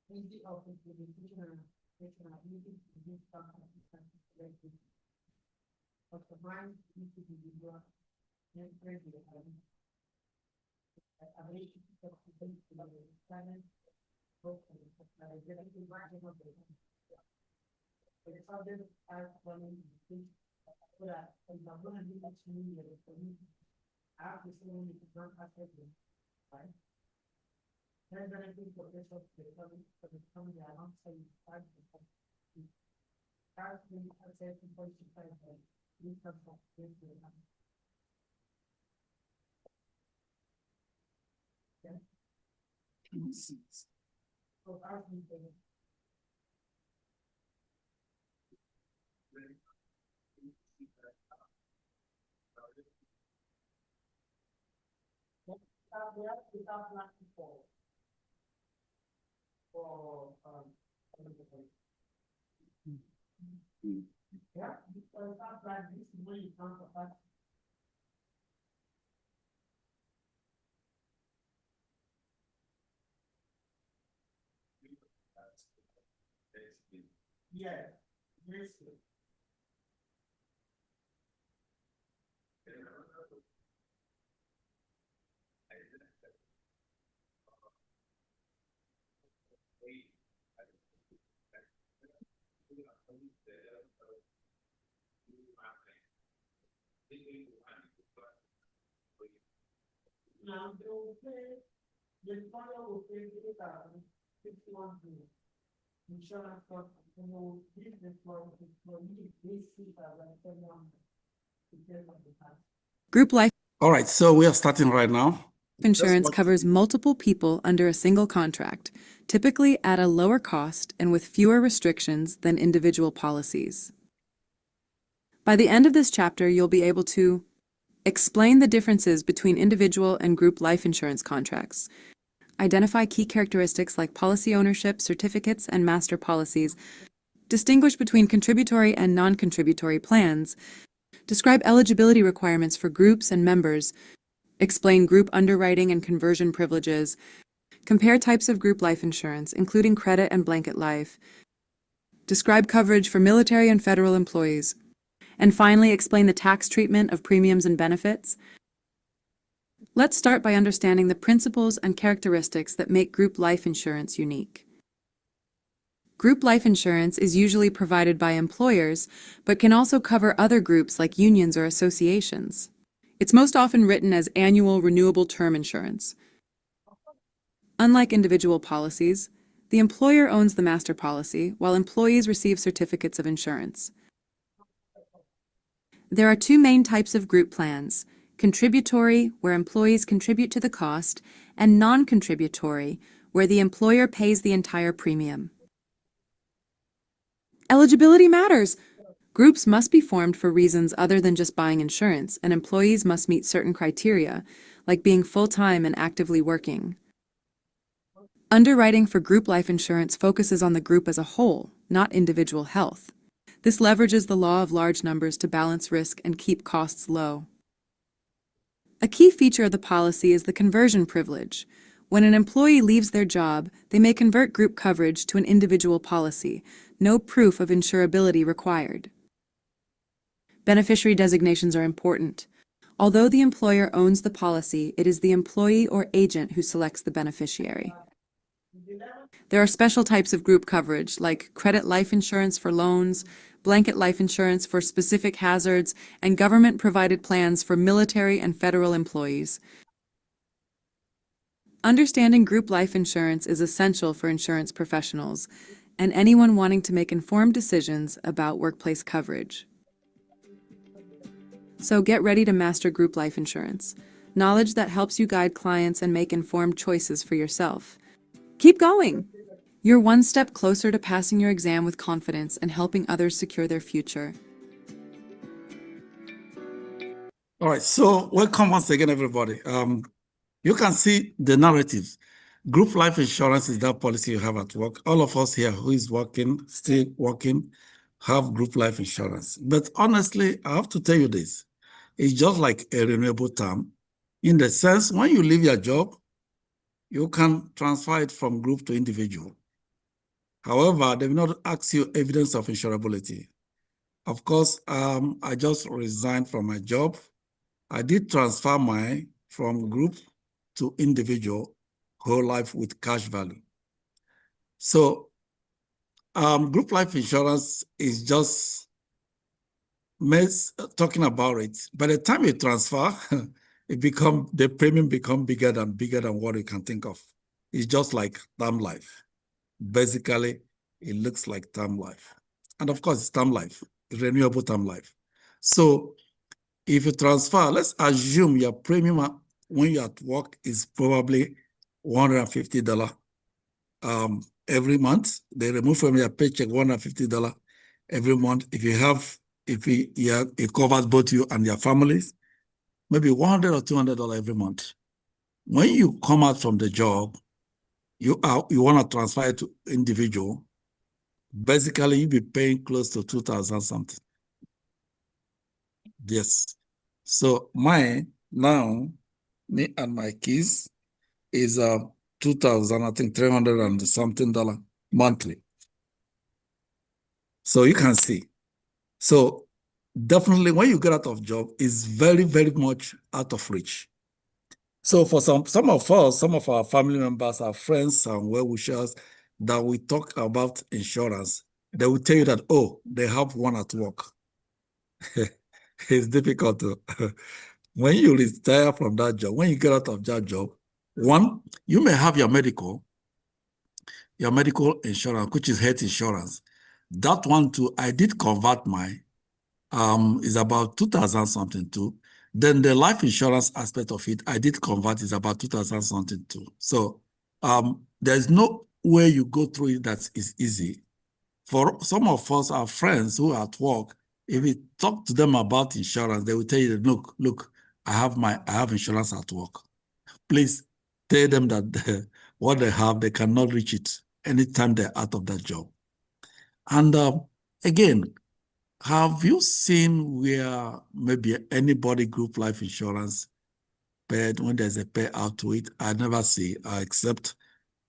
Easy of implementation and ability to use something but the mind needs to be developed and regular ability to participate in the planet, both of the executive margin of the other as one and the one who is needed for me. After saying it is not affected, right? Then I think for this of the coming alongside five as we have said in policy five, we have for this. So as we we have to start not before. For yeah, because not like this way you come to us. Yeah, yes. Now, the employer will pay 51 insurance cost, and will give the employee this fee like someone to pay for the tax. Group life All right, so we are starting right now. insurance covers multiple people under a single contract, typically at a lower cost and with fewer restrictions than individual policies. By the end of this chapter, you'll be able to explain the differences between individual and group life insurance contracts, identify key characteristics like policy ownership, certificates, and master policies, distinguish between contributory and non-contributory plans, describe eligibility requirements for groups and members, explain group underwriting and conversion privileges, compare types of group life insurance, including credit and blanket life, describe coverage for military and federal employees, and finally explain the tax treatment of premiums and benefits. Let's start by understanding the principles and characteristics that make group life insurance unique. Group life insurance is usually provided by employers, but can also cover other groups like unions or associations. It's most often written as annual renewable term insurance. Unlike individual policies, the employer owns the master policy, while employees receive certificates of insurance. There are two main types of group plans: contributory, where employees contribute to the cost, and non-contributory, where the employer pays the entire premium. Eligibility matters. Groups must be formed for reasons other than just buying insurance, and employees must meet certain criteria, like being full-time and actively working. Underwriting for group life insurance focuses on the group as a whole, not individual health. This leverages the law of large numbers to balance risk and keep costs low. A key feature of the policy is the conversion privilege. When an employee leaves their job, they may convert group coverage to an individual policy. No proof of insurability required. Beneficiary designations are important. Although the employer owns the policy, it is the employee or agent who selects the beneficiary. There are special types of group coverage, like credit life insurance for loans, blanket life insurance for specific hazards, and government-provided plans for military and federal employees. Understanding group life insurance is essential for insurance professionals and anyone wanting to make informed decisions about workplace coverage. So get ready to master group life insurance, knowledge that helps you guide clients and make informed choices for yourself. Keep going! You're one step closer to passing your exam with confidence and helping others secure their future. All right, so welcome once again, everybody. You can see the narrative. Group life insurance is that policy you have at work. All of us here who is working, still working, have group life insurance. But honestly, I have to tell you this. It's just like a renewable term, in the sense when you leave your job, you can transfer it from group to individual. However, they will not ask you evidence of insurability. Of course, I just resigned from my job. I did transfer from group to individual whole life with cash value. So group life insurance is just talking about it. By the time you transfer, the premium become bigger than what you can think of. It's just like term life. Basically, it looks like term life. And of course, it's term life, renewable term life. So if you transfer, let's assume your premium when you're at work is probably $150 every month. They remove from your paycheck $150 every month. If it covers both you and your families, maybe $100 or $200 every month. When you come out from the job, you want to transfer it to individual. Basically, you'll be paying close to $2,000 something. Yes. So mine now, me and my kids, is $2,000, I think $300 and something monthly. So you can see. So definitely when you get out of job, it's very, very much out of reach. So for some of us, some of our family members, our friends and well-wishers that we talk about insurance, they will tell you that, oh, they have one at work. It's difficult to, when you retire from that job, when you get out of that job, one, you may have your medical insurance, which is health insurance. That one too, I did convert mine, is about 2,000 something too. Then the life insurance aspect of it, I did convert, is about 2,000 something too. So there's no way you go through it that is easy. For some of us, our friends who are at work, if we talk to them about insurance, they will tell you, look, I have insurance at work. Please tell them that what they have, they cannot reach it anytime they're out of that job. And again, have you seen where maybe anybody group life insurance paid when there's a payout to it? I never see, except,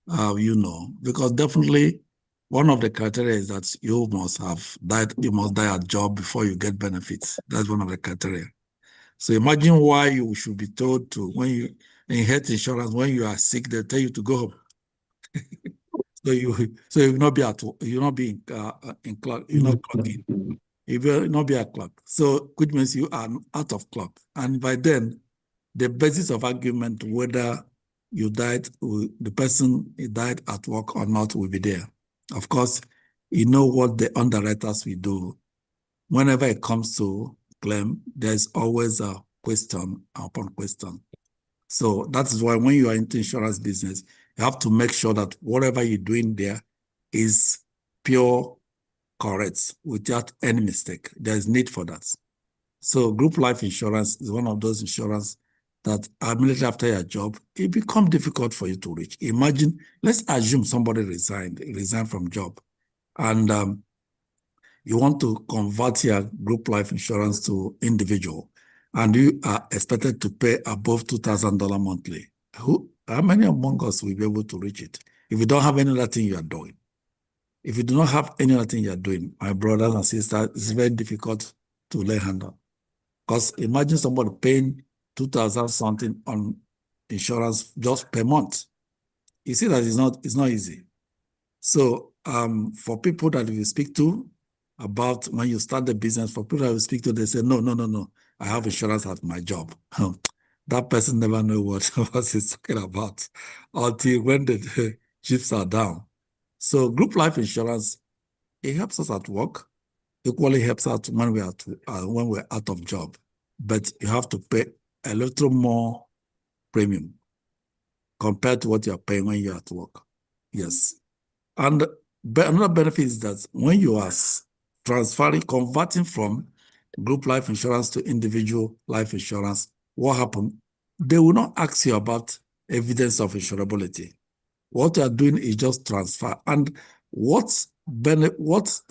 because definitely one of the criteria is that you must die at job before you get benefits. That's one of the criteria. So imagine why you should be told to, when you in health insurance, when you are sick, they tell you to go home. So you will not be in clock, you're not clocking. You will not be a clock. So which means you are out of clock. And by then, the basis of argument whether the person died at work or not will be there. Of course, you know what the underwriters will do. Whenever it comes to claim, there's always a question upon question. So that is why when you are into insurance business, you have to make sure that whatever you're doing there is pure, correct, without any mistake. There's need for that. So group life insurance is one of those insurance that immediately after your job, it becomes difficult for you to reach. Imagine, let's assume somebody resigned from job, and you want to convert your group life insurance to individual, and you are expected to pay above $2,000 monthly. How many among us will be able to reach it if you don't have any other thing you are doing? If you do not have any other thing you are doing, my brothers and sisters, it's very difficult to lay hand on. Because imagine somebody paying 2,000 something on insurance just per month. You see that it's not easy. So for people that you speak to about when you start the business, for people that you speak to, they say, no, I have insurance at my job. That person never knows what he's talking about until when the chips are down. So group life insurance, it helps us at work. Equally helps us when we're out of job. But you have to pay a little more premium compared to what you're paying when you're at work. Yes. And another benefit is that when you are converting from group life insurance to individual life insurance, what happened? They will not ask you about evidence of insurability. What you are doing is just transfer. And what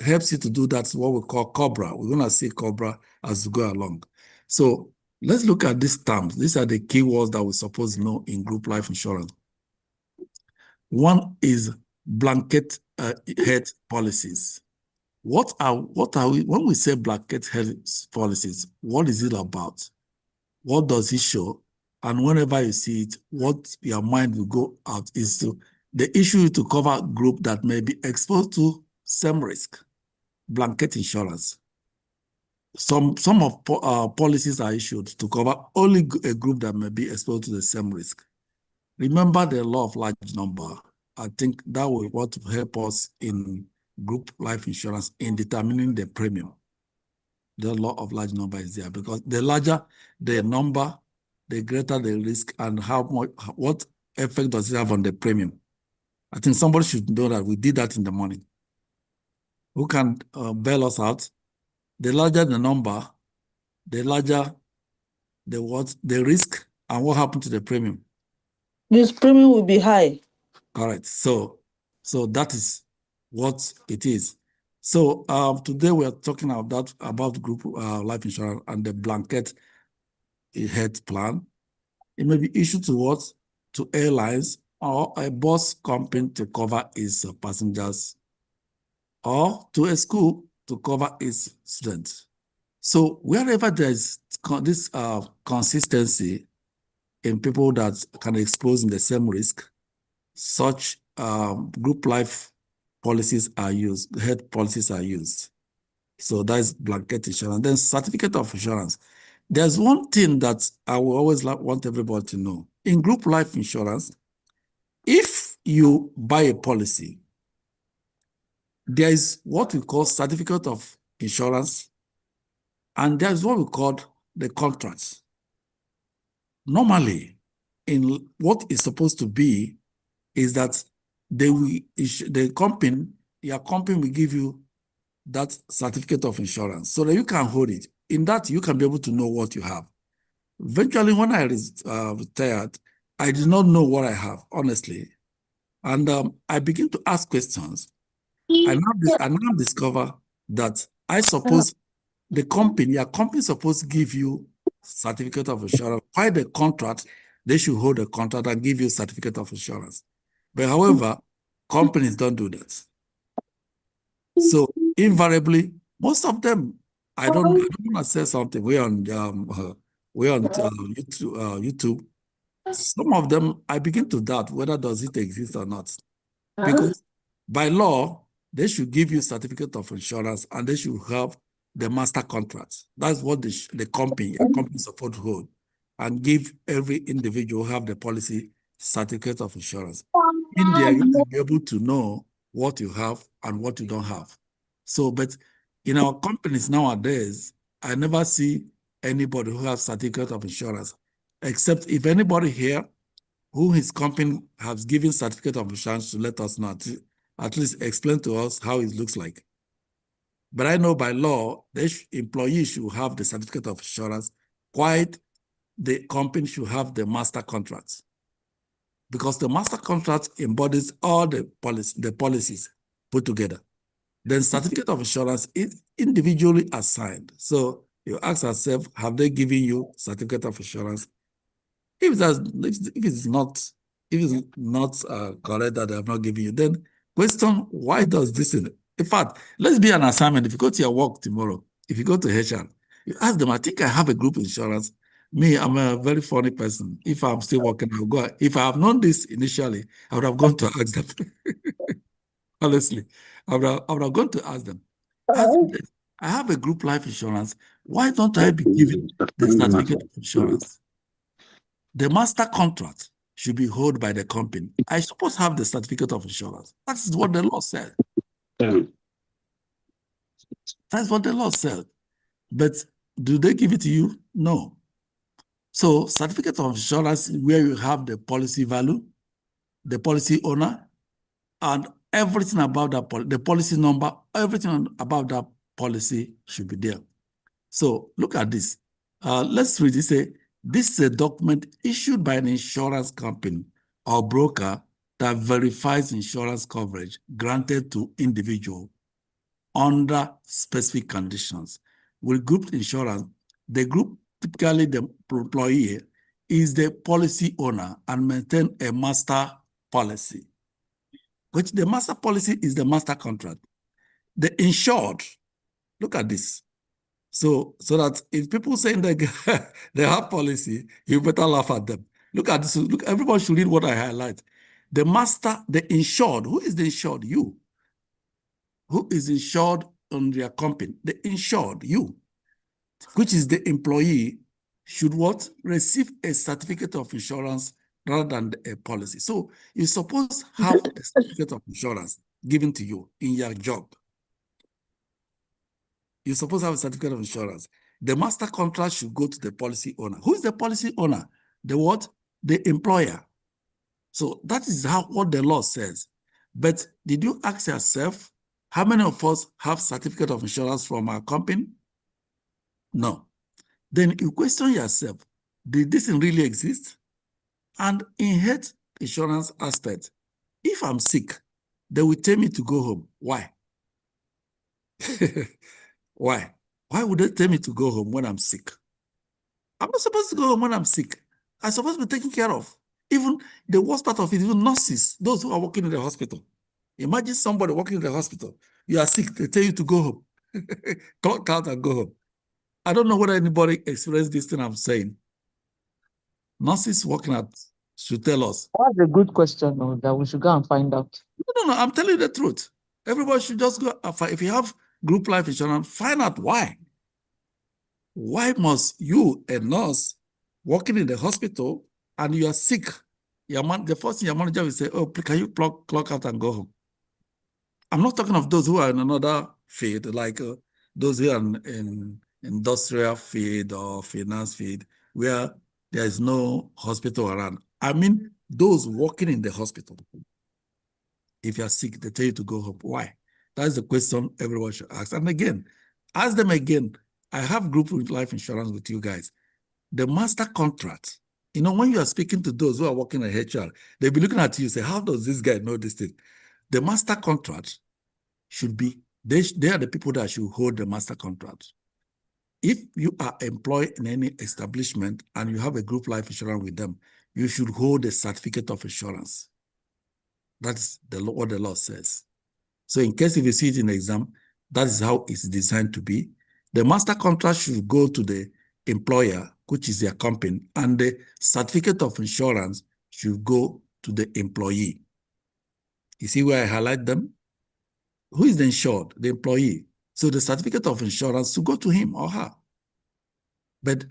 helps you to do that is what we call COBRA. We're going to see COBRA as we go along. So let's look at these terms. These are the keywords that we're supposed to know in group life insurance. One is blanket health policies. What are we, when we say blanket health policies, what is it about? What does it show? And whenever you see it, what your mind will go out is to the issue is to cover group that may be exposed to same risk, blanket insurance. Some of policies are issued to cover only a group that may be exposed to the same risk. Remember the law of large number. I think that will what to help us in group life insurance in determining the premium. The law of large number is there because the larger the number, the greater the risk, and what effect does it have on the premium. I think somebody should know that we did that in the morning. Who can bail us out? The larger the number, the larger the risk, and what happened to the premium. This premium will be high. Correct. So that is what it is. So today we are talking about group life insurance and the blanket health plan. It may be issued to what? To airlines or a bus company to cover its passengers, or to a school to cover its students. So wherever there is this consistency in people that can expose in the same risk, such group life policies are used, health policies are used. So that is blanket insurance. Then certificate of insurance. There's one thing that I will always want everybody to know. In group life insurance, if you buy a policy, there is what we call certificate of insurance, and there's what we call the contracts. Normally, in what is supposed to be is that your company will give you that certificate of insurance so that you can hold it. In that, you can be able to know what you have. Eventually, when I retired, I did not know what I have, honestly. And I begin to ask questions. I now discover that I suppose your company is supposed to give you certificate of insurance. By the contract, they should hold a contract and give you certificate of insurance. But however, companies don't do that. So invariably, most of them, I don't want to say something. We're on YouTube. Some of them, I begin to doubt whether does it exist or not. Because by law, they should give you certificate of insurance and they should have the master contract. That's what the company is supposed to hold, and give every individual who have the policy certificate of insurance. In there, you can be able to know what you have and what you don't have. So, but in our companies nowadays, I never see anybody who has certificate of insurance, except if anybody here who his company has given certificate of insurance to let us know, at least explain to us how it looks like. But I know by law, the employee should have the certificate of insurance, quite the company should have the master contracts. Because the master contract embodies all the policies put together. Then certificate of insurance is individually assigned. So you ask yourself, have they given you certificate of insurance? If it's not correct that they have not given you, then question, why does this? In fact, let's be an assignment. If you go to your work tomorrow, if you go to HR, you ask them, I think I have a group insurance. Me, I'm a very funny person. If I'm still working, I'll go. If I have known this initially, I would have gone to ask them. Honestly, I would have gone to ask them. I have a group life insurance. Why don't I be given the certificate of insurance? The master contract should be held by the company. I suppose have the certificate of insurance. That's what the law said. That's what the law said. But do they give it to you? No. So certificate of insurance is where you have the policy value, the policy owner, and everything about that the policy number, everything about that policy should be there. So look at this. Let's read this. This is a document issued by an insurance company or broker that verifies insurance coverage granted to individual under specific conditions. With group insurance, the group, typically the employee, is the policy owner and maintain a master policy. which the master policy is the master contract. The insured, look at this. So that if people saying they have policy, you better laugh at them. Look at this. Look, everybody should read what I highlight. The master, the insured. Who is the insured? You. Who is insured on their company? The insured, you, which is the employee, should what? Receive a certificate of insurance rather than a policy. So you suppose have a certificate of insurance given to you in your job. You're supposed to have a certificate of insurance. The master contract should go to the policy owner. Who is the policy owner? The what? The employer. So that is what the law says. But did you ask yourself, how many of us have certificate of insurance from our company? No. Then you question yourself, did this really exist? And in health insurance aspect, if I'm sick, they will tell me to go home. Why? Why? Why would they tell me to go home when I'm sick? I'm not supposed to go home when I'm sick. I'm supposed to be taken care of. Even the worst part of it, even nurses, those who are working in the hospital. Imagine somebody working in the hospital. You are sick, they tell you to go home. Clock out and go home. I don't know whether anybody experienced this thing I'm saying. Nurses working at should tell us. That's a good question, that we should go and find out. No, I'm telling you the truth. Everybody should just go. If you have group life insurance, find out why. Why must you, a nurse, working in the hospital, and you are sick? The first thing your manager will say, oh, can you clock out and go home? I'm not talking of those who are in another field, like those who are in industrial field or finance field, where there is no hospital around. I mean, those working in the hospital. If you are sick, they tell you to go home. Why? That's the question everyone should ask. And again, ask them again. I have group life insurance with you guys. The master contract, when you are speaking to those who are working at HR, they'll be looking at you and say, how does this guy know this thing? The master contract should be, they are the people that should hold the master contract. If you are employed in any establishment and you have a group life insurance with them, you should hold a certificate of insurance. That's what the law says. So in case if you see it in the exam, that is how it's designed to be. The master contract should go to the employer, which is their company, and the certificate of insurance should go to the employee. You see where I highlight them? Who is the insured? The employee. So the certificate of insurance to go to him or her. But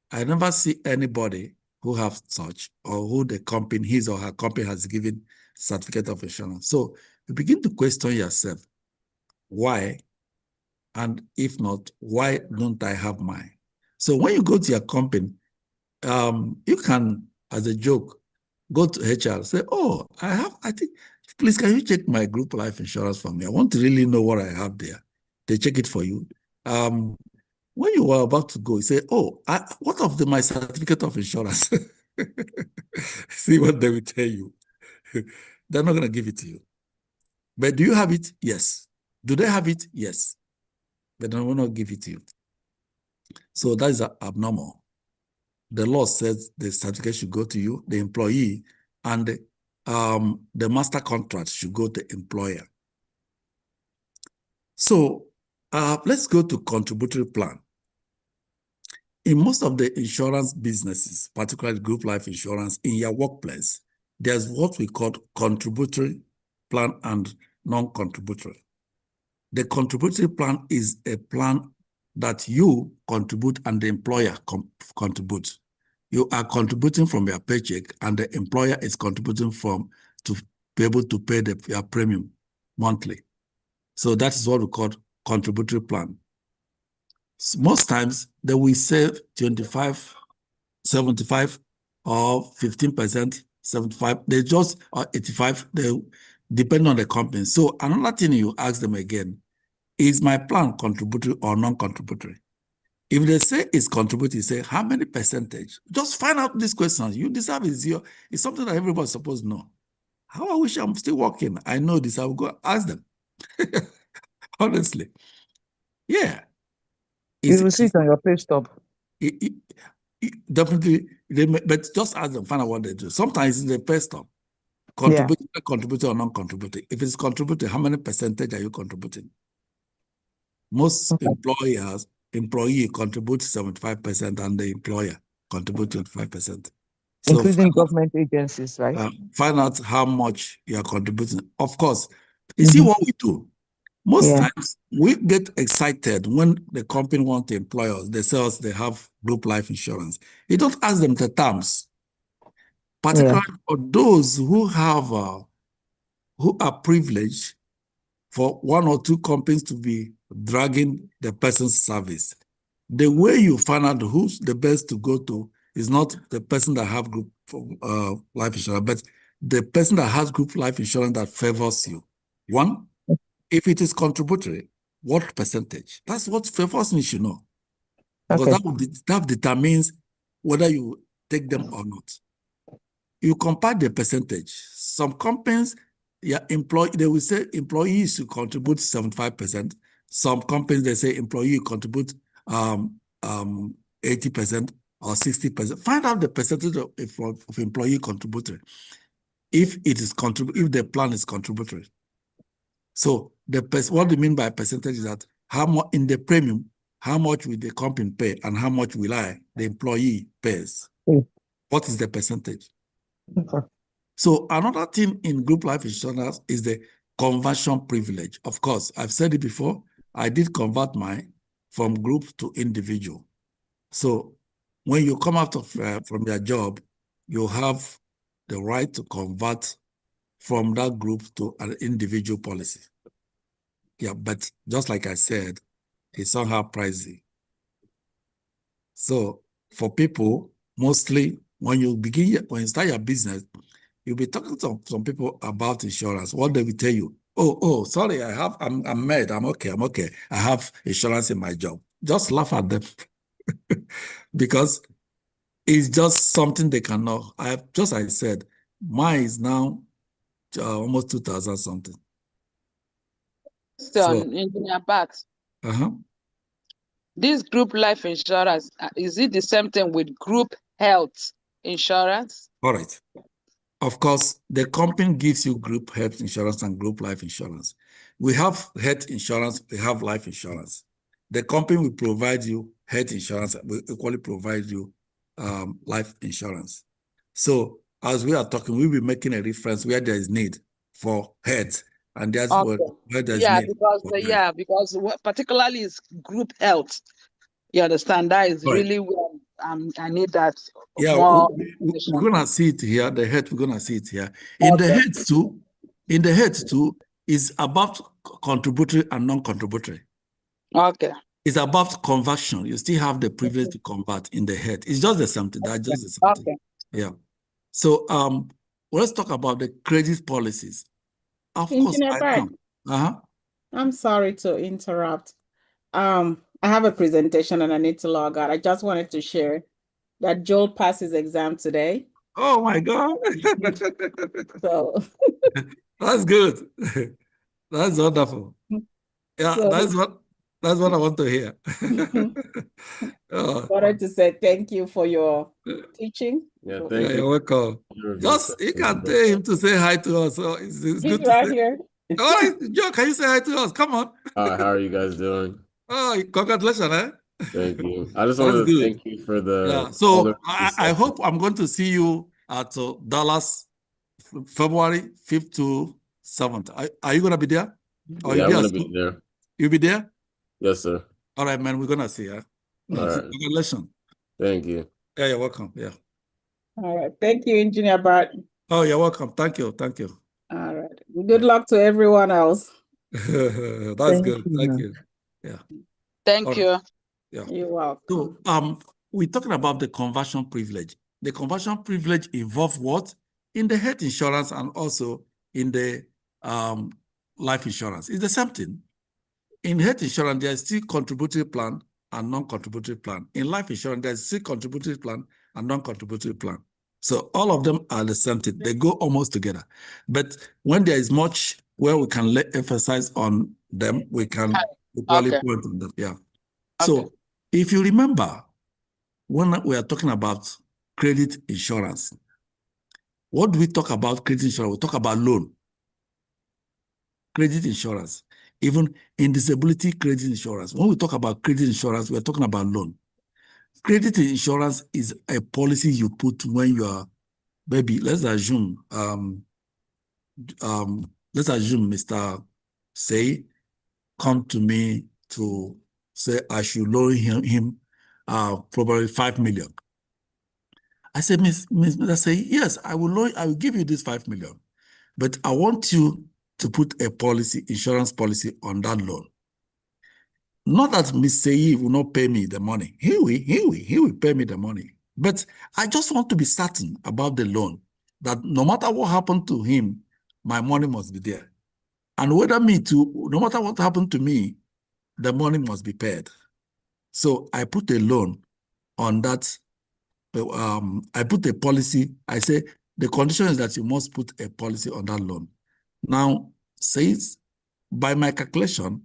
I never see anybody who have such, or who the company, his or her company has given certificate of insurance. So you begin to question yourself, why? And if not, why don't I have mine? So when you go to your company, you can, as a joke, go to HR, say, oh, I think, please, can you check my group life insurance for me? I want to really know what I have there. They check it for you. When you were about to go, you say, oh, what of my certificate of insurance? See what they will tell you. They're not going to give it to you. But do you have it? Yes. Do they have it? Yes. But they will not give it to you. So that is abnormal. The law says the certificate should go to you, the employee, and the master contract should go to the employer. So let's go to contributory plan. In most of the insurance businesses, particularly group life insurance, in your workplace, there's what we call contributory plan and non-contributory. The contributory plan is a plan that you contribute and the employer contributes. You are contributing from your paycheck and the employer is contributing to be able to pay your premium monthly. So that is what we call contributory plan. Most times they will save 25, 75 or 15%, 75, they just, or 85, they depend on the company. So another thing you ask them again, is my plan contributory or non-contributory? If they say it's contributory, say how many percentage? Just find out these questions. You deserve it. It's something that everybody's supposed to know. How I wish I'm still working. I know this. I will go ask them. Honestly. Yeah. You will see it on your pay stub. Definitely, but just ask them, find out what they do. Sometimes it's the pay stub. Contributing or non-contributing. If it's contributing, how many percentage are you contributing? Most employee contribute 75% and the employer contribute 25%. So including government agencies, right? Find out how much you are contributing. Of course, you see what we do. Most times we get excited when the company wants to employ us. They say us they have group life insurance. You don't ask them the terms. Particularly for those who have who are privileged for one or two companies to be dragging the person's service. The way you find out who's the best to go to is not the person that have group life insurance, but the person that has group life insurance that favors you. One, if it is contributory, what percentage? That's what favors me should know. Because that determines whether you take them or not. You compare the percentage. Some companies, they will say employees should contribute 75%. Some companies, they say employee contribute 80% or 60%. Find out the percentage of employee contributory. If the plan is contributory. So what do you mean by percentage is that how much in the premium, how much will the company pay and how much will the employee pays? What is the percentage? So another thing in group life insurance is the conversion privilege. Of course, I've said it before, I did convert mine from group to individual. So when you come out of from your job, you have the right to convert from that group to an individual policy. Yeah, but just like I said, it's somehow pricey. So for people, mostly when you start your business, you'll be talking to some people about insurance. What they will tell you? Oh, sorry, I'm mad. I'm okay. I have insurance in my job. Just laugh at them because it's just something they cannot. I said, mine is now almost 2,000 something. So, Engineer Bax, this group life insurance, is it the same thing with group health insurance? All right. Of course, the company gives you group health insurance and group life insurance. We have health insurance, we have life insurance. The company will provide you health insurance, will equally provide you life insurance. So as we are talking, we'll be making a reference where there is need for health. And that's where there's need. Because particularly is group health. You understand? That is really where I need that. Yeah, we're gonna see it here. The head, we're gonna see it here. In the head too, is about contributory and non-contributory. Okay. It's about conversion. You still have the privilege to convert in the head. It's just the same thing. That's just the same thing. Yeah. So let's talk about the credit policies. Of course, I'm sorry to interrupt. I have a presentation and I need to log out. I just wanted to share that Joel passed his exam today. Oh my God. So that's good. That's wonderful. Yeah, so, that's what I want to hear. Wanted to say thank you for your teaching. Yeah, thank you. You're welcome. You can tell him to say hi to us. So it's good to right say. here. All right, Joe, can you say hi to us? Come on. Hi, how are you guys doing? Oh, congratulations, eh? Thank you. I just wanted to thank you for the. So I hope I'm going to see you at Dallas, February 5th to 7th. Are you going to be there? Or yeah, I'm going to be there. You'll be there? Yes, sir. All right, man. We're going to see you. All right. Congratulations. Thank you. Yeah, you're welcome. Yeah. All right. Thank you, Engineer Bart. Oh, you're welcome. Thank you. All right. Good luck to everyone else. That's good. Thank you. Yeah. Thank you. Yeah. You're welcome. So we're talking about the conversion privilege. The conversion privilege involves what? In the health insurance and also in the life insurance. It's the same thing. In health insurance, there's still contributory plan and non-contributory plan. In life insurance, there's still contributory plan and non-contributory plan. So all of them are the same thing. They go almost together. But when there is much where we can emphasize on them, we can equally point on them. Yeah. So if you remember, when we are talking about credit insurance, What do we talk about credit insurance? We talk about loan, credit insurance, even in disability credit insurance. When we talk about credit insurance, we're talking about loan. Credit insurance is a policy you put when you are, maybe let's assume Mr. Say come to me to say I should loan him probably 5 million. I said, Mr. Say, yes, I will give you this 5 million, but I want you to put a policy, insurance policy on that loan. Not that Mr. Say will not pay me the money. He will pay me the money. But I just want to be certain about the loan, that no matter what happened to him, my money must be there. And no matter what happened to me, the money must be paid. So I put a loan on that. I put a policy. I say the condition is that you must put a policy on that loan. Now, says by my calculation,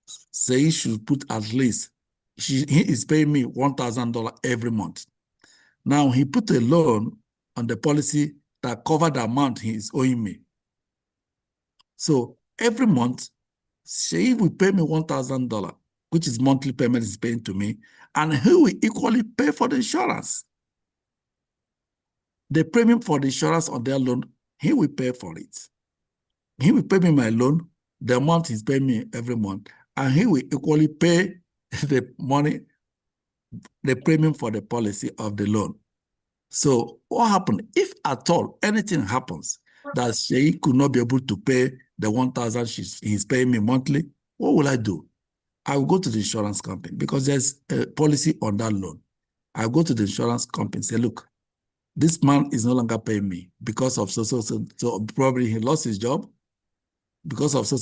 say should put at least, he is paying me $1,000 every month. Now he put a loan on the policy that covered the amount he is owing me. So every month, say will pay me $1,000, which is monthly payment is paying to me, and he will equally pay for the insurance. The premium for the insurance on their loan, he will pay for it. He will pay me my loan, the amount he's paying me every month, and he will equally pay the money, the premium for the policy of the loan. So what happened? If at all anything happens that she could not be able to pay the 1,000 he's paying me monthly, what will I do? I will go to the insurance company because there's a policy on that loan. I'll go to the insurance company and say, look, this man is no longer paying me because of so probably he lost his job because of so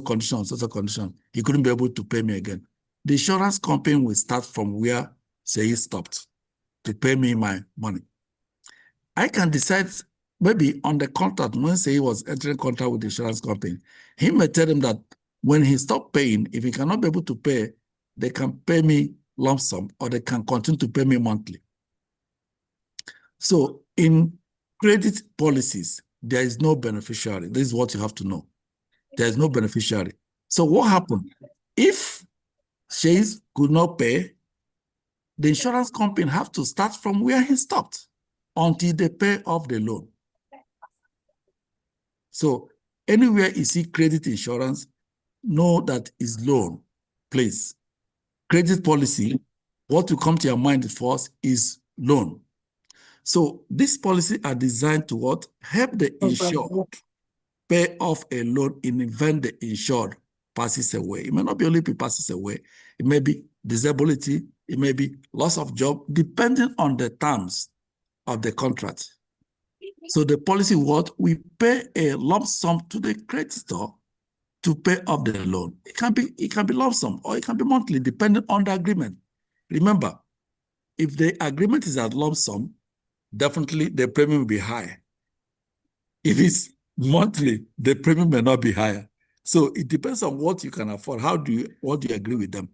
condition, he couldn't be able to pay me again. The insurance company will start from where he stopped to pay me my money. I can decide maybe on the contract, when he was entering contract with the insurance company, he may tell them that when he stopped paying, if he cannot be able to pay, they can pay me lump sum or they can continue to pay me monthly. So in credit policies, there is no beneficiary. This is what you have to know. There is no beneficiary. So what happened? If Shays could not pay, the insurance company have to start from where he stopped until they pay off the loan. So anywhere you see credit insurance, know that is loan, please. Credit policy, what will come to your mind first is loan. So this policy are designed to what? Help the insured pay off a loan in the event the insured passes away. It may not be only if passes away. It may be disability. It may be loss of job, depending on the terms of the contract. So the policy what? We pay a lump sum to the creditor to pay off the loan. It can be lump sum or it can be monthly, depending on the agreement. Remember, if the agreement is at lump sum, definitely the premium will be higher. If it's monthly, the premium may not be higher. So it depends on what you can afford. What do you agree with them?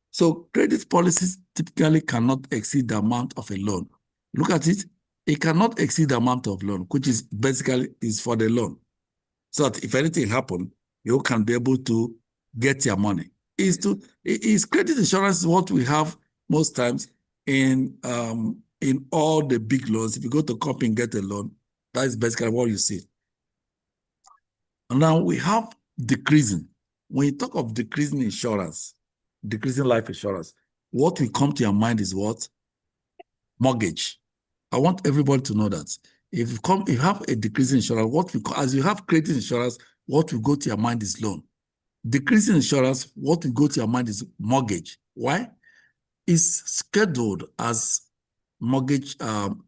So credit policies typically cannot exceed the amount of a loan. Look at it. It cannot exceed the amount of loan, which is basically is for the loan. So that if anything happens, you can be able to get your money. Is credit insurance what we have most times in all the big loans. If you go to company and get a loan, that is basically what you see. And now we have decreasing. When you talk of decreasing insurance, decreasing life insurance, what will come to your mind is what? Mortgage. I want everybody to know that. If you have a decreasing insurance, as you have credit insurance, what will go to your mind is loan. Decreasing insurance, what will go to your mind is mortgage. Why? It's scheduled as mortgage,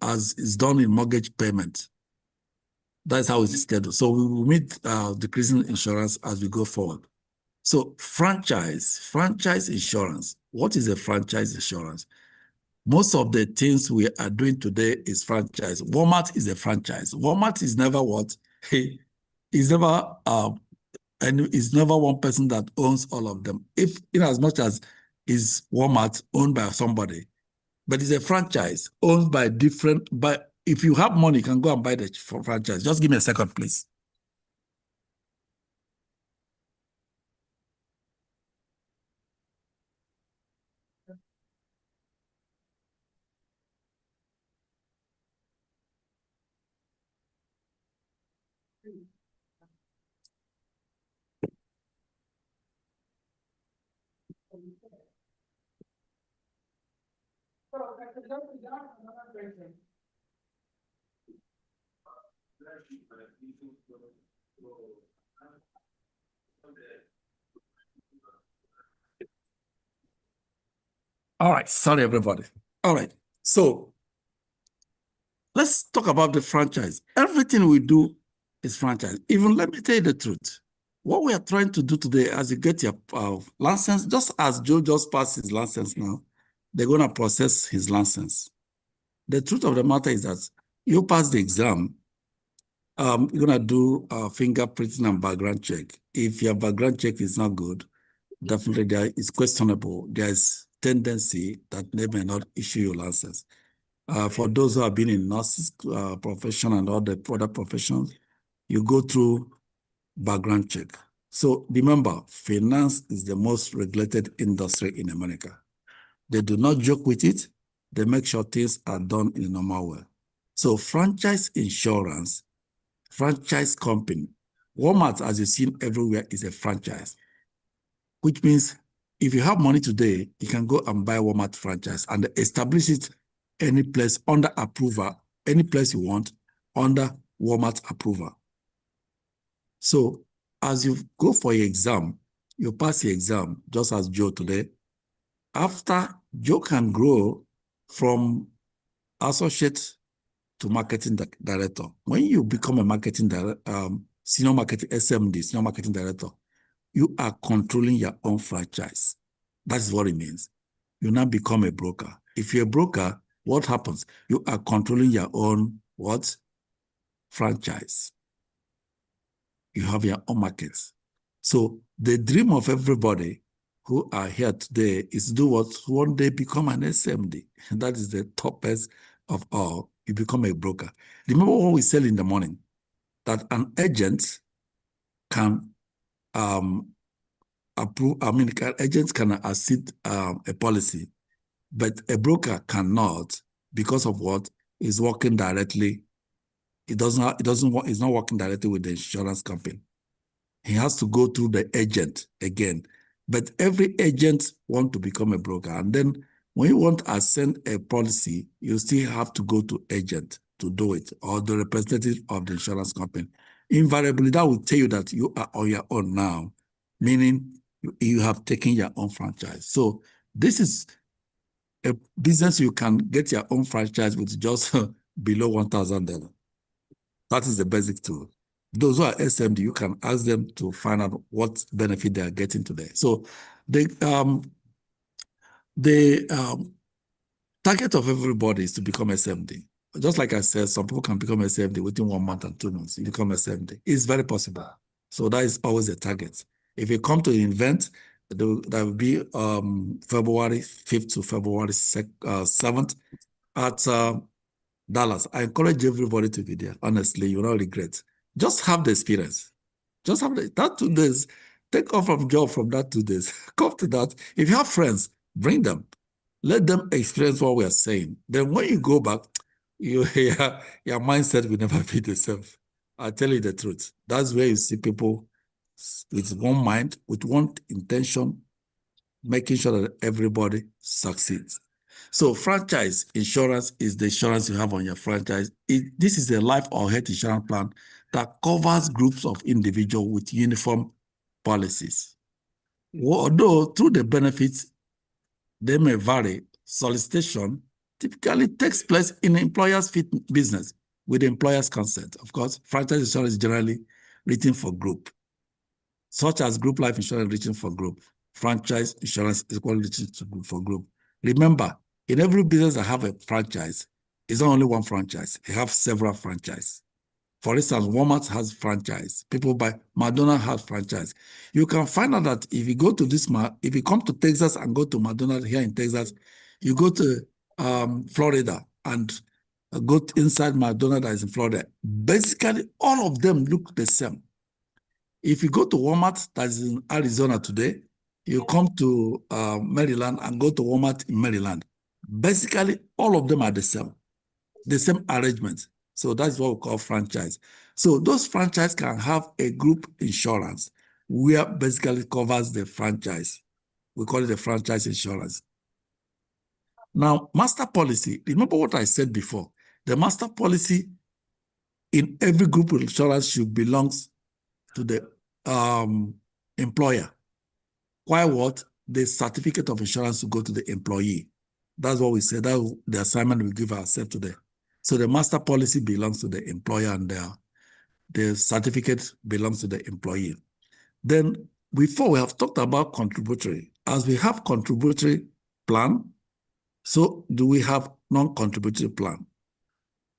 as is done in mortgage payment. That's how it's scheduled. So we will meet decreasing insurance as we go forward. So franchise insurance. What is a franchise insurance? Most of the things we are doing today is franchise. Walmart is a franchise. Walmart is never what? It's never and it's never one person that owns all of them. If in as much as is Walmart owned by somebody, but it's a franchise owned by if you have money, you can go and buy the franchise. Just give me a second, please. All right, sorry everybody. All right, so let's talk about the franchise. Everything we do is franchise. Even let me tell you the truth. What we are trying to do today, as you get your license, just as Joe just passed his license now, they're going to process his license. The truth of the matter is that you pass the exam, you're going to do fingerprinting and background check. If your background check is not good, definitely there is questionable. There is tendency that they may not issue your license. For those who have been in nurses profession and all the other professions, you go through background check. So remember, finance is the most regulated industry in America. They do not joke with it. They make sure things are done in a normal way. So franchise insurance, franchise company, Walmart, as you've seen everywhere, is a franchise, which means if you have money today, you can go and buy Walmart franchise and establish it any place under approval, any place you want under Walmart approval. So as you go for your exam, you pass your exam, just as Joe today. After, Joe can grow from associate to marketing director. When you become a marketing director, senior marketing SMD, senior marketing director, you are controlling your own franchise. That's what it means. You now become a broker. If you're a broker, what happens? You are controlling your own what? Franchise. You have your own markets. So the dream of everybody who are here today is to do what? One day become an SMD. And that is the toppest of all. You become a broker. Remember what we said in the morning, that an agent can approve, agents can accede a policy, but a broker cannot, because of what? Is working directly. He's not working directly with the insurance company. He has to go through the agent again. But every agent wants to become a broker. And then when you want to ascend a policy, you still have to go to agent to do it, or the representative of the insurance company. Invariably, that will tell you that you are on your own now, meaning you have taken your own franchise. So this is a business you can get your own franchise with just below $1,000. That is the basic tool. Those who are SMD, you can ask them to find out what benefit they are getting today. So the target of everybody is to become SMD. Just like I said, some people can become SMD within 1 month and 2 months. You become SMD. It's very possible. So that is always a target. If you come to the event, that will be February 5th to February 7th at Dallas. I encourage everybody to be there. Honestly, you will not regret. Just have the experience. Just have that 2 days. Take off from job from that 2 days. Come to that. If you have friends, bring them. Let them experience what we are saying. Then when you go back, your mindset will never be the same. I'll tell you the truth. That's where you see people with one mind, with one intention, making sure that everybody succeeds. So franchise insurance is the insurance you have on your franchise. This is a life or health insurance plan that covers groups of individuals with uniform policies. Although through the benefits, they may vary, solicitation typically takes place in the employer's business with the employer's consent. Of course, franchise insurance is generally written for group, such as group life insurance written for group. Franchise insurance is equally written for group. Remember, in every business that have a franchise, it's not only one franchise. They have several franchises. For instance, Walmart has franchise. People buy, McDonald's has franchise. You can find out that if you go to if you come to Texas and go to McDonald's here in Texas, you go to Florida and go inside McDonald's that is in Florida. Basically, all of them look the same. If you go to Walmart that is in Arizona today, you come to Maryland and go to Walmart in Maryland. Basically, all of them are the same arrangement. So that's what we call franchise. So those franchise can have a group insurance where basically covers the franchise. We call it the franchise insurance. Now, master policy, remember what I said before. The master policy in every group insurance should belong to the employer. Why what? The certificate of insurance to go to the employee. That's what we said. That's the assignment we give ourselves today. So the master policy belongs to the employer and the certificate belongs to the employee. Then before we have talked about contributory. As we have contributory plan, so do we have non-contributory plan.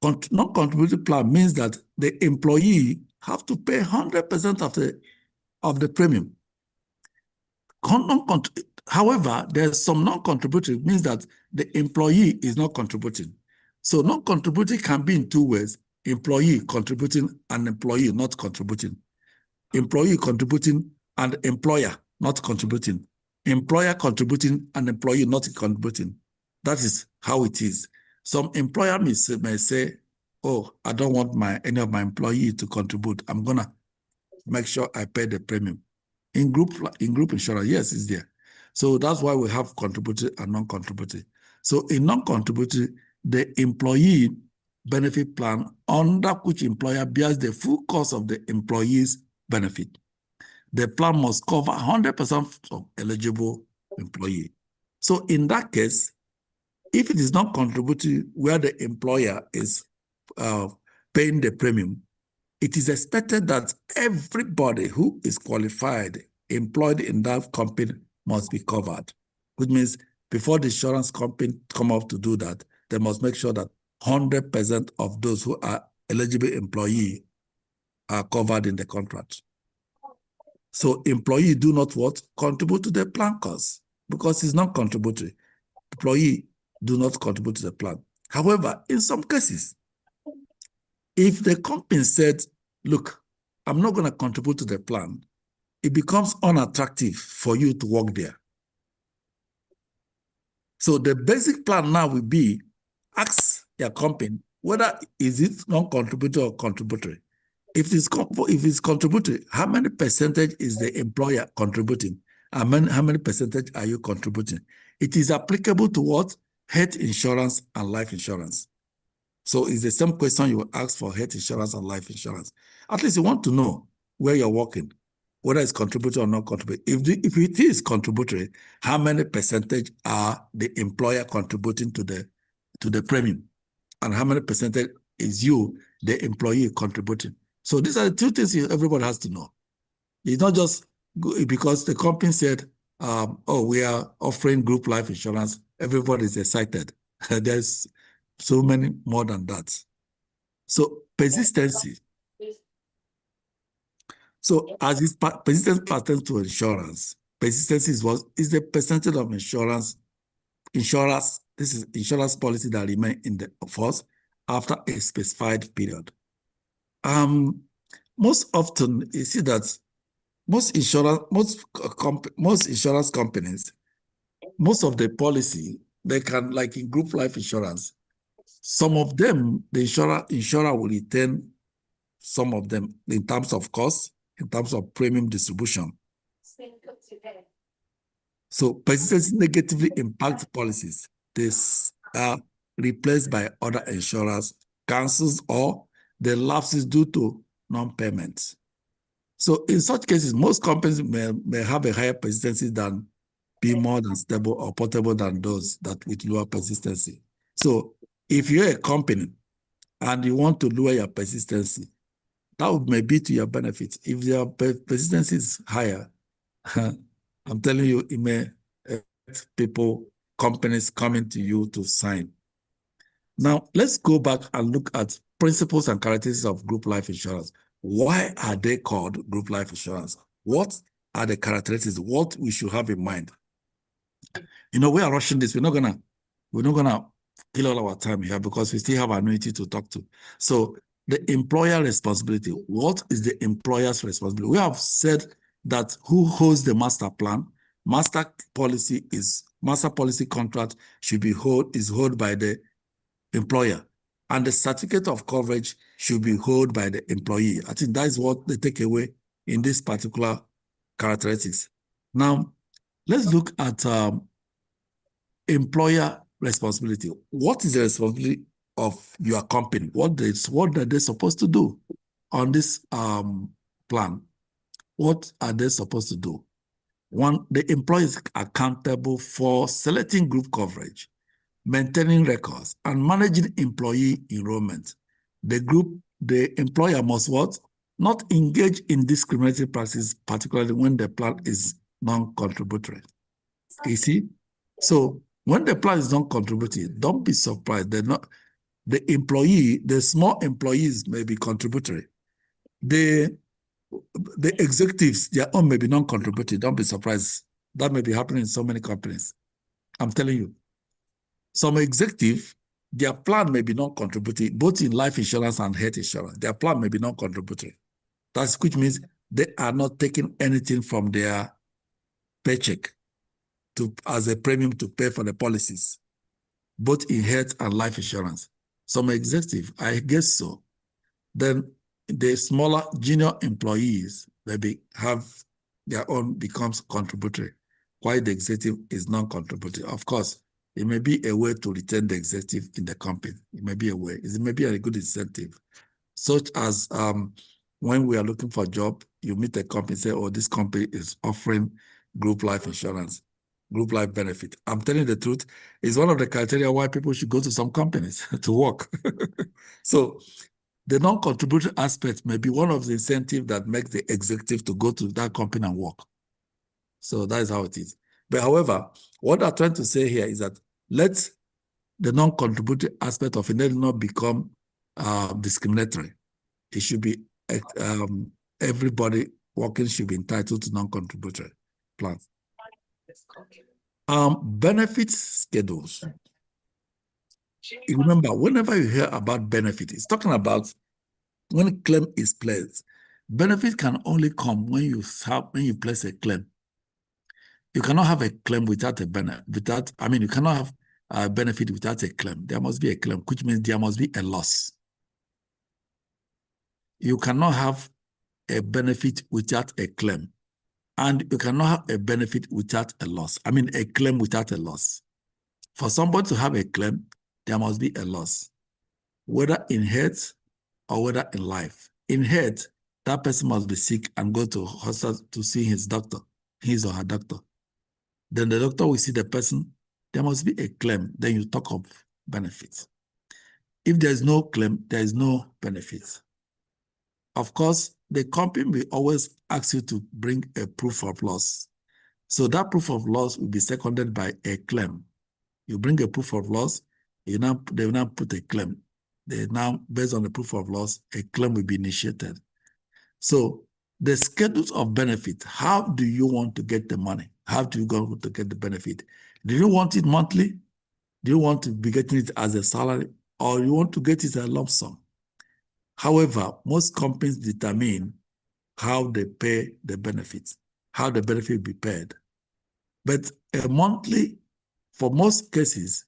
Non-contributory plan means that the employee have to pay 100% of the premium. However, there's some non-contributory, means that the employee is not contributing. So non-contributory can be in two ways: employee contributing and employee not contributing. Employee contributing and employer not contributing. Employer contributing and employee not contributing. That is how it is. Some employer may say, oh, I don't want any of my employee to contribute. I'm gonna make sure I pay the premium. In group insurance, yes, it's there. So that's why we have contributory and non-contributory. So in non-contributory, the employee benefit plan under which employer bears the full cost of the employee's benefit. The plan must cover 100% of eligible employee. So in that case, if it is not contributory where the employer is paying the premium, it is expected that everybody who is qualified, employed in that company must be covered, which means before the insurance company come up to do that, they must make sure that 100% of those who are eligible employee are covered in the contract. So employee do not what? Contribute to the plan cost because it's not contributory. Employee do not contribute to the plan. However, in some cases, if the company said, look, I'm not going to contribute to the plan, it becomes unattractive for you to work there. So the basic plan now will be, ask your company whether is it non-contributory or contributory. If it's contributory, how many percentage is the employer contributing? How many percentage are you contributing? It is applicable to what? Health insurance and life insurance. So it's the same question you will ask for health insurance and life insurance. At least you want to know where you're working, whether it's contributory or not contributory. If it is contributory, how many percentage are the employer contributing to the premium? And how many percentage is you, the employee, contributing? So these are the two things everybody has to know. It's not just because the company said, oh, we are offering group life insurance, everybody is excited. There's so many more than that. So persistency. So as is persistence pertains to insurance, persistency is the percentage of insurance, this is insurance policy that remain in the force after a specified period. Most often you see that most insurance companies, most of the policy, they can, like in group life insurance, some of them, the insurer will retain some of them in terms of cost, in terms of premium distribution. So persistency negatively impacts policies. These are replaced by other insurers, cancels, or the lapses due to non-payments. So in such cases, most companies may have a higher persistency than be more than stable or portable than those that with lower persistency. So if you're a company and you want to lower your persistency, that may be to your benefit. If your persistency is higher, I'm telling you, it may affect companies coming to you to sign. Now, let's go back and look at principles and characteristics of group life insurance. Why are they called group life insurance? What are the characteristics? What we should have in mind? You know, we are rushing this. We're not gonna kill all our time here because we still have annuity to talk to. So the employer responsibility, what is the employer's responsibility? We have said that who holds the master plan, master policy contract should be held by the employer, and the certificate of coverage should be held by the employee. I think that is what they take away in this particular characteristics. Now, let's look at employer responsibility. What is the responsibility of your company? What are they supposed to do on this plan? What are they supposed to do? One, the employee is accountable for selecting group coverage, maintaining records, and managing employee enrollment. The employer must what? Not engage in discriminatory practices, particularly when the plan is non-contributory. You see? So when the plan is non-contributory, don't be surprised. The employee, the small employees may be contributory. The executives, their own may be non-contributory. Don't be surprised. That may be happening in so many companies. I'm telling you. Some executive, their plan may be non-contributory, both in life insurance and health insurance. Their plan may be non-contributory. Which means they are not taking anything from their paycheck as a premium to pay for the policies, both in health and life insurance. Some executive, I guess so. Then the smaller junior employees maybe have their own becomes contributory, while the executive is non-contributory. Of course, it may be a way to retain the executive in the company. It may be a way. It may be a good incentive, such as when we are looking for a job, you meet a company, say, oh, this company is offering group life insurance, group life benefit. I'm telling you the truth, it's one of the criteria why people should go to some companies to work. So the non-contributory aspect may be one of the incentives that makes the executive to go to that company and work. So that is how it is. But however, what I'm trying to say here is that let the non-contributory aspect of it not become discriminatory. It should be everybody working should be entitled to non-contributory plans. Benefits schedules. You remember, whenever you hear about benefit, it's talking about when a claim is placed. Benefit can only come when you place a claim. You cannot have a claim without a benefit. You cannot have a benefit without a claim. There must be a claim, which means there must be a loss. You cannot have a benefit without a claim. And you cannot have a benefit without a loss. A claim without a loss. For somebody to have a claim, there must be a loss, whether in health or whether in life. In health, that person must be sick and go to hospital to see his doctor, his or her doctor. Then the doctor will see the person. There must be a claim. Then you talk of benefits. If there is no claim, there is no benefits. Of course, the company will always ask you to bring a proof of loss. So that proof of loss will be seconded by a claim. You bring a proof of loss, they will now put a claim. Based on the proof of loss, a claim will be initiated. So the schedules of benefit, how do you want to get the money? How do you go to get the benefit? Do you want it monthly? Do you want to be getting it as a salary? Or you want to get it as a lump sum? However, most companies determine how they pay the benefits, how the benefit will be paid. But a monthly, for most cases,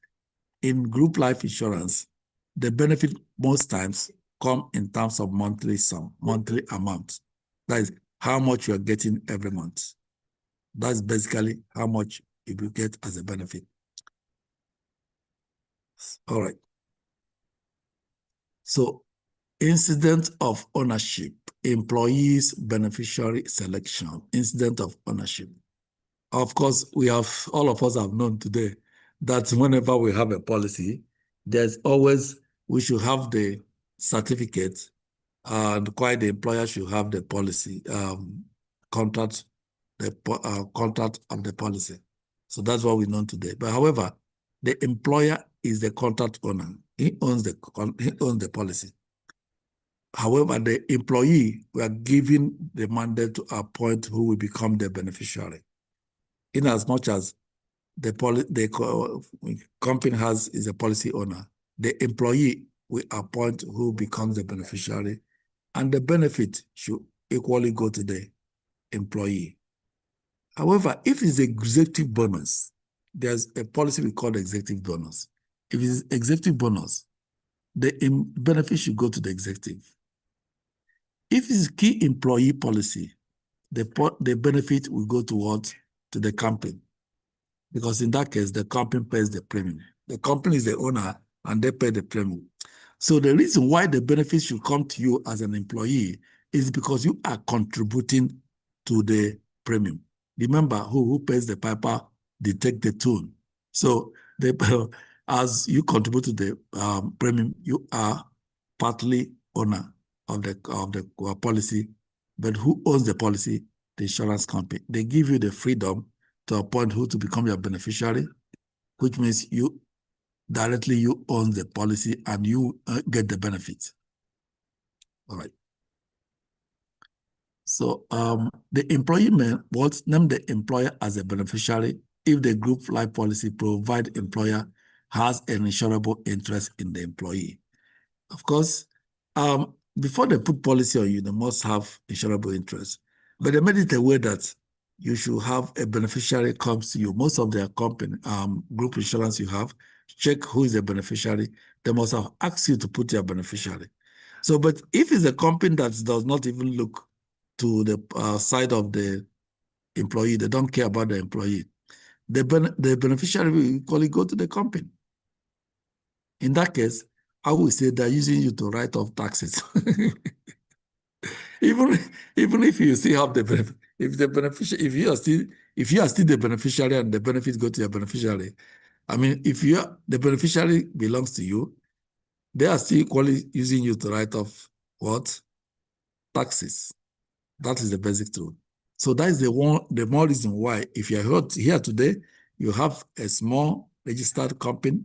in group life insurance, the benefit most times come in terms of monthly amount. That is how much you are getting every month. That's basically how much you will get as a benefit. All right. So, incident of ownership, employees beneficiary selection, incident of ownership. Of course, all of us have known today that whenever we have a policy, we should have the certificate, and the employer should have the policy contract, contract of the policy. So that's what we know today. But however, the employer is the contract owner. He owns the policy. However, the employee, we are given the mandate to appoint who will become the beneficiary. In as much as company is a policy owner. The employee will appoint who becomes the beneficiary, and the benefit should equally go to the employee. However, if it's executive bonus, there's a policy we call executive bonus. If it's executive bonus, the benefit should go to the executive. If it's key employee policy, the benefit will go to the company. Because in that case, the company pays the premium. The company is the owner and they pay the premium. So the reason why the benefits should come to you as an employee is because you are contributing to the premium. Remember, who pays the piper, they take the tune. So as you contribute to the premium, you are partly owner of the policy, but who owns the policy? The insurance company. They give you the freedom to appoint who to become your beneficiary, which means you own the policy and you get the benefit. All right. So the employee may name the employer as a beneficiary if the group life policy provide employer has an insurable interest in the employee. Of course, before they put policy on you, they must have insurable interest. But they made it a way that you should have a beneficiary comes to you. Most of their company, group insurance you have, check who is the beneficiary. They must have asked you to put your beneficiary. So, but if it's a company that does not even look to the side of the employee, they don't care about the employee, the beneficiary will equally go to the company. In that case, I would say they're using you to write off taxes. even if you still have the benefit, if you are still the beneficiary and the benefits go to your beneficiary, I mean, if the beneficiary belongs to you, they are still equally using you to write off what? Taxes. That is the basic truth. So that is the more reason why, if you are here today, you have a small registered company,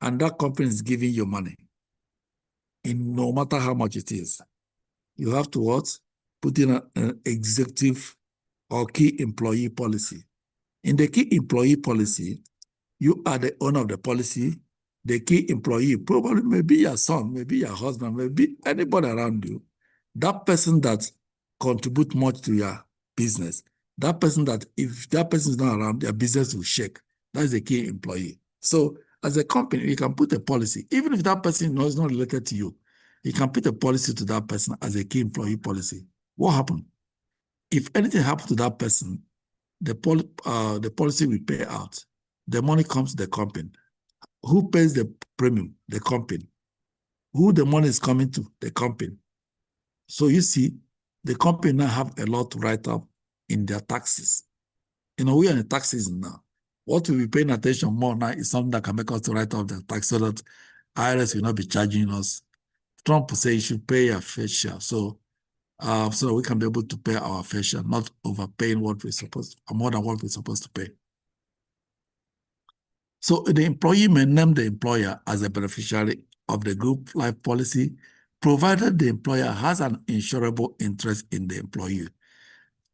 and that company is giving you money. No matter how much it is, you have to what? Put in an executive or key employee policy. In the key employee policy, you are the owner of the policy. The key employee probably may be your son, maybe your husband, maybe anybody around you. That person that contributes much to your business, that person that if that person is not around, your business will shake. That is the key employee. So as a company, you can put a policy, even if that person is not related to you, you can put a policy to that person as a key employee policy. What happened? If anything happens to that person, the policy will pay out. The money comes to the company. Who pays the premium? The company. Who the money is coming to? The company. So you see, the company now have a lot to write up in their taxes. You know, we are in the tax season now. What we'll be paying attention more now is something that can make us to write off the tax so that IRS will not be charging us. Trump says you should pay a fair share. So that we can be able to pay our fair share, not overpaying what we're supposed to, more than what we're supposed to pay. So the employee may name the employer as a beneficiary of the group life policy, provided the employer has an insurable interest in the employee.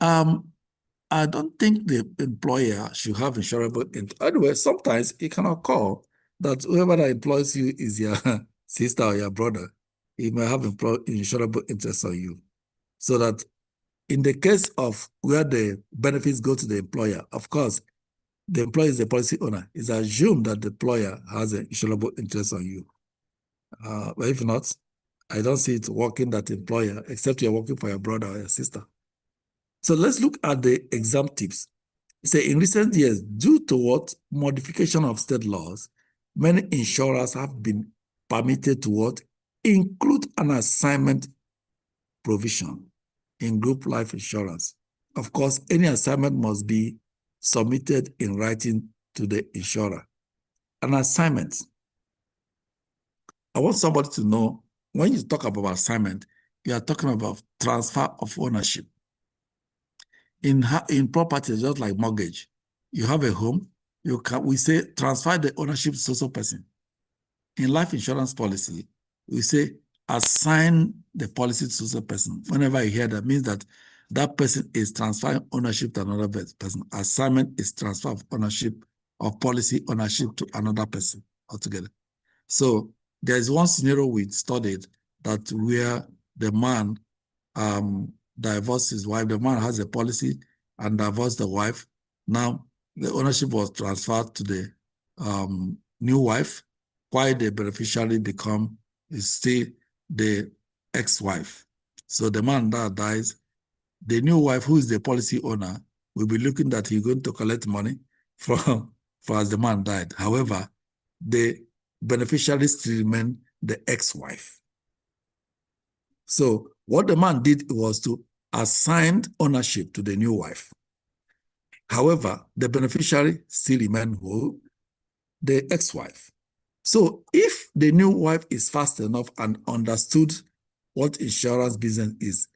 I don't think the employer should have insurable interest. Anyway, sometimes it can occur that whoever that employs you is your sister or your brother. He may have insurable interest on you. So that in the case of where the benefits go to the employer, of course, the employer is the policy owner. It's assumed that the employer has an insurable interest on you. But if not, I don't see it working that employer, except you're working for your brother or your sister. So let's look at the exam tips. Say in recent years, due to what modification of state laws, many insurers have been permitted to what include an assignment provision in group life insurance. Of course, any assignment must be submitted in writing to the insurer. An assignment. I want somebody to know, when you talk about assignment, you are talking about transfer of ownership. In property, just like mortgage, you have a home, we say transfer the ownership to social person. In life insurance policy, we say assign the policy to social person. Whenever you hear that, means that that person is transferring ownership to another person. Assignment is transfer of ownership of policy ownership to another person altogether. So there is one scenario we studied that where the man divorced his wife, the man has a policy and divorced the wife. Now the ownership was transferred to the new wife, while the beneficiary is still the ex-wife. So the man that dies, the new wife, who is the policy owner, will be looking that he's going to collect money from as the man died. However, the beneficiary still remain the ex-wife. So what the man did was to assign ownership to the new wife. However, the beneficiary still remain who? The ex-wife. So if the new wife is fast enough and understood what insurance business is,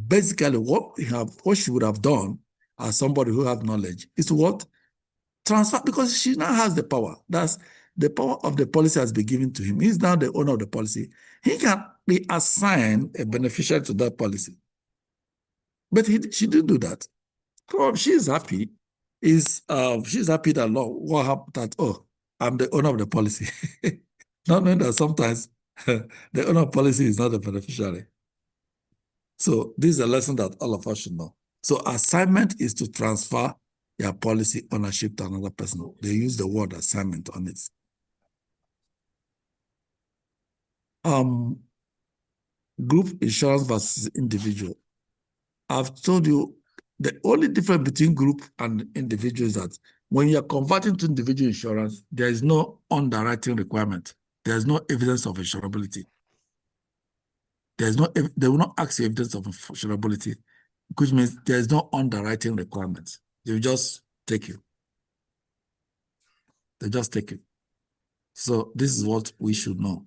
basically what she would have done as somebody who has knowledge is to what? Transfer, because she now has the power. That's the power of the policy has been given to him. He's now the owner of the policy. He can reassign a beneficiary to that policy. But she didn't do that. She's happy. She's happy that what happened that, oh, I'm the owner of the policy. Not knowing that sometimes the owner of policy is not the beneficiary. So this is a lesson that all of us should know. So assignment is to transfer your policy ownership to another person. They use the word assignment on it. Group insurance versus individual. I've told you the only difference between group and individual is that when you're converting to individual insurance, there is no underwriting requirement. There's no evidence of insurability. They will not ask you evidence of insurability, which means there's no underwriting requirement. They will just take you. They just take you. So this is what we should know.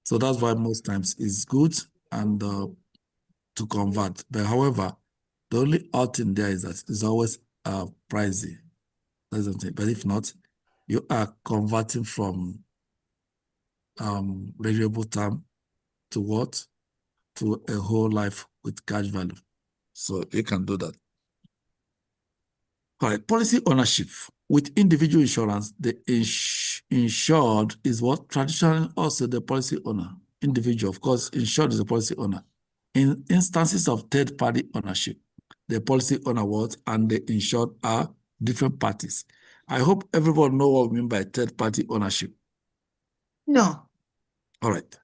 So that's why most times it's good and to convert. But however, the only out in there is that it's always pricey. But if not, you are converting from variable term to what? To a whole life with cash value. So you can do that. All right, policy ownership. With individual insurance, the insured is what? Traditionally also the policy owner. Individual, of course, insured is the policy owner. In instances of third-party ownership, the policy owner was and the insured are different parties. I hope everyone knows what we mean by third-party ownership. No. All right.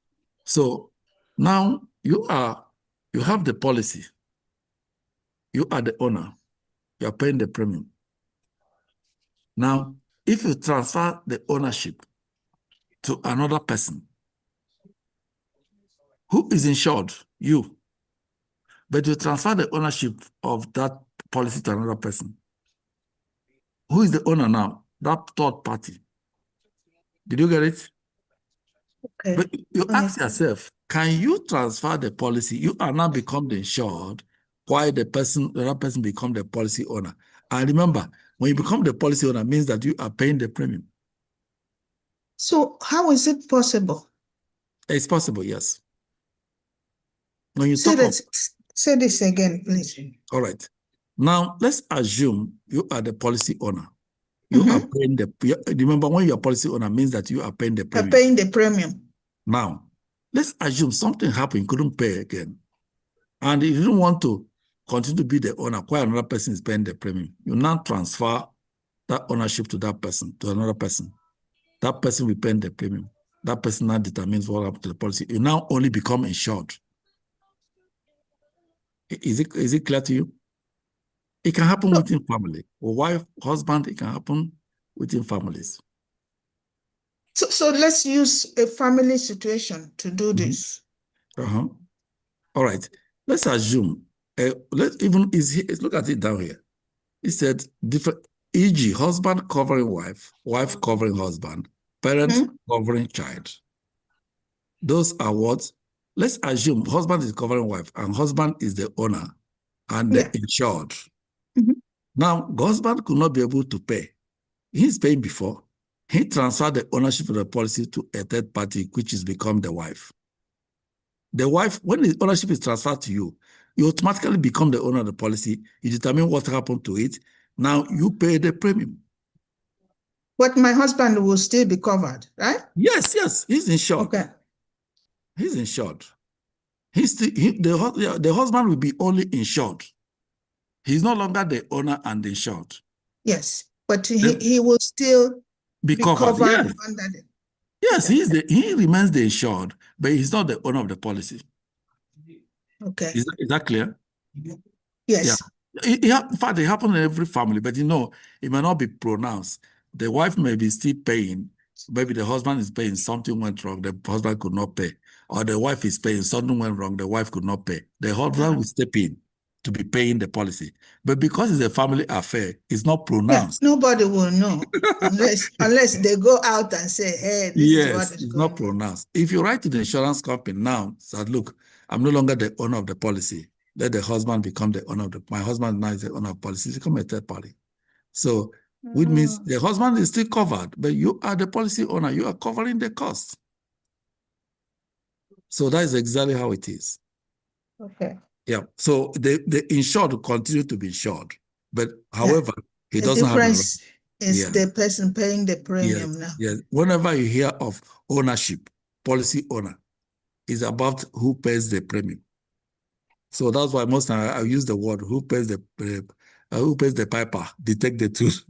So now you have the policy. You are the owner. You are paying the premium. Now, if you transfer the ownership to another person, who is insured? You. But you transfer the ownership of that policy to another person. Who is the owner now? That third party. Did you get it? Okay. But you ask yourself, can you transfer the policy? You are now become the insured, while the other person become the policy owner. And remember, when you become the policy owner, means that you are paying the premium. So how is it possible? It's possible, yes. When you Say this again, please. All right. Now, let's assume you are the policy owner. You are paying remember, when you're a policy owner, means that you are paying the premium. You're paying the premium. Now, let's assume something happened, you couldn't pay again. And you didn't want to continue to be the owner while another person is paying the premium. You now transfer that ownership to that person, to another person. That person will pay the premium. That person now determines what happens to the policy. You now only become insured. Is it clear to you? It can happen within family. Wife, husband, it can happen within families. So let's use a family situation to do this. All right. Let's assume, look at it down here. It said different, e.g., husband covering wife, wife covering husband, parent covering child. Those are what? Let's assume husband is covering wife and husband is the owner and the insured. Now, husband could not be able to pay. He's paying before. He transferred the ownership of the policy to a third party, which is become the wife. The wife, when the ownership is transferred to you, you automatically become the owner of the policy. You determine what happened to it. Now you pay the premium. But my husband will still be covered, right? Yes, yes, he's insured. Okay. He's insured. The husband will be only insured. He's no longer the owner and insured. Yes, but he will still Be covered. Yes. under the. Yes, Okay. he remains the insured, but he's not the owner of the policy. Okay. Is that clear? Yes. Yeah. In fact, it happens in every family, but it may not be pronounced. The wife may be still paying. Maybe the husband is paying, something went wrong, the husband could not pay. Or the wife is paying, something went wrong, the wife could not pay. The husband will step in to be paying the policy. But because it's a family affair, it's not pronounced. Yeah, nobody will know unless they go out and say, hey, this is what is it's going not pronounced. If you write to the insurance company now, say, look, I'm no longer the owner of the policy. Let the husband become the owner of my husband now is the owner of the policy, become a third party. So, which means the husband is still covered, but you are the policy owner. You are covering the cost. So that is exactly how it is. Okay. Yeah. So the insured will continue to be insured, but however, he The doesn't have a difference is the person paying the premium now. Yes. Whenever you hear of ownership, policy owner, is about who pays the premium. So that's why most times I use the word who pays the piper, detect the truth.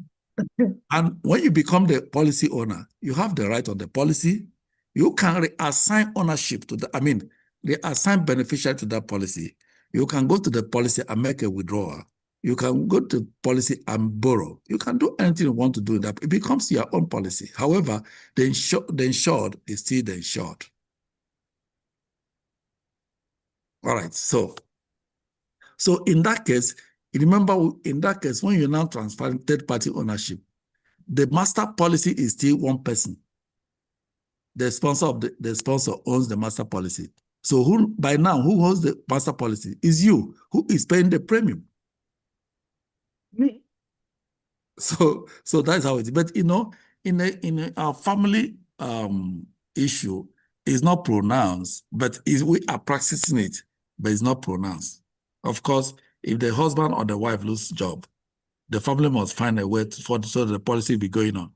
And when you become the policy owner, you have the right on the policy. You can reassign ownership to reassign beneficiary to that policy. You can go to the policy and make a withdrawal. You can go to policy and borrow. You can do anything you want to do that. It becomes your own policy. However, the insured is still the insured. All right, so in that case, remember in that case, when you're now transferring third-party ownership, the master policy is still one person. The sponsor owns the master policy. So who owns the master policy? Is you, who is paying the premium. Me. So that's how it is. But in our family issue, it's not pronounced, but we are practicing it, but it's not pronounced. Of course, if the husband or the wife lose job, the family must find a way so the policy will be going on.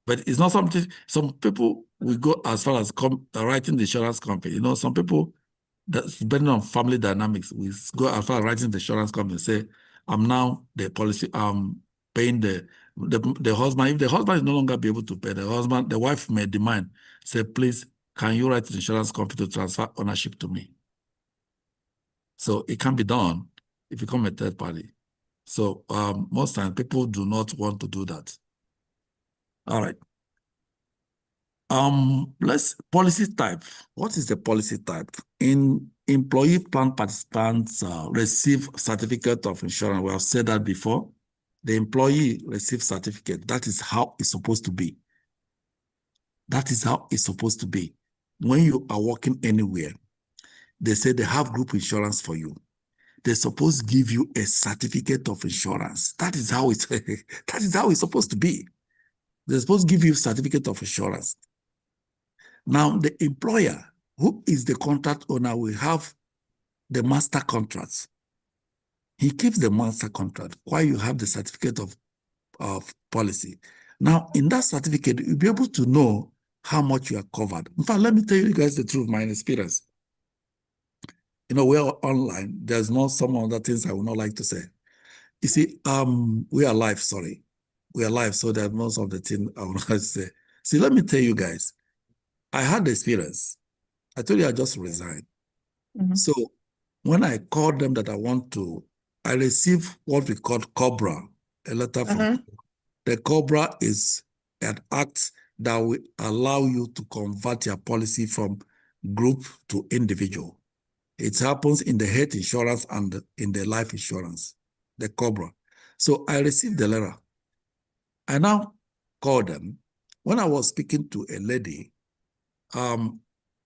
But it's not something, some people will go as far as writing the insurance company. Some people, that's depending on family dynamics, we go as far as writing the insurance company and say, I'm now the policy, paying the husband. If the husband is no longer be able to pay, the wife may demand, say, please, can you write the insurance company to transfer ownership to me? So it can be done if you become a third party. So most times people do not want to do that. All right. Policy type. What is the policy type? In employee plan participants receive certificate of insurance. We have said that before. The employee receives certificate. That is how it's supposed to be. That is how it's supposed to be. When you are working anywhere, they say they have group insurance for you. They're supposed to give you a certificate of insurance. That is how it's that is how it's supposed to be. They're supposed to give you a certificate of insurance. Now, the employer, who is the contract owner, will have the master contracts. He keeps the master contract while you have the certificate of policy. Now, in that certificate, you'll be able to know how much you are covered. In fact, let me tell you guys the truth, my experience. We're online. There's not some other things I would not like to say. You see, we are live, sorry. We are live, so there's most of the things I would not like to say. See, let me tell you guys, I had the experience. I told you I just resigned. So when I called them that I received what we call COBRA, a letter from the COBRA is an act that will allow you to convert your policy from group to individual. It happens in the health insurance and in the life insurance, the COBRA. So I received the letter. I now called them. When I was speaking to a lady, the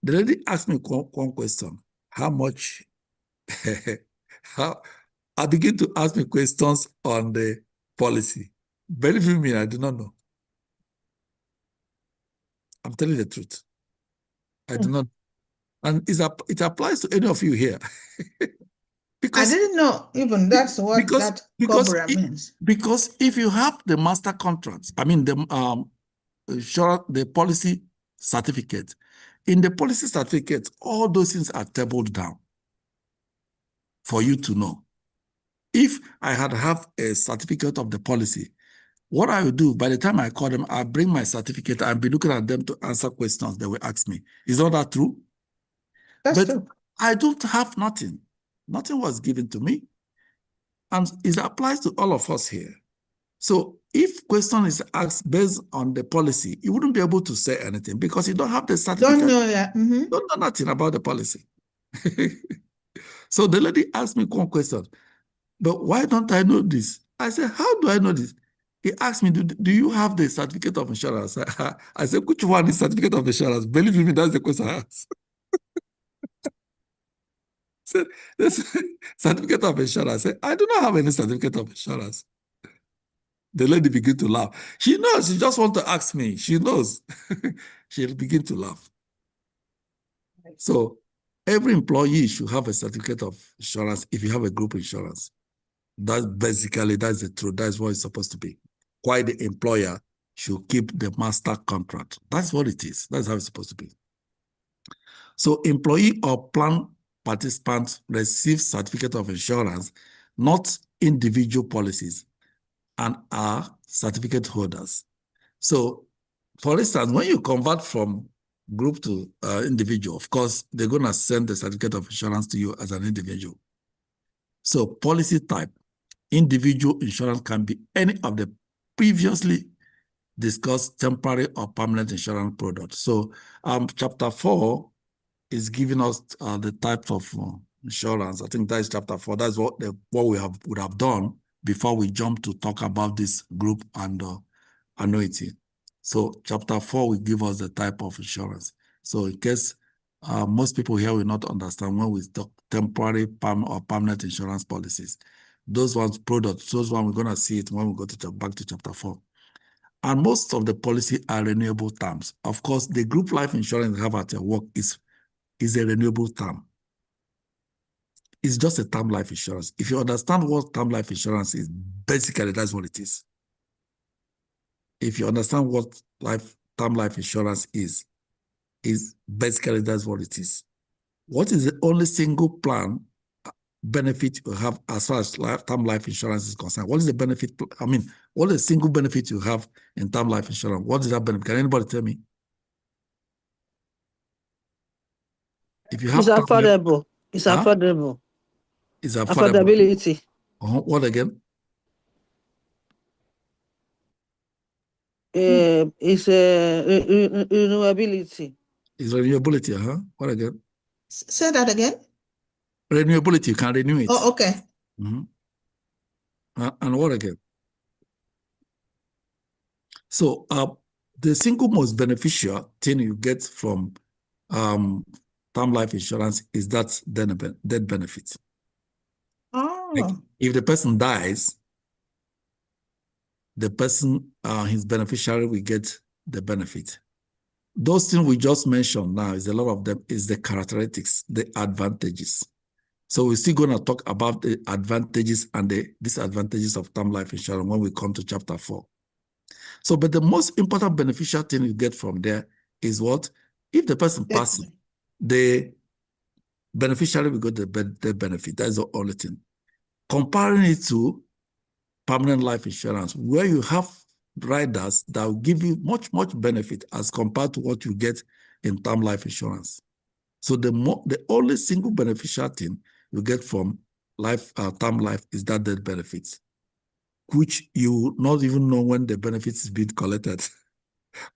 lady asked me one question: how much? I begin to ask me questions on the policy. Believe me, I do not know. I'm telling the truth. I do not. And it applies to any of you here. I didn't know even that's what that COBRA means. Because if you have the master contract, I mean the the policy certificate, in the policy certificate, all those things are tabled down for you to know. If I had have a certificate of the policy, what I will do, by the time I call them, I bring my certificate and be looking at them to answer questions they will ask me. Is all that true? That's true. I don't have nothing. Nothing was given to me. And it applies to all of us here. So if question is asked based on the policy, you wouldn't be able to say anything because you don't have the certificate. Don't know that. Don't know nothing about the policy. So the lady asked me one question, but why don't I know this? I said, how do I know this? He asked me, do you have the certificate of insurance? I said, which one is certificate of insurance? Believe me, that's the question I asked. Said, this certificate of insurance. I said, I do not have any certificate of insurance. The lady began to laugh. She knows, she just wants to ask me. She knows. She'll begin to laugh. So every employee should have a certificate of insurance if you have a group insurance. That's basically, that's the truth. That's what it's supposed to be. Why the employer should keep the master contract. That's what it is. That's how it's supposed to be. So employee or plan participants receive certificate of insurance, not individual policies, and are certificate holders. So, for instance, when you convert from group to individual, of course, they're going to send the certificate of insurance to you as an individual. So, policy type, individual insurance can be any of the previously discussed temporary or permanent insurance products. So, chapter 4 is giving us the types of insurance. I think that is chapter 4. That's what we would have done before we jump to talk about this group and annuity. So chapter 4 will give us the type of insurance. So in case most people here will not understand when we talk temporary or permanent insurance policies, those ones products, those ones we're going to see it when we go to back to chapter 4. And most of the policy are renewable terms. Of course, the group life insurance you have at your work is a renewable term. It's just a term life insurance. If you understand what term life insurance is, basically that's what it is. If you understand what term life insurance is basically that's what it is. What is the only single plan benefit you have as far as term life insurance is concerned? What is the benefit? I mean, what is the single benefit you have in term life insurance? What is that benefit? Can anybody tell me? If you have it's affordable. It's affordable. It's affordable. Affordability. What again? It's renewability. It's renewability, What again? Say that again. Renewability, you can renew it. Oh, okay. And what again? So the single most beneficial thing you get from term life insurance is that death benefit. Oh. Like if the person dies, the person, his beneficiary will get the benefit. Those things we just mentioned now, is a lot of them, is the characteristics, the advantages. So we're still going to talk about the advantages and the disadvantages of term life insurance when we come to chapter 4. So, but the most important beneficial thing you get from there is what? If the person passes, the beneficiary will get the benefit. That's the only thing. Comparing it to permanent life insurance, where you have riders that will give you much, much benefit as compared to what you get in term life insurance. So the only single beneficial thing you get from term life is that death benefits, which you not even know when the benefits is being collected.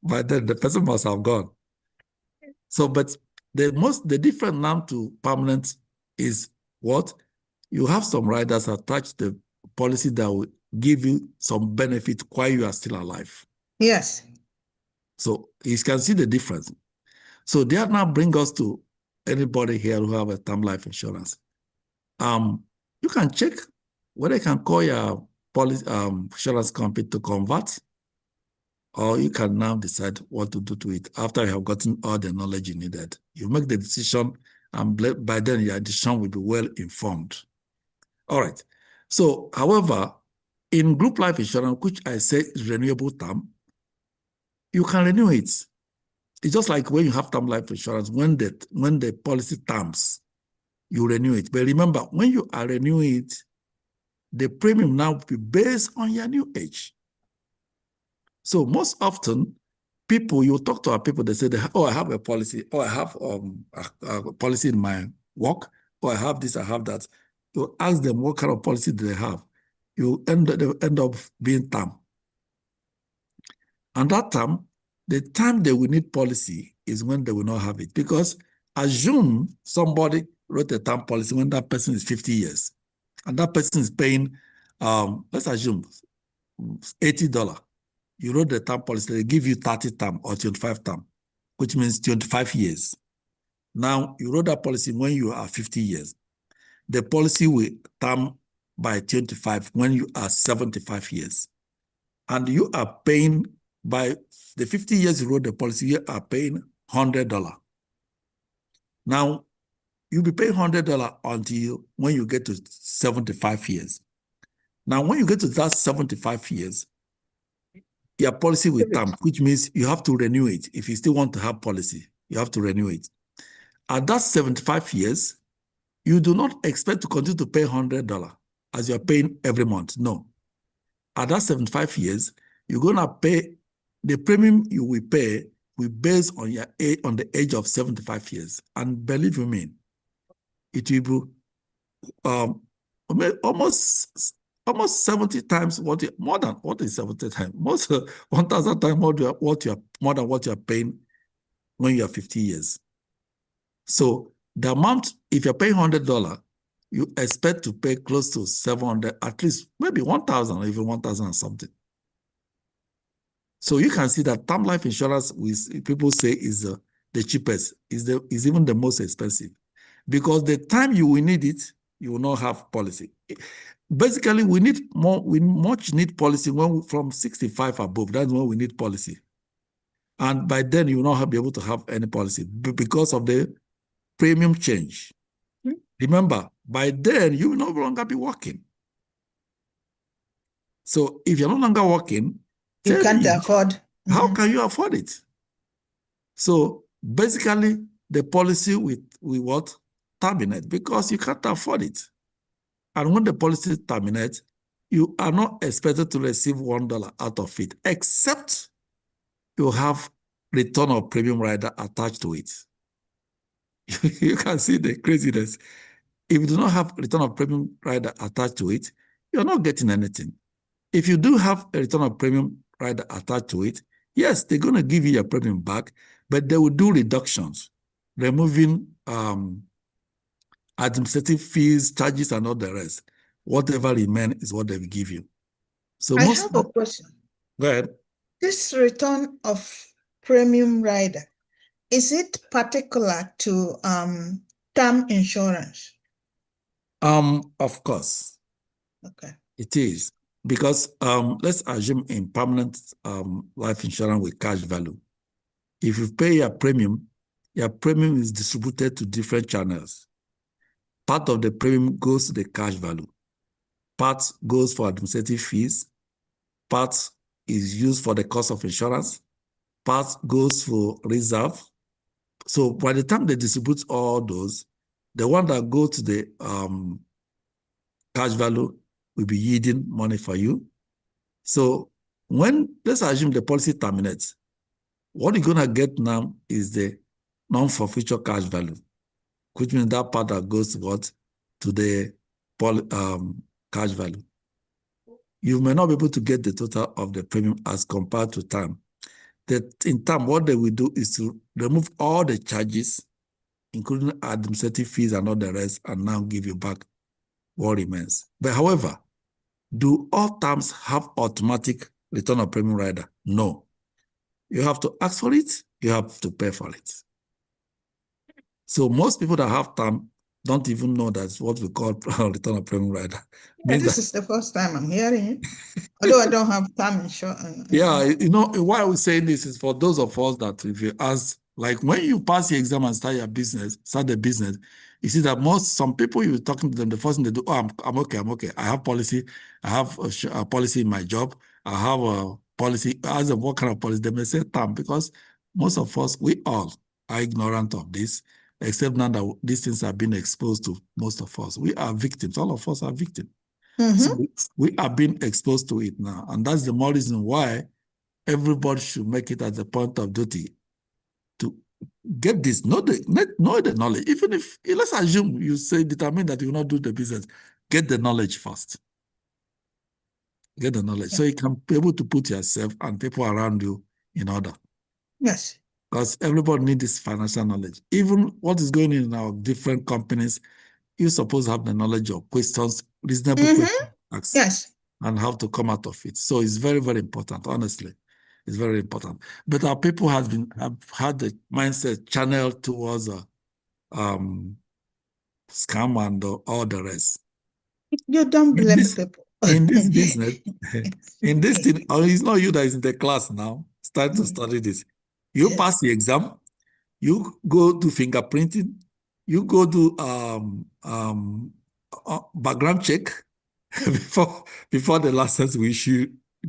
But then the person must have gone. So, but the different now to permanent is what? You have some riders attached to the policy that will give you some benefit while you are still alive. Yes. So you can see the difference. So that now brings us to anybody here who have a term life insurance. You can check whether you can call your policy insurance company to convert, or you can now decide what to do to it after you have gotten all the knowledge you needed. You make the decision, and by then your decision will be well informed. All right. So, however, in group life insurance, which I say is renewable term, you can renew it. It's just like when you have term life insurance, when the policy terms, you renew it. But remember, when you are renewing it, the premium now will be based on your new age. So most often, you talk to our people, they say, oh, I have a policy, or I have a policy in my work, or I have this, I have that. You ask them what kind of policy do they have. You end up being term. And that term, the time they will need policy is when they will not have it. Because assume somebody wrote a term policy when that person is 50 years, and that person is paying, let's assume, $80. You wrote the term policy, they give you 30 term or 25 term, which means 25 years. Now, you wrote that policy when you are 50 years. The policy will term by 25 when you are 75 years. And you are paying, by the 50 years you wrote the policy, you are paying $100. Now, you'll be paying $100 until when you get to 75 years. Now, when you get to that 75 years, your policy will term, which means you have to renew it. If you still want to have policy, you have to renew it. At that 75 years, you do not expect to continue to pay $100 as you're paying every month. No. At that 75 years, you're going to pay, the premium you will pay will be based on your age, on the age of 75 years. And believe me, it will be almost 70 times more than what is 70 times? Most 1,000 times more than what you're paying when you are 50 years. So the amount, if you're paying $100, you expect to pay close to 700, at least maybe 1,000 or even 1,000 and something. So you can see that term life insurance, people say is the cheapest, is even the most expensive, because the time you will need it, you will not have policy. Basically, we much need policy when from 65 above. That's when we need policy. And by then, you will not be able to have any policy because of the premium change. Remember, by then, you will no longer be working. So if you're no longer working, you can't afford. How can you afford it? So basically, the policy will what? Terminate, because you can't afford it. And when the policy terminates, you are not expected to receive $1 out of it, except you have return of premium rider attached to it. You can see the craziness. If you do not have return of premium rider attached to it, you're not getting anything. If you do have a return of premium rider attached to it, yes, they're going to give you your premium back, but they will do reductions, removing administrative fees, charges, and all the rest. Whatever remains is what they will give you. So I have a question. Go ahead. This return of premium rider, is it particular to term insurance? Of course. Okay. It is. Because let's assume in permanent life insurance with cash value, if you pay your premium is distributed to different channels. Part of the premium goes to the cash value. Part goes for administrative fees. Part is used for the cost of insurance. Part goes for reserve. So by the time they distribute all those, the one that go to the cash value will be yielding money for you. So let's assume the policy terminates, what you're going to get now is the non-forfeiture cash value, which means that part that goes to the cash value. You may not be able to get the total of the premium as compared to term. In term, what they will do is to remove all the charges, including administrative fees and all the rest, and now give you back what remains. But however, do all terms have automatic return of premium rider? No. You have to ask for it, you have to pay for it. So most people that have term don't even know that's what we call return of premium rider. Yeah, this is the first time I'm hearing it. Although I don't have term insurance. Yeah, you know, why I was saying this is for those of us that if you ask, like when you pass your exam and start the business, You see that some people, you're talking to them, the first thing they do, oh, I'm okay. I have policy. I have a policy in my job. I have a policy. As of what kind of policy? They may say term, because most of us, we all are ignorant of this, except now that these things have been exposed to most of us. We are victims. All of us are victims. So we are being exposed to it now. And that's the more reason why everybody should make it as a point of duty to get this, know the knowledge. Even if, let's assume you say, determine that you will not do the business, get the knowledge first. Get the knowledge. So you can be able to put yourself and people around you in order. Yes. Because everybody needs this financial knowledge. Even what is going on in our different companies, you're supposed to have the knowledge of questions, reasonable questions asked, Yes. and how to come out of it. So it's very, very important, honestly. It's very important. But our people have had the mindset channeled towards scam and all the rest. You don't blame people. In this business, in this thing, it's not you that is in the class now, start to study this. You pass the exam, you go do fingerprinting, you go do background check before the license will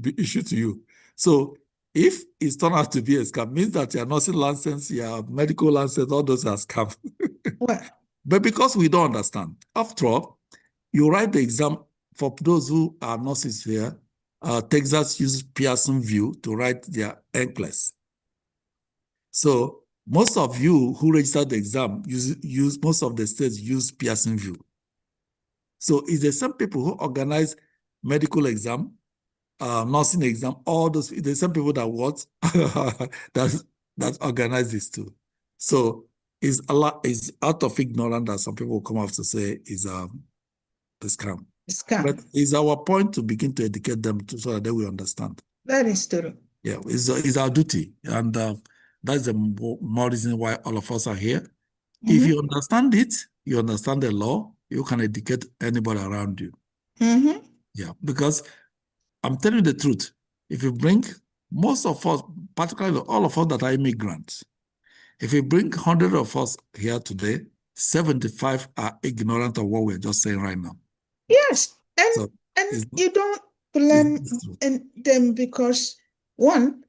be issued to you. So if it's turned out to be a scam, means that your nursing license, your medical license, all those are scam. But because we don't understand, after all, you write the exam. For those who are nurses here, Texas uses Pearson VUE to write their NCLEX. So most of you who registered the exam use most of the states use Pearson VUE. So it's the same people who organize medical exam, nursing exam, all those, the same people that what that organize this too. So it's out of ignorance that some people come up to say is a scam. But it's our point to begin to educate them so that they will understand. That is true. Yeah, it's our duty. And that's the more reason why all of us are here. If you understand it, you understand the law, you can educate anybody around you. Yeah, because I'm telling you the truth. If you bring most of us, particularly all of us that are immigrants, if you bring 100 of us here today, 75 are ignorant of what we're just saying right now. Yes, and you don't blame them because, one,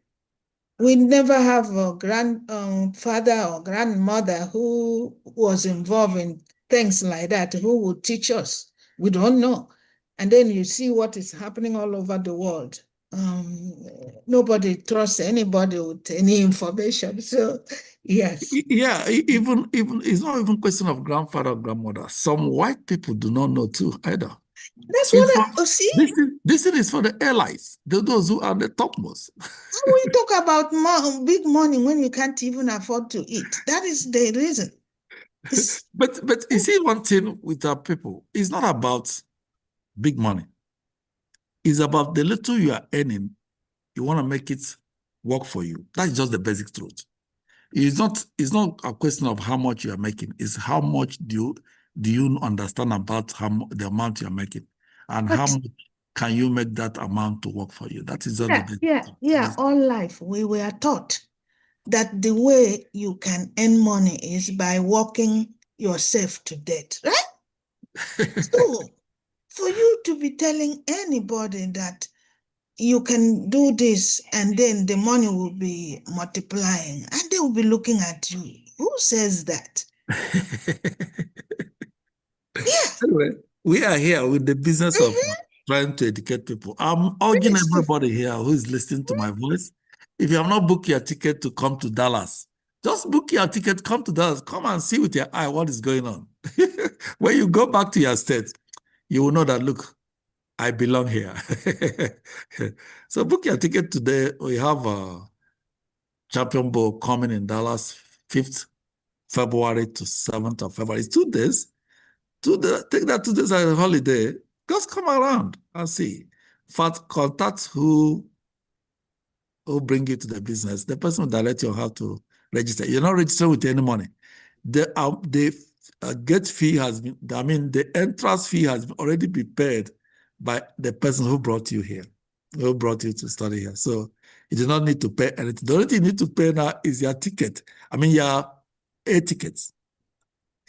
we never have a grandfather or grandmother who was involved in things like that, who would teach us. We don't know. And then you see what is happening all over the world. Nobody trusts anybody with any information. So, yes. Yeah, even it's not even a question of grandfather or grandmother. Some white people do not know too either. That's what I see. This is for the allies, those who are the topmost. How we talk about big money when you can't even afford to eat? That is the reason. But you see, one thing with our people, it's not about big money. It's about the little you are earning, you want to make it work for you. That's just the basic truth. It's not a question of how much you are making. It's how much do you understand about the amount you are making, and how much can you make that amount to work for you. That is just the basic. Yeah. All life we were taught that the way you can earn money is by working yourself to death, right? So for you to be telling anybody that you can do this and then the money will be multiplying and they will be looking at you. Who says that? Anyway, we are here with the business of trying to educate people. I'm urging everybody here who is listening to my voice, if you have not booked your ticket to come to Dallas, just book your ticket, come to Dallas, come and see with your eye what is going on. When you go back to your state, you will know that, look, I belong here. So book your ticket today. We have a Champion Bowl coming in Dallas, 5th February to 7th of February. It's 2 days. Take that 2 days as a holiday. Just come around and see. In fact, contact who bring you to the business. The person will direct you on how to register. You're not registering with any money. The gate fee has been, the entrance fee has already been paid by the person who brought you here, who brought you to study here. So you do not need to pay anything. The only thing you need to pay now is your ticket. Your air tickets.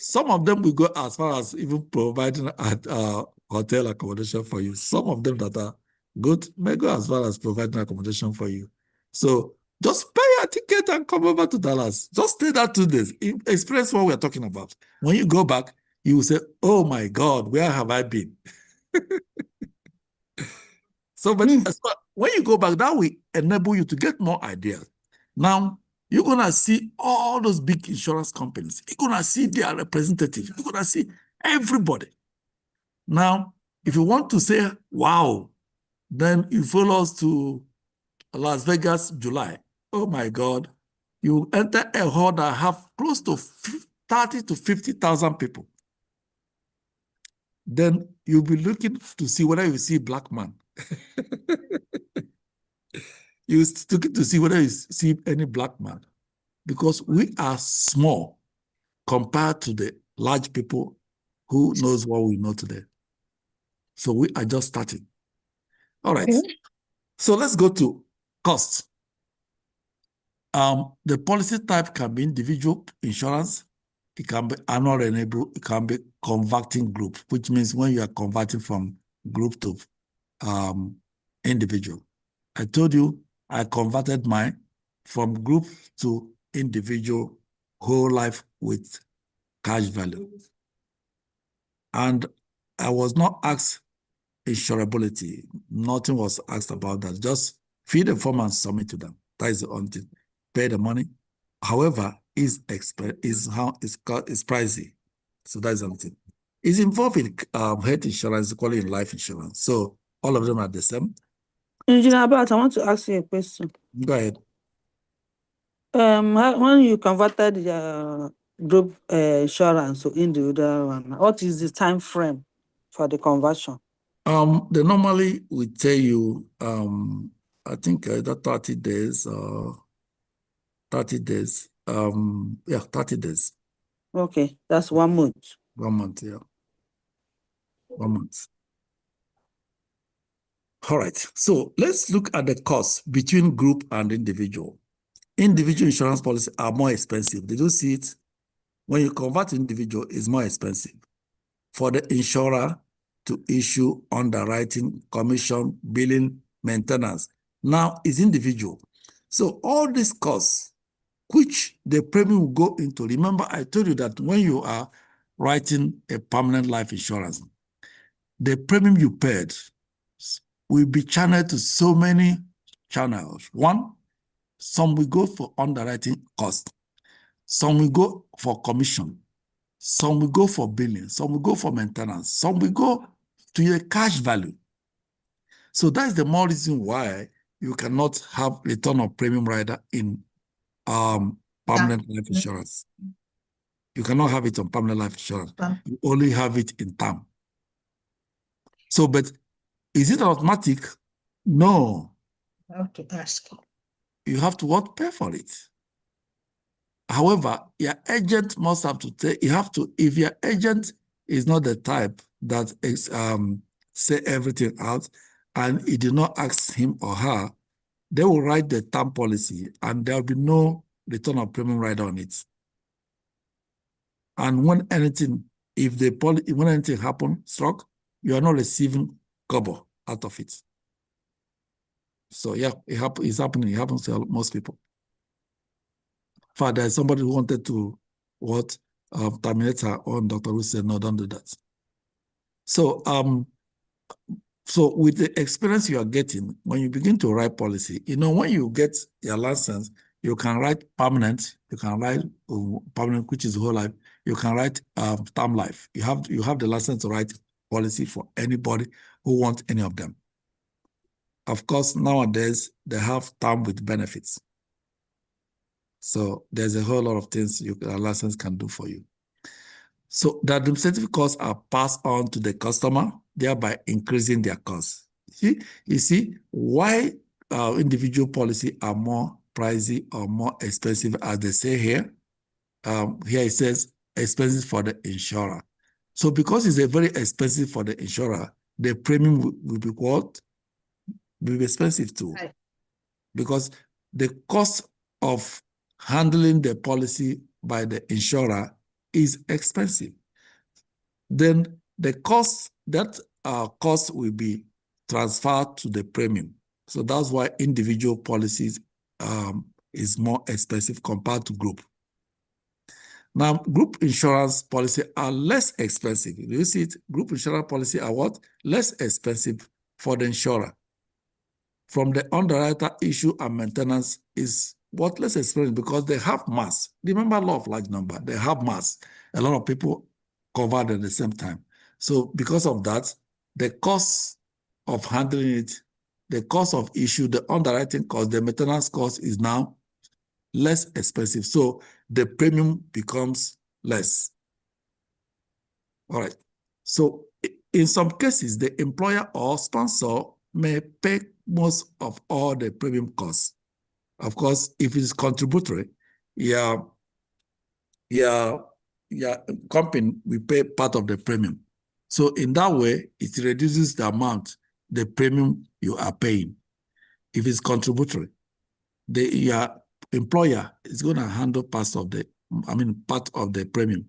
Some of them will go as far as even providing hotel accommodation for you. Some of them that are good may go as far as providing accommodation for you. So just pay a ticket and come over to Dallas. Just stay there 2 days. Experience what we're talking about. When you go back, you will say, oh my God, where have I been? So, but when you go back, that will enable you to get more ideas. Now, you're going to see all those big insurance companies. You're going to see their representatives. You're going to see everybody. Now, if you want to say, wow, then you follow us to Las Vegas, July. Oh my God. You enter a hall that have close to 30 to 50,000 people. Then you'll be looking to see whether you see black man. You're looking to see whether you see any black man. Because we are small compared to the large people who knows what we know today. So we are just starting. All right. Okay. So let's go to cost. The policy type can be individual insurance. It can be annual renewable. It can be converting group, which means when you are converting from group to individual. I told you I converted mine from group to individual whole life with cash value. And I was not asked insurability. Nothing was asked about that. Just fill the form and submit to them. That is the only thing. Pay the money. However, it's pricey. So that's the only thing. It's involved in health insurance, equally in life insurance. So all of them are the same. Engineer Abbott, I want to ask you a question. Go ahead. When you converted the group insurance to individual one, what is the time frame for the conversion? They normally will tell you, I think either 30 days or 30 days. 30 days. Okay, that's 1 month. 1 month, yeah. 1 month. All right, so let's look at the cost between group and individual. Individual insurance policies are more expensive. Did you see it? When you convert to individual, it's more expensive. For the insurer to issue underwriting, commission, billing, maintenance. Now it's individual. So all these costs, which the premium will go into. Remember, I told you that when you are writing a permanent life insurance, the premium you paid will be channeled to so many channels. One, some will go for underwriting cost. Some will go for commission. Some will go for billing. Some will go for maintenance. Some will go to your cash value. So that's the more reason why you cannot have return of premium rider in permanent life insurance. You cannot have it on permanent life insurance. You only have it in term. So, but is it automatic? No. I have to ask. You have to what? Pay for it. However, your agent must have to take, you have to, if your agent is not the type that is, say everything out, and he did not ask him or her, they will write the term policy and there will be no return of premium rider on it. And when anything, when anything happens, struck, you are not receiving kobo out of it. So yeah, it's happening. It happens to most people. In fact, there's somebody who wanted to terminate her own doctor who said, no, don't do that. So so with the experience you are getting, when you begin to write policy, when you get your license, you can write permanent, you can write permanent, which is whole life, you can write term life. You have the license to write policy for anybody who wants any of them. Of course, nowadays, they have term with benefits. So there's a whole lot of things a license can do for you. So the administrative costs are passed on to the customer, thereby increasing their costs. You see why individual policy are more pricey or more expensive, as they say here. Here it says expensive for the insurer. So because it's a very expensive for the insurer, the premium will be what? Will be expensive too. Right. Because the cost of handling the policy by the insurer is expensive. Then the cost, that cost will be transferred to the premium. So that's why individual policies is more expensive compared to group. Now, group insurance policy are less expensive. You see it? Group insurance policy are what? Less expensive for the insurer. From the underwriter, issue and maintenance is what less expensive because they have mass. Remember law of large number, they have mass. A lot of people covered at the same time. So because of that, the cost of handling it, the cost of issue, the underwriting cost, the maintenance cost is now less expensive. So the premium becomes less. All right. So in some cases, the employer or sponsor may pay most of all the premium costs. Of course, if it's contributory, your company will pay part of the premium. So in that way, it reduces the amount, the premium you are paying. If it's contributory, your employer is going to handle part of the premium,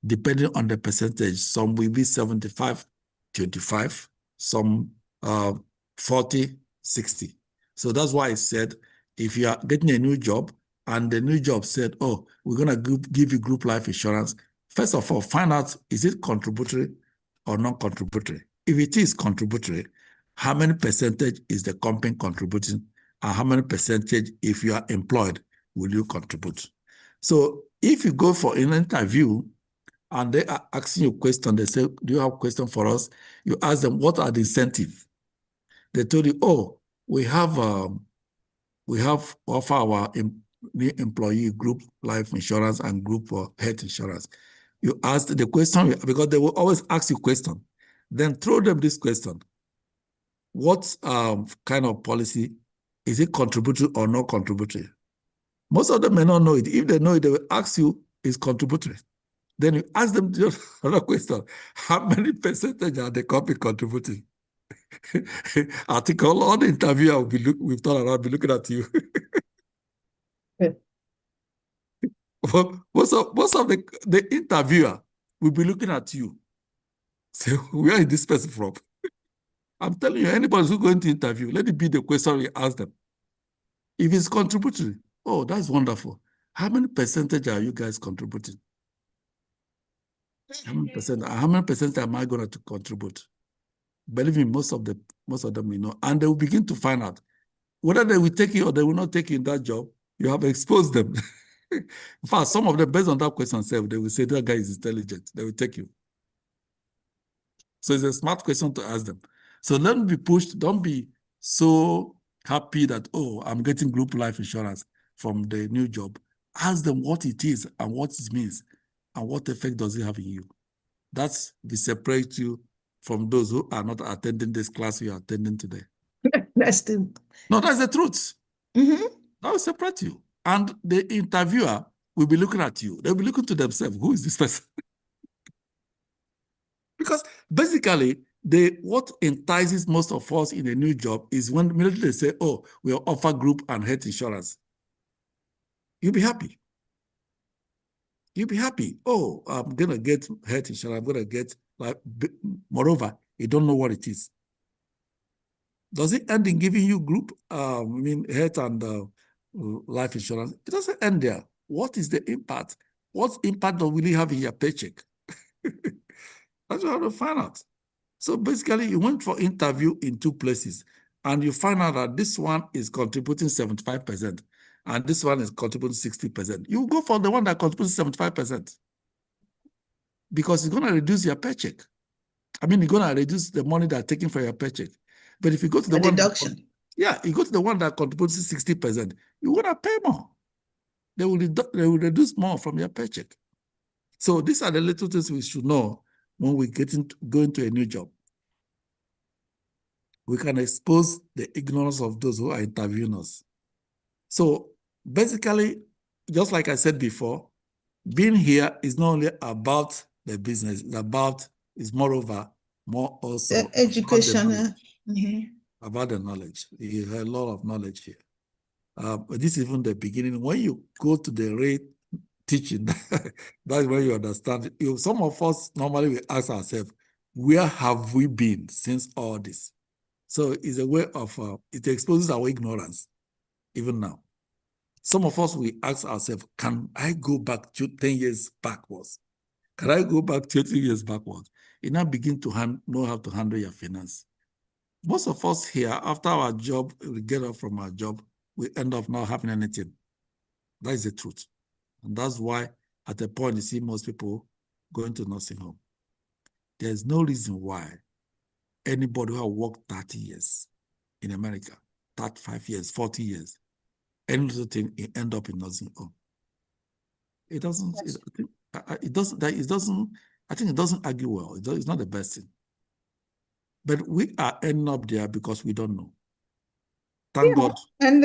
depending on the percentage. Some will be 75-25, some 40-60. So that's why I said, if you are getting a new job and the new job said, oh, we're going to give you group life insurance, first of all, find out, is it contributory or non-contributory? If it is contributory, how many percentage is the company contributing? And how many percentage, if you are employed, will you contribute? So if you go for an interview and they are asking you a question, they say, do you have a question for us? You ask them, what are the incentives? They told you, oh, we have offer our new employee group life insurance and group health insurance. You ask the question, because they will always ask you question. Then throw them this question. What kind of policy? Is it contributory or not contributory? Most of them may not know it. If they know it, they will ask you, is contributory? Then you ask them another question. How many percentage are the company contributing? I think all the interviewer we've done around be looking at you. Most of the interviewer will be looking at you. So where is this person from? I'm telling you, anybody who's going to interview, let it be the question you ask them. If it's contributory, oh, that's wonderful. How many percentage are you guys contributing? How many percent am I going to contribute? Believe me, most of them will know. And they will begin to find out whether they will take you or they will not take you in that job. You have exposed them. In fact, some of them, based on that question, they will say, that guy is intelligent. They will take you. So it's a smart question to ask them. So don't be pushed. Don't be so happy that, oh, I'm getting group life insurance from the new job. Ask them what it is and what it means and what effect does it have in you. That's will separate you from those who are not attending this class you are attending today. That's the truth. Mm-hmm. That will separate you. And the interviewer will be looking at you. They'll be looking to themselves, who is this person? Because basically, what entices most of us in a new job is when immediately they say, oh, we'll offer group and health insurance. You'll be happy. You'll be happy. Oh, I'm going to get health insurance. I'm going to get, like, moreover, you don't know what it is. Does it end in giving you group, health and life insurance? It doesn't end there. What is the impact? What impact will you have in your paycheck? That's what you have to find out. So basically, you went for interview in two places, and you find out that this one is contributing 75%, and this one is contributing 60%. You go for the one that contributes 75%, because it's going to reduce your paycheck. You're going to reduce the money they're taking for your paycheck. But if you go to the deduction. You go to the one that contributes 60%, you're going to pay more. They will reduce more from your paycheck. So these are the little things we should know when we go into a new job. We can expose the ignorance of those who are interviewing us. So basically, just like I said before, being here is not only about the business, it's moreover, more also educational. About the knowledge. You have a lot of knowledge here. But this is even the beginning. When you go to the rate teaching, that's when you understand. Some of us normally we ask ourselves, where have we been since all this? So it's a way of, it exposes our ignorance, even now. Some of us, we ask ourselves, can I go back to 10 years backwards? Can I go back 20 years backwards? You now begin to know how to handle your finance. Most of us here, after our job, we get up from our job, we end up not having anything. That is the truth. And that's why at a point you see most people going to nursing home. There's no reason why anybody who has worked 30 years in America, 35 years, 40 years, any little thing, end up in nursing home. It doesn't, Yes. I think it doesn't argue well. It's not the best thing. But we are ending up there because we don't know. Thank God. And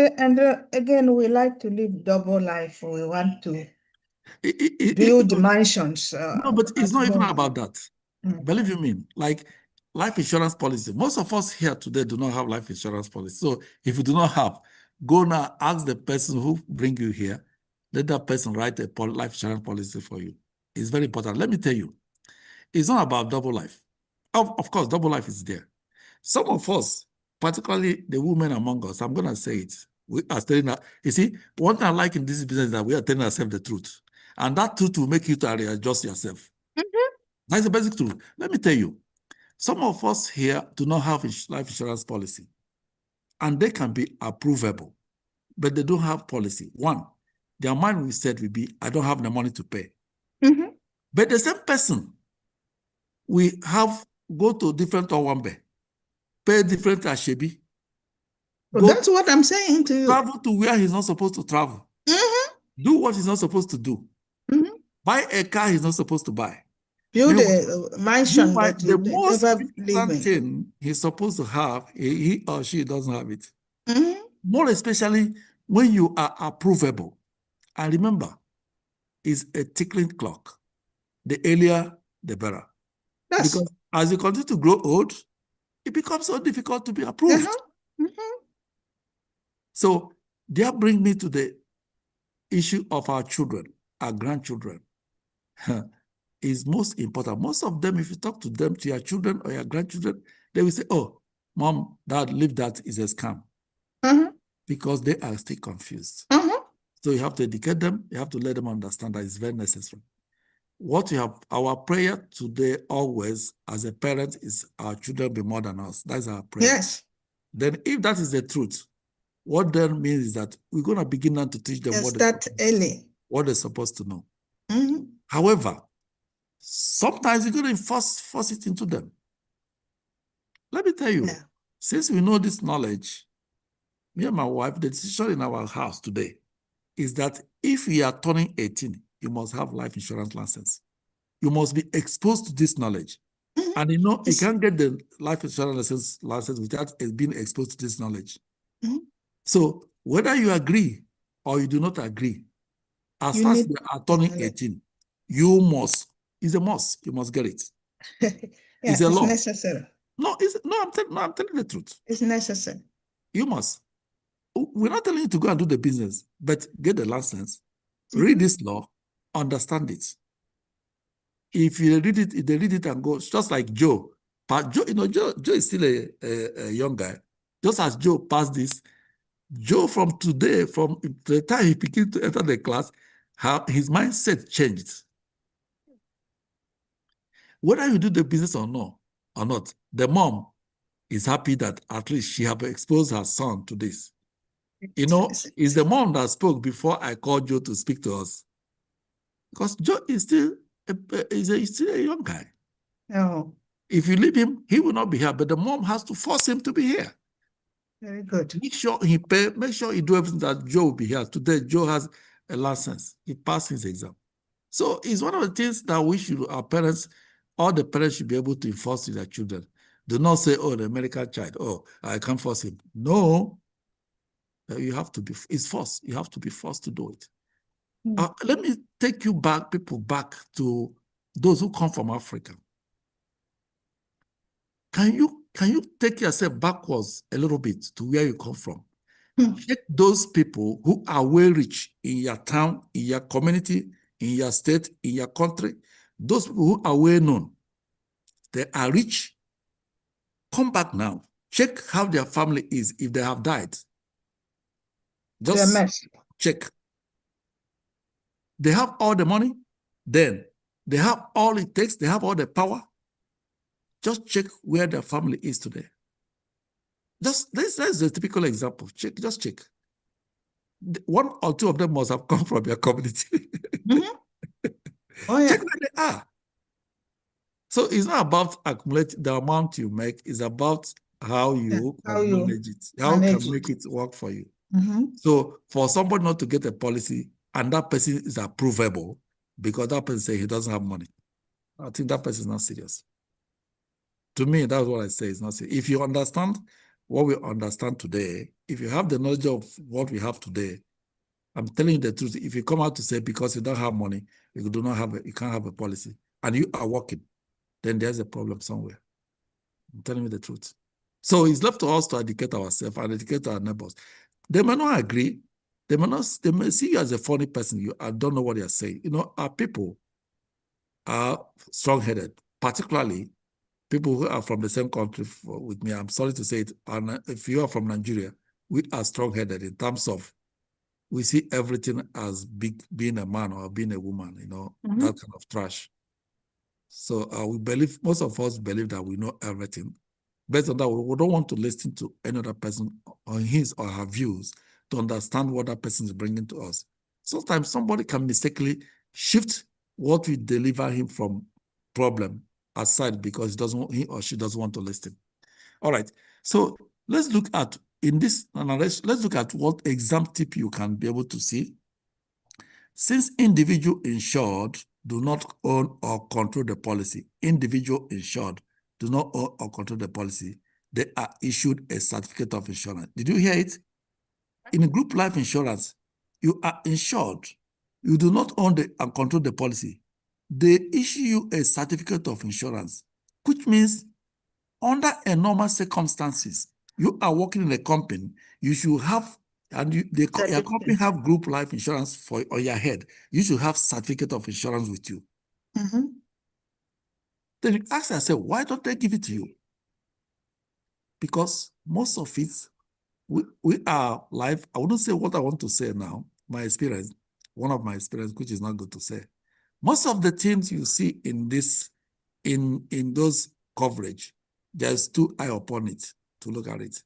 again, we like to live double life. We want to build mansions. No, but it's not even home. about that. Believe you me, like life insurance policy. Most of us here today do not have life insurance policy. So if you do not have, go now ask the person who bring you here. Let that person write a life insurance policy for you. It's very important. Let me tell you, it's not about double life. Of course, double life is there. Some of us, particularly the women among us, I'm going to say it. We are telling that, you see, one thing I like in this business is that we are telling ourselves the truth. And that truth will make you to readjust yourself. That's the basic truth. Let me tell you, some of us here do not have life insurance policy. And they can be approvable, but they don't have policy. One, their mind will said will be, I don't have the money to pay. But the same person, we have go to different Owambe, pay different Ashebi. Well, that's what I'm saying to you. Travel to where he's not supposed to travel. Do what he's not supposed to do. Buy a car he's not supposed to buy. Build a mansion that the you most never live important in. thing he's supposed to have, he or she doesn't have it. More especially when you are approvable. And remember, it's a ticking clock. The earlier, the better. Because as you continue to grow old, it becomes so difficult to be approved. So that brings me to the issue of our children, our grandchildren. Is most important. Most of them, if you talk to them, to your children or your grandchildren, they will say, oh, mom, dad, leave that, is a scam. Because they are still confused. So you have to educate them, you have to let them understand that it's very necessary. What you have, our prayer today always as a parent is our children be more than us. That's our prayer. Yes. Then if that is the truth, what then means is that we're going to begin now to teach them what they're supposed to know. However, sometimes you're going to force it into them. Let me tell you, since we know this knowledge, me and my wife, the decision in our house today is that if you are turning 18, you must have life insurance license. You must be exposed to this knowledge. And you know, you can't get the life insurance license without being exposed to this knowledge. So whether you agree or you do not agree, as far as you are turning 18, you must. It's a must. You must get it. It's a law. Necessary. No, I'm telling the truth. It's necessary. You must. We're not telling you to go and do the business, but get the license, read this law, understand it. If you read it, if they read it and go, just like Joe. But Joe, you know, Joe is still a young guy. Just as Joe passed this, Joe from today, from the time he began to enter the class, his mindset changed. Whether you do the business or not, the mom is happy that at least she have exposed her son to this. You know, it's the mom that spoke before I called Joe to speak to us. Because Joe is still a young guy. Oh. If you leave him, he will not be here, but the mom has to force him to be here. Very good. Make sure he pay, make sure he do everything that Joe will be here. Today, Joe has a license. He passed his exam. So it's one of the things that we should, our parents, all the parents should be able to enforce to their children. Do not say, oh, the American child, oh, I can't force him. No, you have to be, it's forced. You have to be forced to do it. Let me take you back, people back to those who come from Africa. Can you take yourself backwards a little bit to where you come from? Check those people who are well rich in your town, in your community, in your state, in your country, those people who are well known, they are rich, come back now. Check how their family is if they have died. They're a Just mess. check. They have all the money, then they have all it takes, they have all the power. Just check where their family is today. Just this is a typical example. Check, just check. One or two of them must have come from your community. Oh, yeah. Check where they are. So it's not about accumulating the amount you make, it's about how you manage it. How can make it work for you. So for somebody not to get a policy and that person is approvable because that person say he doesn't have money, I think that person is not serious. To me, that's what I say is not serious. If you understand what we understand today, if you have the knowledge of what we have today, I'm telling you the truth. If you come out to say because you don't have money, you can't have a policy, and you are working, then there's a problem somewhere. I'm telling you the truth. So it's left to us to educate ourselves and educate our neighbors. They may not agree. They may see you as a funny person. I don't know what you're saying. You know, our people are strong-headed, particularly people who are from the same country with me. I'm sorry to say it. And if you are from Nigeria, we are strong-headed in terms of we see everything as being a man or being a woman, you know, that kind of trash. So we believe, most of us believe that we know everything. Based on that, we don't want to listen to any other person on his or her views to understand what that person is bringing to us. Sometimes somebody can mistakenly shift what we deliver him from problem aside because he or she doesn't want to listen. All right. So let's look at let's look at what exam tip you can be able to see. Since individual insured do not own or control the policy, individual insured do not own or control the policy, they are issued a certificate of insurance. Did you hear it? In group life insurance, you are insured. You do not own and control the policy. They issue you a certificate of insurance, which means under a normal circumstances, you are working in a company, you should have, and your company have group life insurance on your head. You should have certificate of insurance with you. Then you ask yourself, why don't they give it to you? Because most of it, we are live. I wouldn't say what I want to say now. My experience, one of my experience, which is not good to say. Most of the things you see in those coverage, there's too eye upon it to look at it.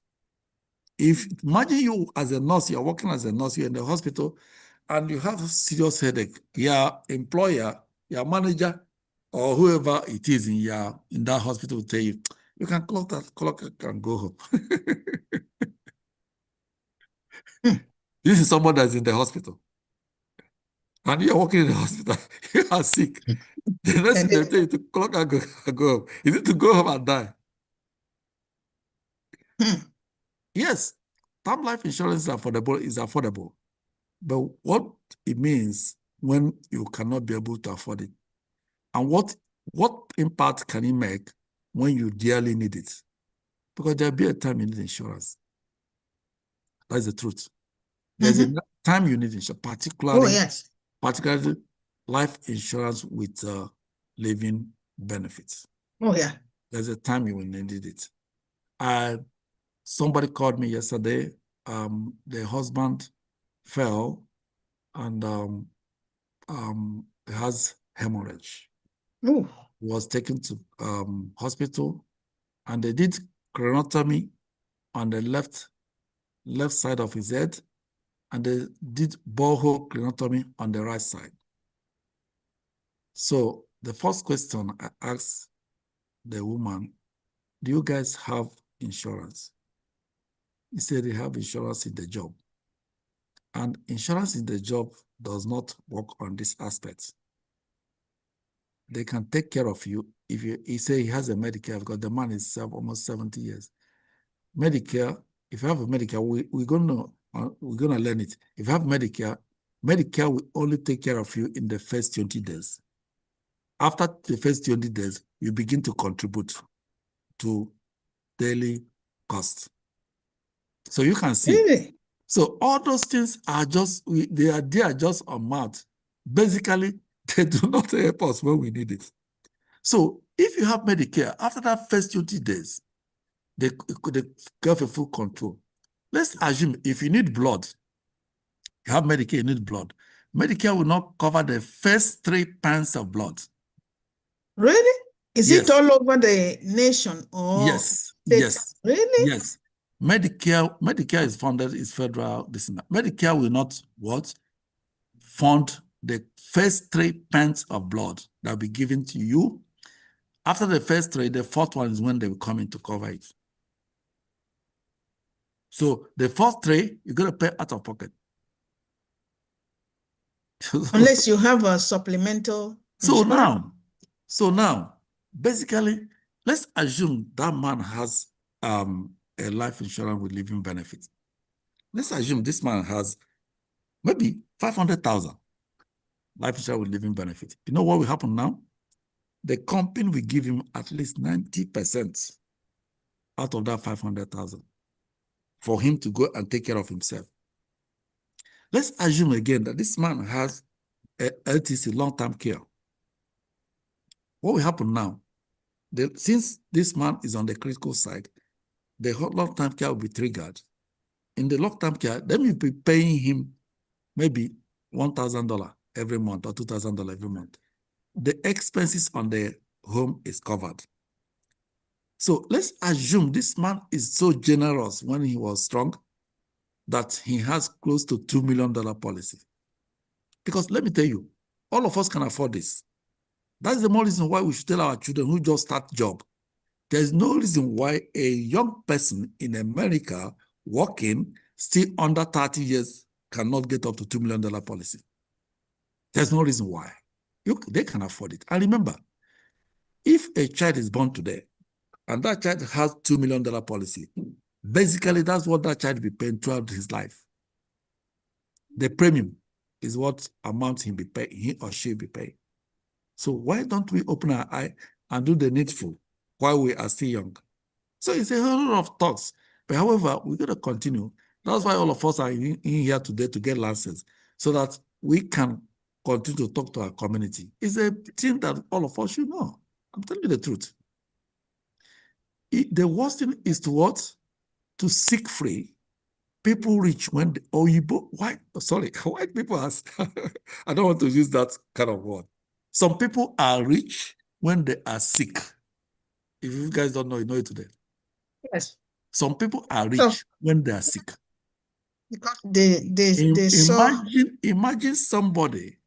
If imagine you as a nurse, you're working as a nurse, you're in the hospital, and you have a serious headache. Your employer, your manager, or whoever it is in that hospital will tell you, you can clock and go home. This is someone that's in the hospital. And you're working in the hospital, you are sick. The next thing they tell you to clock and go home. Is it to go home and die? Yes, term life insurance is affordable. But what it means when you cannot be able to afford it, and what impact can it make when you dearly need it? Because there'll be a time you need insurance. That's the truth. There's a time you need insurance, particularly life insurance with living benefits. Oh, yeah. There's a time you will need it. Somebody called me yesterday. The husband fell and has hemorrhage. Ooh. He was taken to hospital, and they did craniotomy on the left side of his head, and they did borehole craniotomy on the right side. So the first question I asked the woman, do you guys have insurance? He said they have insurance in the job. And insurance in the job does not work on this aspect. They can take care of you if he say he has a Medicare because the man is almost 70 years. Medicare, if you have a Medicare, we're gonna learn it. If you have Medicare will only take care of you in the first 20 days. After the first 20 days, you begin to contribute to daily cost. So you can see. Really? So all those things are just, they are just on math. Basically, They do not help us when we need it. So if you have Medicare, after that first 20 days, they have a full control. Let's assume if you need blood, you have Medicare, you need blood. Medicare will not cover the first 3 pints of blood. Really? Is Yes. it all over the nation or Yes, state? yes, Really? yes. Medicare is funded, is federal. Medicare will not what? Fund the first 3 pints of blood that will be given to you. After the first 3, the 4th one is when they will come in to cover it. So the first 3, you're going to pay out of pocket. Unless you have a supplemental So insurance. now, basically, let's assume that man has a life insurance with living benefits. Let's assume this man has maybe 500,000 life insurance with living benefits. You know what will happen now? The company will give him at least 90% out of that 500,000 for him to go and take care of himself. Let's assume again that this man has a LTC, long-term care. What will happen now? Since this man is on the critical side, the long-term care will be triggered. In the long-term care, then you'll be paying him maybe $1,000 every month or $2,000 every month. The expenses on the home is covered. So let's assume this man is so generous when he was strong that he has close to $2 million policy. Because let me tell you, all of us can afford this. That's the more reason why we should tell our children who just start job. There's no reason why a young person in America working still under 30 years cannot get up to $2 million policy. There's no reason why. They can afford it. And remember, if a child is born today and that child has $2 million policy, basically that's what that child will be paying throughout his life. The premium is what amount he or she will be paying. So why don't we open our eye and do the needful while we are still young? So it's a whole lot of talks. But however, we're going to continue. That's why all of us are in here today to get license so that we can continue to talk to our community. It's a thing that all of us should know. I'm telling you the truth. The worst thing is to what? To seek free. People rich when white people are, I don't want to use that kind of word. Some people are rich when they are sick. If you guys don't know, you know it today. Yes. Some people are rich when they are sick. Because they saw. Imagine somebody,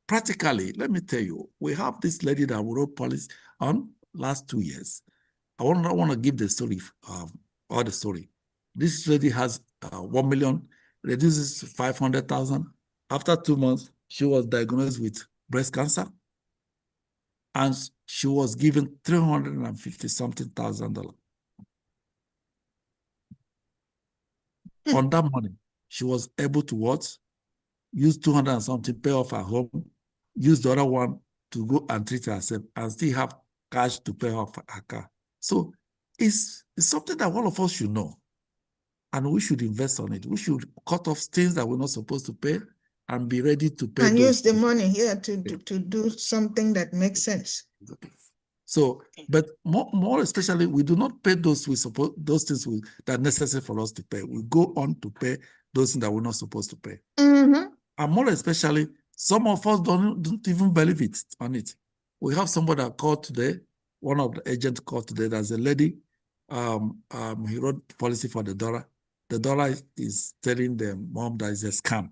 practically, let me tell you, we have this lady that we wrote policy on last 2 years. I want to give the story, or the story. This lady has 1 million, reduces to 500,000. After 2 months, she was diagnosed with breast cancer. And she was given $350,000. On that money, she was able to what? Use 200 and something, pay off her home, use the other one to go and treat herself, and still have cash to pay off her car. So it's something that all of us should know. And we should invest on it. We should cut off things that we're not supposed to pay and be ready to pay. And use the money here to do something that makes sense. So, but more especially, we do not pay those things that are necessary for us to pay. We go on to pay those things that we're not supposed to pay. Mm-hmm. And more especially, some of us don't even believe on it. We have somebody that called today, one of the agents called today, there's a lady, he wrote policy for the daughter. The daughter is telling the mom that it's a scam.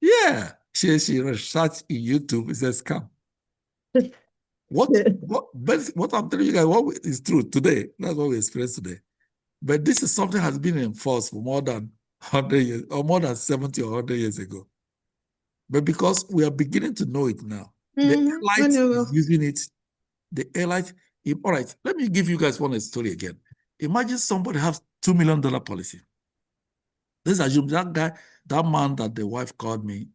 Yeah, she researched in YouTube, it's a scam. What I'm telling you guys, what is true today, that's what we experience today. But this is something that has been enforced for more than 100 years, or more than 70 or 100 years ago. But because we are beginning to know it now, the airlines is using it. The airlines, all right, let me give you guys one story again. Imagine somebody has $2 million policy. Let's assume that man that the wife called me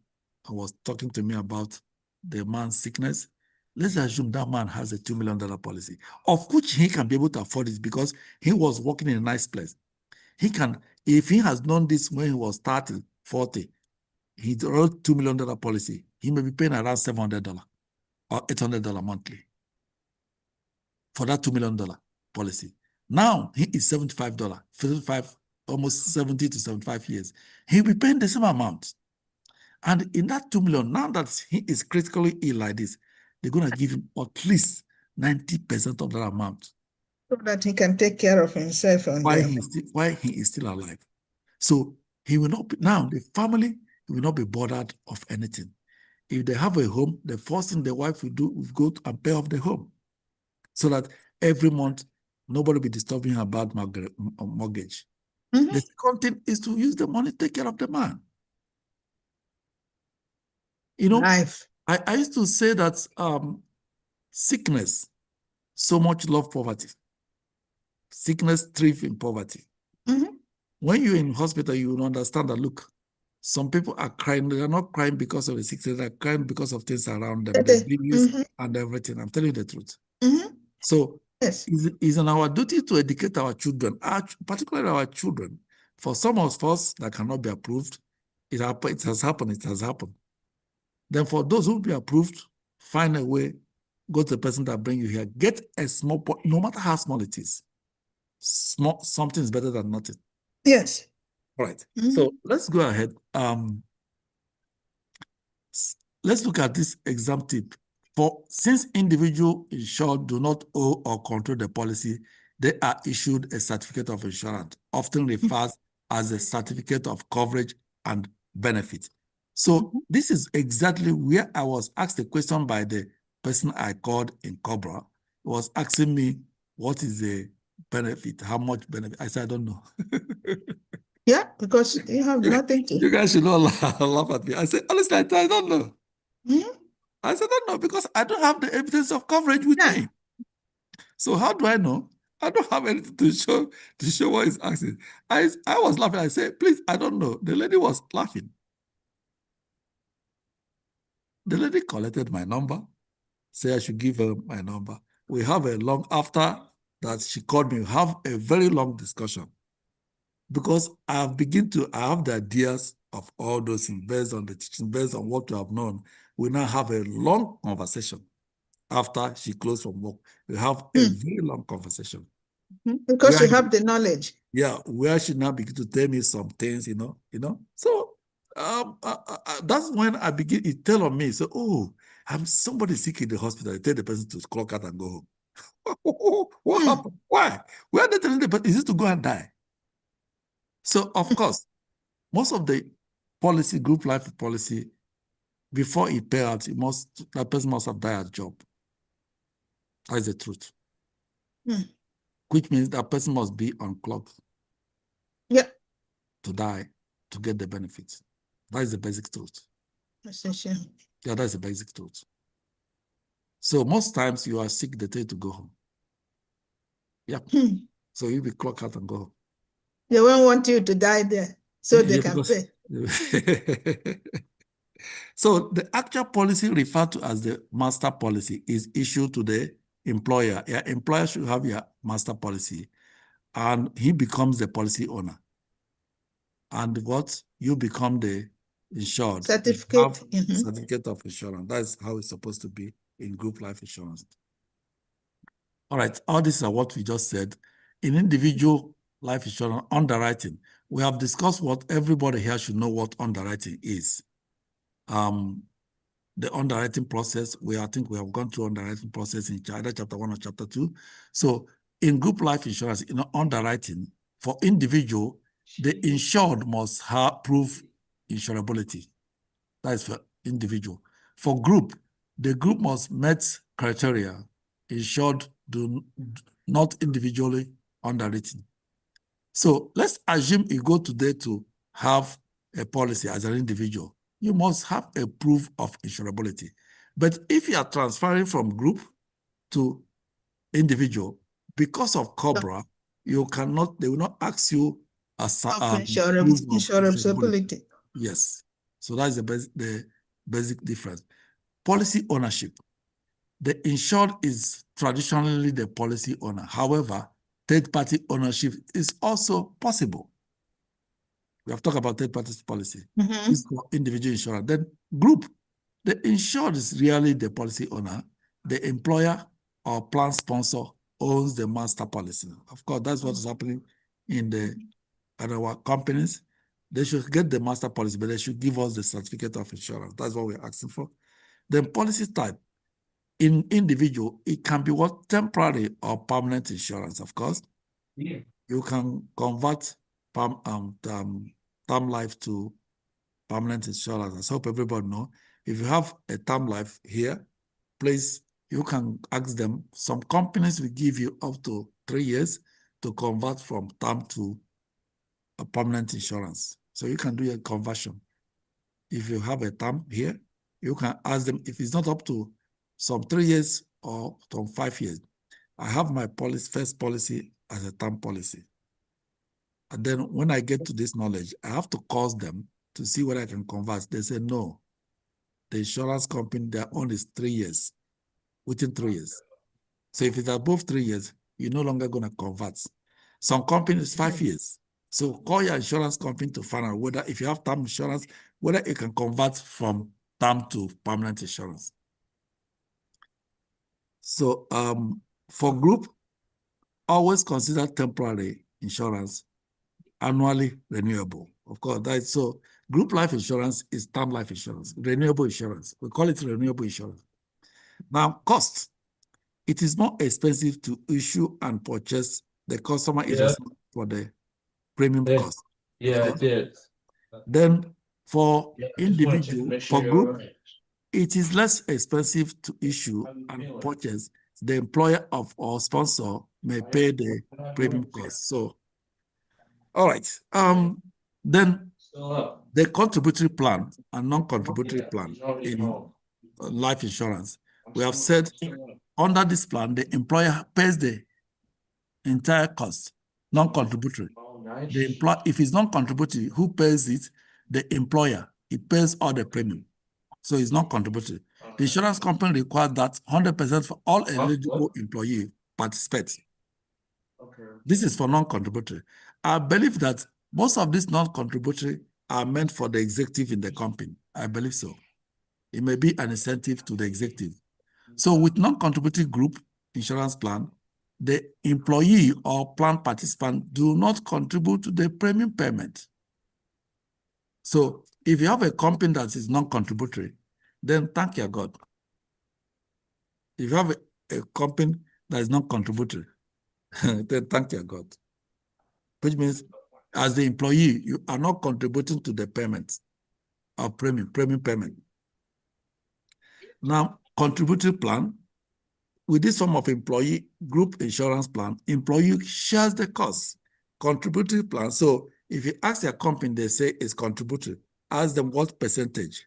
and was talking to me about the man's sickness. Let's assume that man has a $2 million policy, of which he can be able to afford it because he was working in a nice place. He can, if he has known this when he was 30, 40, he wrote $2 million policy, he may be paying around $700 or $800 monthly for that $2 million policy. Now he is $75, 55, almost 70 to 75 years. He'll be paying the same amount. And in that $2 million, now that he is critically ill like this, they're going to give him at least 90% of that amount. So that he can take care of himself and while he is still alive. So he will not be, now the family will not be bothered of anything. If they have a home, the first thing the wife will do is go and pay off the home, so that every month nobody will be disturbing her about mortgage. Mhm. The second thing is to use the money to take care of the man. You know, Life. I used to say that sickness so much love poverty. Sickness thrives in poverty. Mhm. When you're in hospital, you will understand that, look, some people are crying. They are not crying because of the sickness. They are crying because of things around them, the bills Mhm. and everything. I'm telling you the truth. Mhm. So Yes. it's on our duty to educate our children, particularly our children. For some of us that cannot be approved, it has happened. Then for those who will be approved, find a way, go to the person that bring you here. Get a small, no matter how small it is. Small, something is better than nothing. Yes. All right. Mhm. So let's go ahead. Let's look at this exam tip. Since individual insured do not owe or control the policy, they are issued a certificate of insurance, often referred as a certificate of coverage and benefit. So this is exactly where I was asked a question by the person I called in Cobra. He was asking me, what is the benefit? How much benefit? I said, I don't know. Yeah, because you have nothing to. You guys should not laugh at me. I said, honestly, I don't know. Mhm. I said, I don't know, because I don't have the evidence of coverage with Yeah. me. So how do I know? I don't have anything to show what he's asking. I was laughing. I said, please, I don't know. The lady was laughing. The lady collected my number, said I should give her my number. We have after that she called me, we have a very long discussion, because I have the ideas of all those things based on the teaching, based on what you have known. We now have a long conversation after she closed from work. We have a very long conversation. Because you have the knowledge. Yeah, where she now begin to tell me some things, you know. So that's when I begin, it tell on me, so, oh, I'm somebody sick in the hospital. I tell the person to clock out and go home. What happened? Why? Where are they telling the person, is it to go and die? So, of course, most of the policy, group life policy, before it pay out, that person must have died at job. That is the truth. Which means that person must be on clock. Yeah. To die to get the benefits. That is the basic truth. Essential. Yeah, that's the basic truth. So most times you are sick, they tell you to go home. Yeah. So you'll be clocked out and go home. They won't want you to die there, so they can pay. So the actual policy referred to as the master policy is issued to the employer. Your employer should have your master policy, and he becomes the policy owner. And what? You become the insured. Certificate. Certificate of insurance. That's how it's supposed to be in group life insurance. All right, all this is what we just said. In individual life insurance underwriting, we have discussed what everybody here should know what underwriting is. The underwriting process, I think we have gone through underwriting process in either chapter 1 or chapter 2. So in group life insurance, in underwriting, for individual, the insured must prove insurability. That is for individual. For group, the group must meet criteria. Insured do not individually underwritten. So let's assume you go today to have a policy as an individual. You must have a proof of insurability. But if you are transferring from group to individual, because of COBRA, they will not ask you insurability. Yes. So that's the basic difference. Policy ownership. The insured is traditionally the policy owner. However, third-party ownership is also possible. We have talked about third party policy. Mhm. This is for individual insurance. Then group, the insured is really the policy owner. The employer or plan sponsor owns the master policy. Of course, that's what is happening in our companies. They should get the master policy, but they should give us the certificate of insurance. That's what we're asking for. Then policy type. In individual, it can be what temporary or permanent insurance, of course. Yeah. You can convert term life to permanent insurance. I hope everybody know. If you have a term life here, please, you can ask them. Some companies will give you up to 3 years to convert from term to a permanent insurance. So you can do a conversion. If you have a term here, you can ask them if it's not up to some 3 years or some 5 years. I have my first policy as a term policy. And then when I get to this knowledge, I have to call them to see whether I can convert. They say no. The insurance company, their own is 3 years, within 3 years. So if it's above 3 years, you're no longer going to convert. Some companies 5 years. So call your insurance company to find out whether, if you have term insurance, whether it can convert from term to permanent insurance. So for group, always consider temporary insurance annually renewable. Of course, that's so group life insurance is term life insurance, renewable insurance. We call it renewable insurance. Now, cost. It is more expensive to issue and purchase. The customer is responsible for the premium cost. Yeah, I did. Then for Yeah, I just wanted to individual, make sure for you're group, all right. it is less expensive to issue and purchase. The employer or sponsor may pay the premium cost. So, all right. Then Still up. the contributory plan and non-contributory Yeah, plan he's already in home. life insurance. I'm We have still- said still up. under this plan, the employer pays the entire cost, non-contributory. Oh, nice. The employer, if it's non-contributory, who pays it? The employer. It pays all the premium. So it's not contributory. The insurance company requires that 100% for all eligible employees participate. Okay. This is for non-contributory. I believe that most of these non-contributory are meant for the executive in the company. I believe so. It may be an incentive to the executive. So with non-contributory group insurance plan, the employee or plan participant do not contribute to the premium payment. So if you have a company that is non-contributory, then thank your God. If you have a company that is non-contributory, then thank your God. Which means as the employee, you are not contributing to the payment of premium payment. Now, contributory plan, with this form of employee group insurance plan, employee shares the cost. Contributory plan, so if you ask your company, they say it's contributory, ask them what percentage.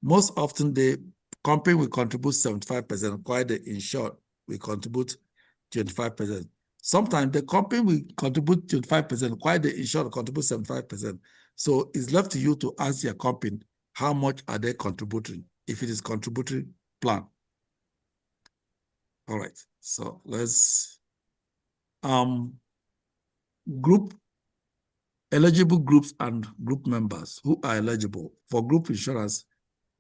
Most often, the company will contribute 75%, while the insured will contribute 25%. Sometimes the company will contribute 25%, while the insured will contribute 75%. So it's left to you to ask your company how much are they contributing, if it is contributory plan. All right, so let's group eligible groups and group members who are eligible for group insurance.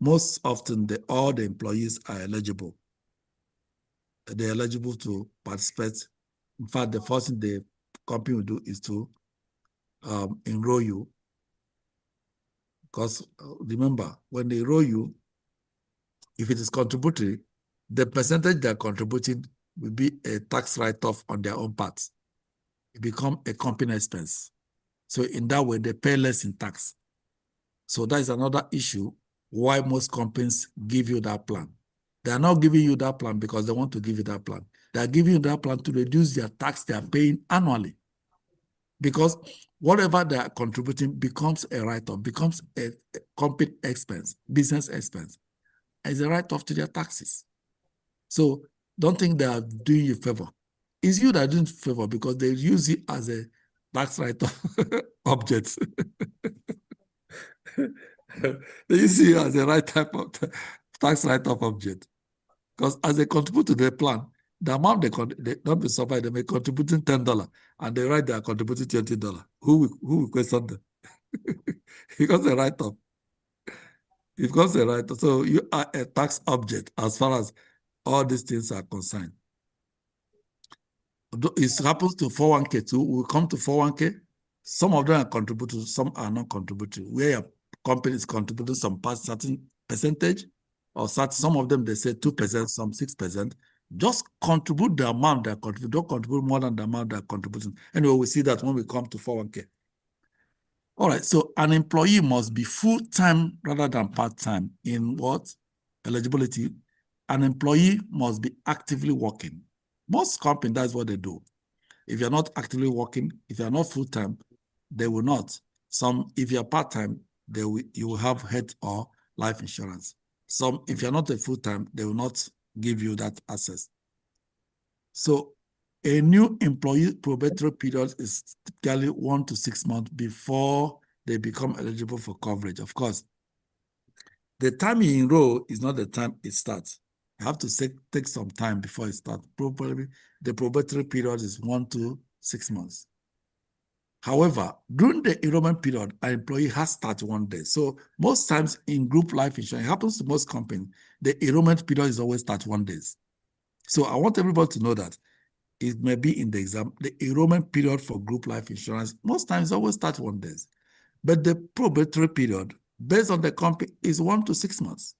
Most often, all the employees are eligible. They're eligible to participate. In fact, the first thing the company will do is to enroll you. Because remember, when they enroll you, if it is contributory, the percentage they're contributing will be a tax write-off on their own part. It becomes a company expense. So in that way, they pay less in tax. So that is another issue why most companies give you that plan. They are not giving you that plan because they want to give you that plan. They are giving you that plan to reduce their tax they are paying annually. Because whatever they are contributing becomes a write-off, becomes a company expense, business expense, as a write-off to their taxes. So don't think they are doing you a favor. It's you that are doing a favor because they use it as a tax write-off object. They use it as a right type of tax write-off object. Because as they contribute to the plan, the amount they don't be surprised, they may contribute $10 and they write they are contributing $20. Who will question them? Because a write-off. It becomes a write-off. So you are a tax object as far as all these things are concerned. It happens to 401k too. We'll come to 401k. Some of them are contributing, some are not contributing. Where your company is contributing some certain percentage, or some of them they say 2%, some 6%. Just contribute the amount they contribute. Don't contribute more than the amount they're contributing. Anyway, we see that when we come to 401k. All right, so an employee must be full-time rather than part-time in what? Eligibility. An employee must be actively working. Most companies, that's what they do. If you're not actively working, if you're not full-time, they will not. If you're part-time, you will have health or life insurance. If you're not a full-time, they will not give you that access. So a new employee probatory period is typically 1 to 6 months before they become eligible for coverage. Of course, the time you enroll is not the time it starts. You have to take some time before it starts. Probably the probatory period is 1 to 6 months. However, during the enrollment period, an employee has 31 days. So most times in group life insurance, it happens to most companies, the enrollment period is always 31 days. So I want everybody to know that it may be in the exam, the enrollment period for group life insurance, most times always 31 days. But the probatory period, based on the company, is 1 to 6 months.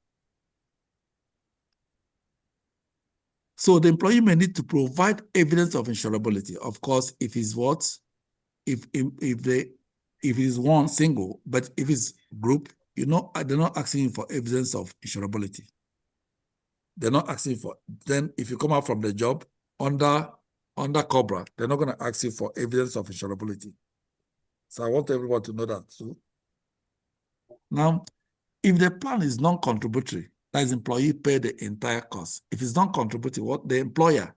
So the employee may need to provide evidence of insurability. Of course, if it's what? If it is one single, but if it's group, they're not asking for evidence of insurability. They're not asking for, then if you come out from the job under COBRA, they're not going to ask you for evidence of insurability. So I want everyone to know that too. Now, if the plan is non-contributory, that is, employee pay the entire cost. If it's non-contributory, what the employer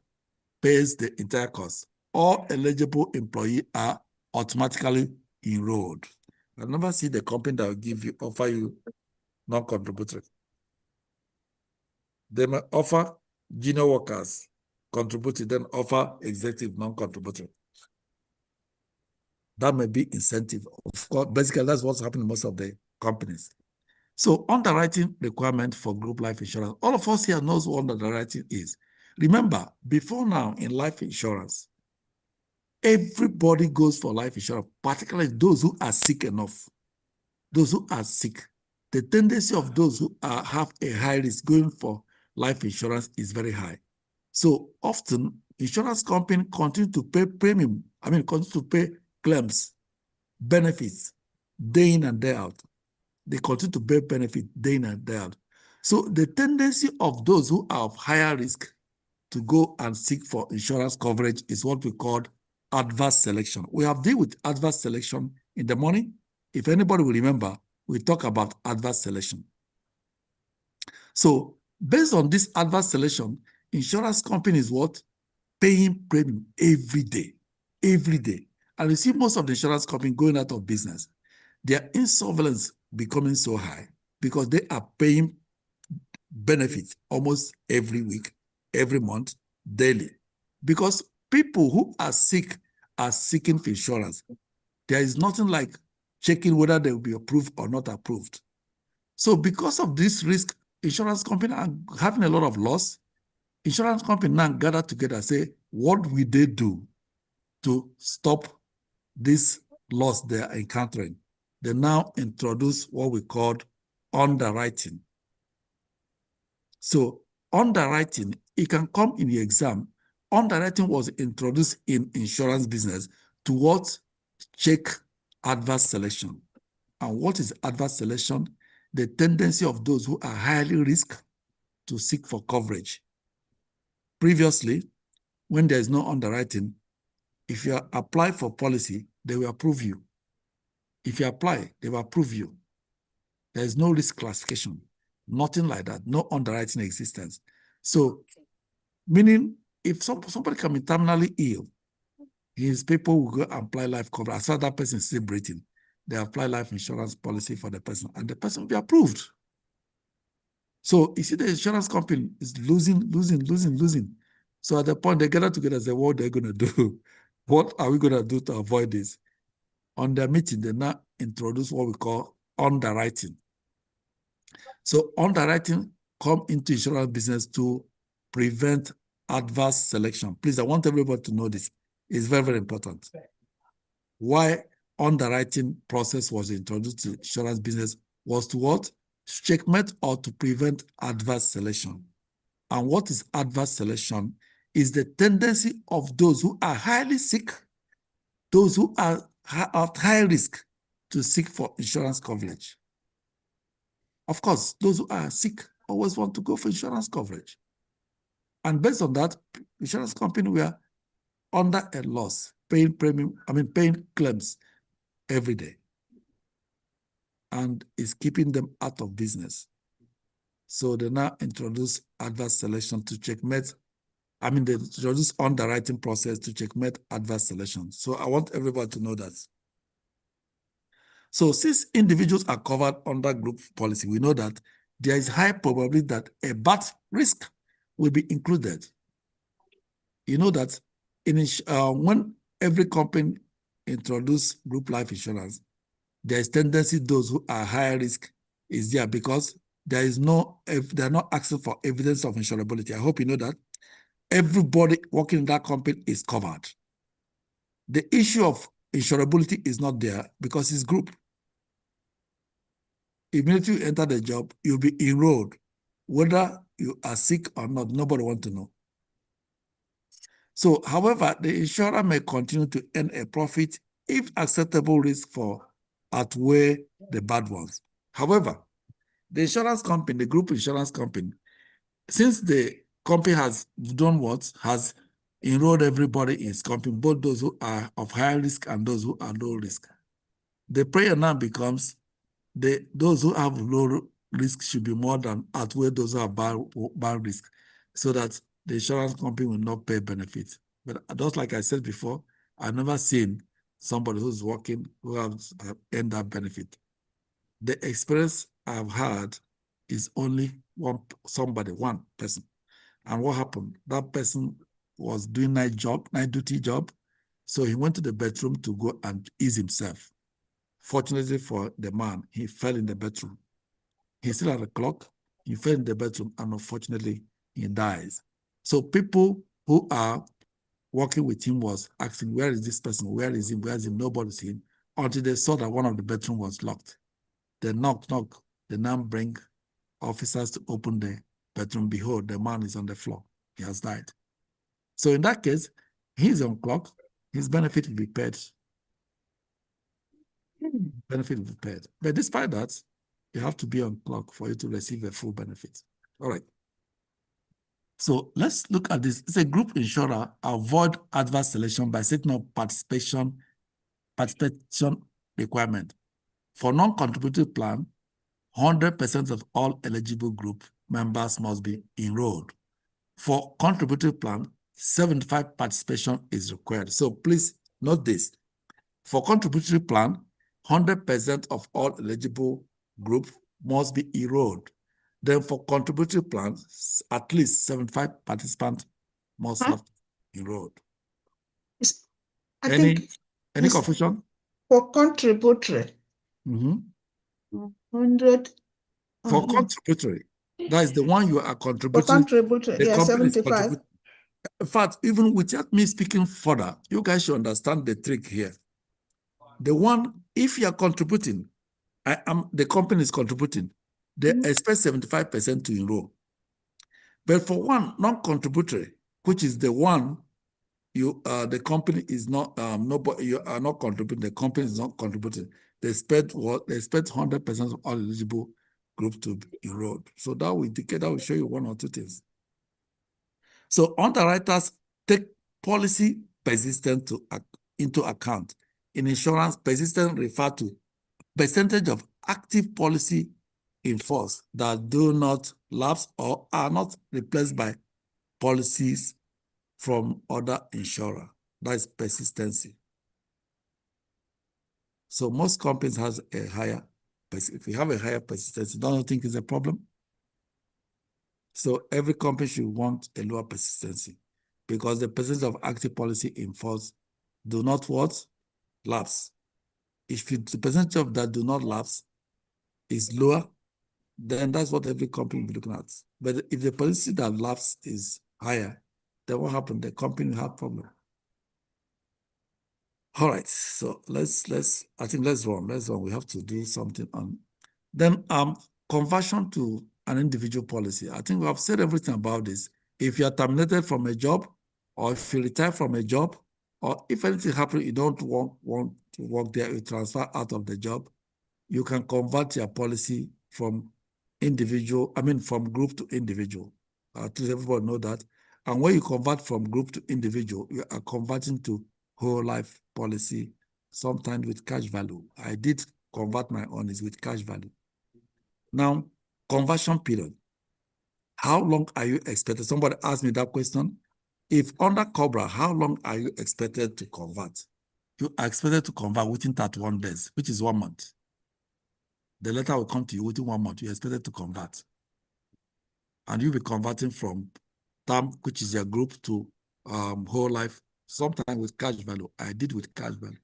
pays the entire cost. All eligible employees are automatically enrolled. I never see the company that will offer you non-contributory. They may offer junior workers contributory, then offer executive non-contributory. That may be incentive. Of course, basically, that's what's happening in most of the companies. So underwriting requirement for group life insurance. All of us here knows what underwriting is. Remember, before now in life insurance, everybody goes for life insurance, particularly those who are sick enough. Those who are sick. The tendency of those who have a high risk going for life insurance is very high. So often, insurance companies continue to pay premium, continue to pay claims, benefits, day in and day out. They continue to pay benefits day in and day out. So the tendency of those who are of higher risk to go and seek for insurance coverage is what we call adverse selection. We have dealt with adverse selection in the morning. If anybody will remember, we talk about adverse selection. So based on this adverse selection, insurance companies what? Paying premium every day. And you see most of the insurance companies going out of business. Their insolvency becoming so high because they are paying benefits almost every week, every month, daily. Because people who are sick are seeking for insurance. There is nothing like checking whether they will be approved or not approved. So because of this risk, insurance companies are having a lot of loss. Insurance companies now gather together and say, what will they do to stop this loss they are encountering? They now introduce what we call underwriting. So underwriting, it can come in the exam. Underwriting was introduced in insurance business to what? Check adverse selection. And what is adverse selection? The tendency of those who are highly risk to seek for coverage. Previously, when there is no underwriting, if you apply for policy, they will approve you. If you apply, they will approve you. There is no risk classification, nothing like that, no underwriting existence. So, meaning if somebody can be terminally ill, his people will go and apply life cover. As far as that person is still breathing, they apply life insurance policy for the person, and the person will be approved. So you see the insurance company is losing. So at the point they gather together and say, what they're going to do? What are we going to do to avoid this? On their meeting, they now introduce what we call underwriting. So underwriting come into insurance business to prevent adverse selection. Please, I want everybody to know this. It's very, very important. Why underwriting process was introduced to insurance business was to what? To checkmate or to prevent adverse selection. And what is adverse selection? Is the tendency of those who are highly sick, those who are at high risk to seek for insurance coverage. Of course, those who are sick always want to go for insurance coverage. And based on that, insurance company were under a loss, paying claims every day. And is keeping them out of business. So they now introduce adverse selection to checkmate. They introduce underwriting process to checkmate adverse selection. So I want everybody to know that. So since individuals are covered under group policy, we know that there is high probability that a birth risk will be included. You know that when every company introduces group life insurance, there is tendency those who are high risk is there because they are not asking for evidence of insurability. I hope you know that. Everybody working in that company is covered. The issue of insurability is not there because it's group. Immediately you enter the job, you'll be enrolled. Whether you are sick or not, nobody wants to know. So, however, the insurer may continue to earn a profit if acceptable risk outweigh the bad ones. However, the insurance company, the group insurance company, since the company has done what? Has enrolled everybody in its company, both those who are of high risk and those who are low risk. The prayer now becomes those who have low risk should be more than outweigh those who have bad risk, so that the insurance company will not pay benefits. But just like I said before, I've never seen somebody who's working who has earned that benefit. The experience I've had is only one person. And what happened? That person was doing night duty job. So he went to the bedroom to go and ease himself. Fortunately for the man, he fell in the bedroom. He still had a clock. He fell in the bedroom, and unfortunately, he dies. So people who are working with him was asking, where is this person? Where is him? Where is him? Nobody's him. Until they saw that one of the bedroom was locked. They knock. They now bring officers to open the bedroom. Behold, the man is on the floor. He has died. So in that case, he's on clock. His benefit will be paid. Benefit will be paid. But despite that, you have to be on clock for you to receive a full benefit. All right. So let's look at this. It's a group insurer avoid adverse selection by setting up participation requirement. For non-contributory plan, 100% of all eligible group members must be enrolled. For contributory plan, 75% participation is required. So please note this. For contributory plan, 100% of all eligible group must be enrolled. Then for contributory plans, at least 75 participants must have enrolled. Any confusion? For contributory. 100. For contributory, that is the one you are contributing. For contributory, the yeah, company 75. In fact, even without me speaking further, you guys should understand the trick here. The one, if you are contributing, the company is contributing, they expect 75% to enroll. But for one non-contributory, which is the one the company is not nobody, you are not contributing, the company is not contributing. They expect 100% of all eligible group to be enrolled. So that will indicate, that will show you one or two things. So underwriters take policy persistence into account. In insurance, persistence refer to percentage of active policy in force that do not lapse or are not replaced by policies from other insurer. That is persistency. So most companies has a higher, if you have a higher persistency, don't you think it's a problem? So every company should want a lower persistency because the percentage of active policy in force do not what? Lapse. If the percentage of that do not lapse is lower, then that's what every company will be looking at. But if the policy that lapse is higher, then what happened? The company will have problem. All right, so let's run. We have to do something on. Then conversion to an individual policy. I think we have said everything about this. If you are terminated from a job, or if you retire from a job, or if anything happens, you don't want to work there, you transfer out of the job, you can convert your policy from from group to individual. To everybody know that. And when you convert from group to individual, you are converting to whole life policy, sometimes with cash value. I did convert my own is with cash value. Now, conversion period. How long are you expected? Somebody asked me that question. If under COBRA, how long are you expected to convert? You are expected to convert within 31 days, which is 1 month. The letter will come to you within 1 month. You're expected to convert. And you'll be converting from term, which is your group, to whole life, sometimes with cash value. I did with cash value.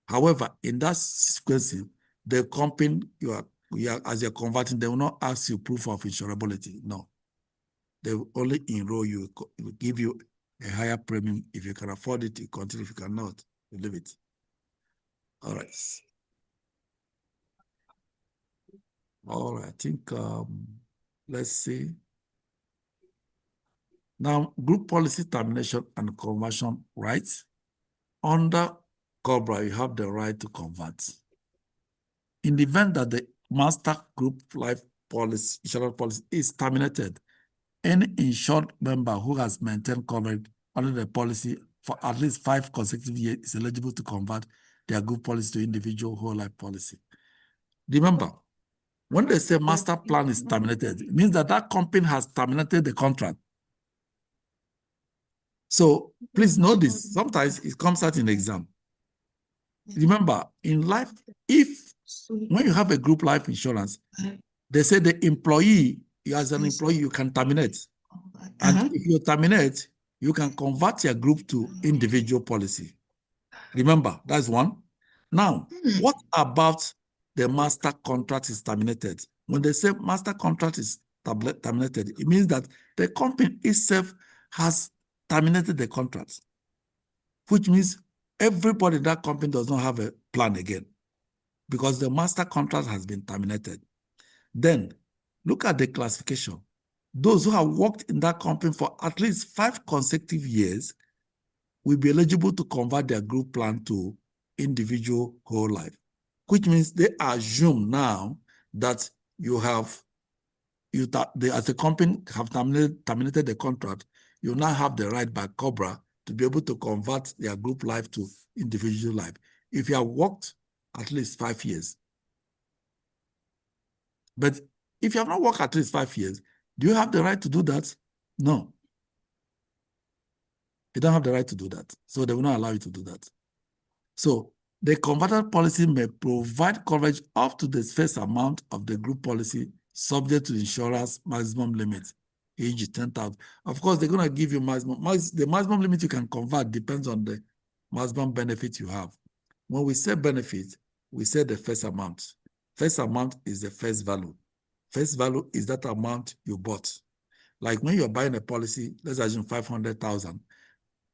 However, in that sequence, the company as you're converting, they will not ask you proof of insurability. No. They will only enroll you, will give you a higher premium. If you can afford it, you continue. If you cannot, you leave it. All right. All right, I think, let's see. Now, group policy termination and conversion rights. Under COBRA, you have the right to convert. In the event that the master group life policy, insurance policy is terminated, any insured member who has maintained coverage under the policy for at least 5 consecutive years is eligible to convert their group policy to individual whole life policy. Remember, when they say master plan is terminated, it means that that company has terminated the contract. So please know this. Sometimes it comes out in the exam. Remember, in life, when you have a group life insurance, they say the employee, as an employee, you can terminate. And if you terminate, you can convert your group to individual policy. Remember, that's one. Now, what about the master contract is terminated? When they say master contract is terminated, it means that the company itself has terminated the contract, which means everybody in that company does not have a plan again because the master contract has been terminated. Then look at the classification. Those who have worked in that company for at least 5 consecutive years will be eligible to convert their group plan to individual whole life, which means they assume now that as the company have terminated the contract, you now have the right by COBRA to be able to convert their group life to individual life. If you have worked at least 5 years. But if you have not worked at least 5 years, do you have the right to do that? No. You don't have the right to do that. So they will not allow you to do that. So the converted policy may provide coverage up to the face amount of the group policy subject to insurer's maximum limit, e.g. 10,000. Of course, they're going to give you the maximum limit you can convert depends on the maximum benefit you have. When we say benefit, we say the face amount. Face amount is the face value. Face value is that amount you bought. Like when you're buying a policy, let's assume 500,000.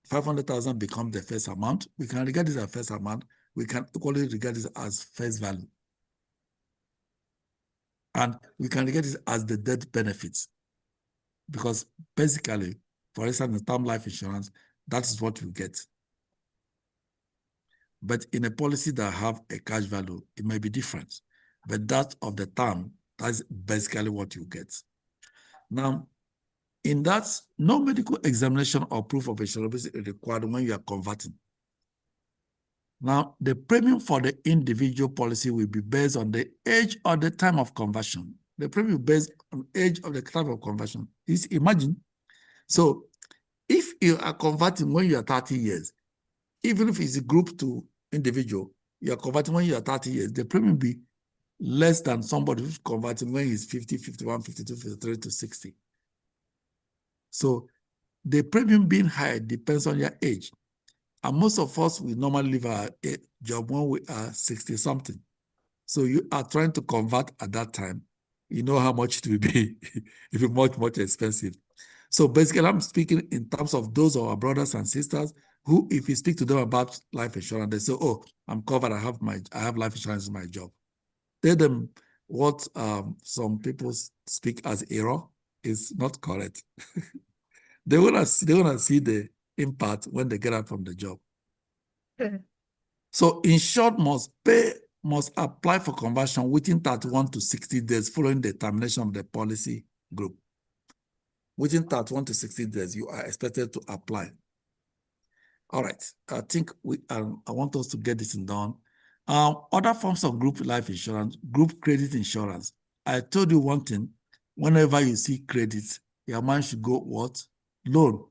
500,000 becomes the face amount. We can regard this as face amount. We can equally regard this as face value. And we can regard this as the death benefits. Because basically, for instance, in term life insurance, that is what you get. But in a policy that have a cash value, it may be different. But that of the term, that's basically what you get. Now, in that, no medical examination or proof of insurability is required when you are converting. Now, the premium for the individual policy will be based on the age or the time of conversion. The premium is based on age of the time of conversion. Imagine, so if you are converting when you are 30 years, even if it's a group to individual, you are converting when you are 30 years, the premium will be less than somebody who's converting when he's 50, 51, 52, 53 to 60. So the premium being high depends on your age. And most of us, we normally leave our job when we are 60-something. So you are trying to convert at that time. You know how much it will be. It will be much, much expensive. So basically, I'm speaking in terms of those of our brothers and sisters who, if you speak to them about life insurance, they say, "Oh, I'm covered. I have life insurance in my job." Tell them what some people speak as error is not correct. They wanna see the impact when they get out from the job. So insured must apply for conversion within 31 to 60 days following the termination of the policy group. Within 31 to 60 days, you are expected to apply. All right, I think I want us to get this done. Other forms of group life insurance, group credit insurance. I told you one thing, whenever you see credit, your mind should go what? Loan.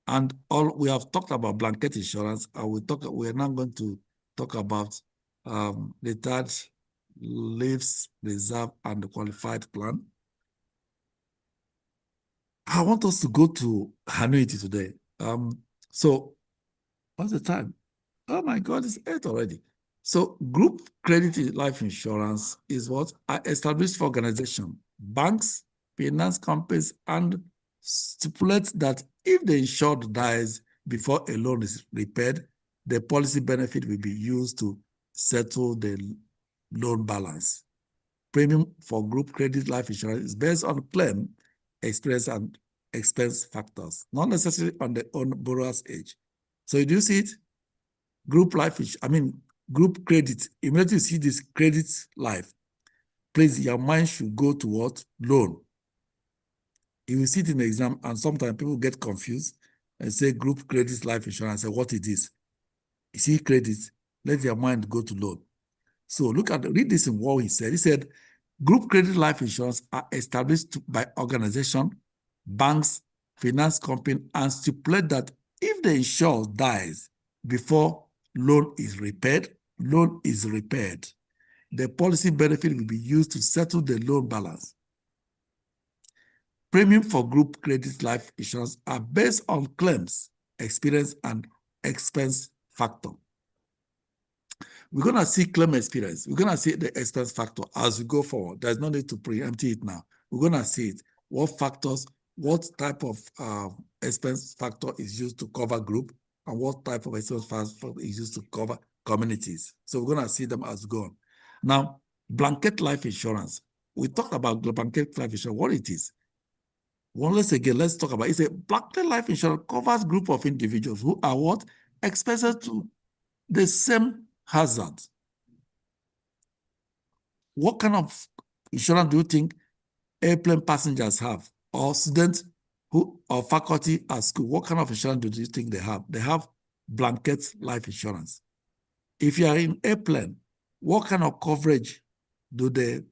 And we have talked about blanket insurance, and we are now going to talk about the third lives, reserve, and the qualified plan. I want us to go to annuity today. So what's the time? Oh my God, it's 8 already. So group credit life insurance is what are established for organization, banks, finance companies, and stipulate that if the insured dies before a loan is repaid, the policy benefit will be used to settle the loan balance. Premium for group credit life insurance is based on claim, experience, and expense factors, not necessarily on the borrower's age. So do you see it? Group group credit. Immediately you see this credit life, please, your mind should go to what? Loan. You will see it in the exam, and sometimes people get confused and say group credit life insurance, and what it is. You see credit, let your mind go to loan. So read this in what he said. He said, group credit life insurance are established by organization, banks, finance company, and stipulate that if the insured dies before loan is repaired, the policy benefit will be used to settle the loan balance. Premium for group credit life insurance are based on claims, experience, and expense factor. We're going to see claim experience. We're going to see the expense factor as we go forward. There's no need to preempt it now. We're going to see it. What factors, what type of expense factor is used to cover group, and what type of expense factor is used to cover communities. So we're going to see them as we go on. Now, blanket life insurance. We talked about blanket life insurance, what it is. Once again, let's talk about it. It's a blanket life insurance covers group of individuals who are what? Exposed to the same hazard. What kind of insurance do you think airplane passengers have, or students or faculty at school? What kind of insurance do you think they have? They have blanket life insurance. If you are in airplane, what kind of coverage do the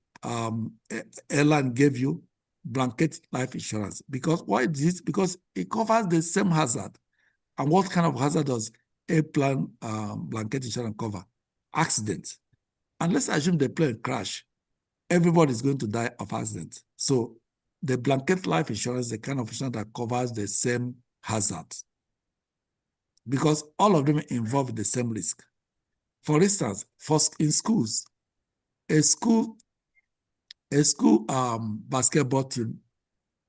airline give you? Blanket life insurance. Because why is this? Because it covers the same hazard. And what kind of hazard does airplane blanket insurance cover? Accident. And let's assume the plane crash. Everybody is going to die of accident. So the blanket life insurance is the kind of insurance that covers the same hazard, because all of them involve the same risk. For instance, in schools, a school basketball team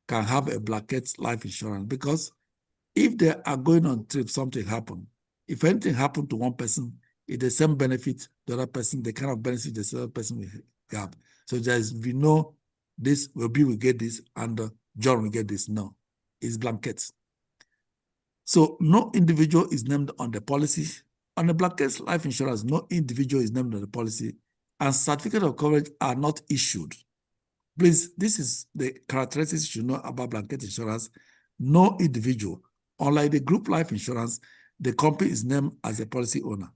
can have a blanket life insurance, because if they are going on trip, something happen. If anything happened to one person, it's the same benefit the other person, the kind of benefit the other person will have. So we know this, will get this, and John will get this. No, it's blankets. So no individual is named on the policy. On the blanket life insurance, no individual is named on the policy, and certificate of coverage are not issued. Please, this is the characteristics you should know about blanket insurance. No individual, unlike the group life insurance, the company is named as a policy owner.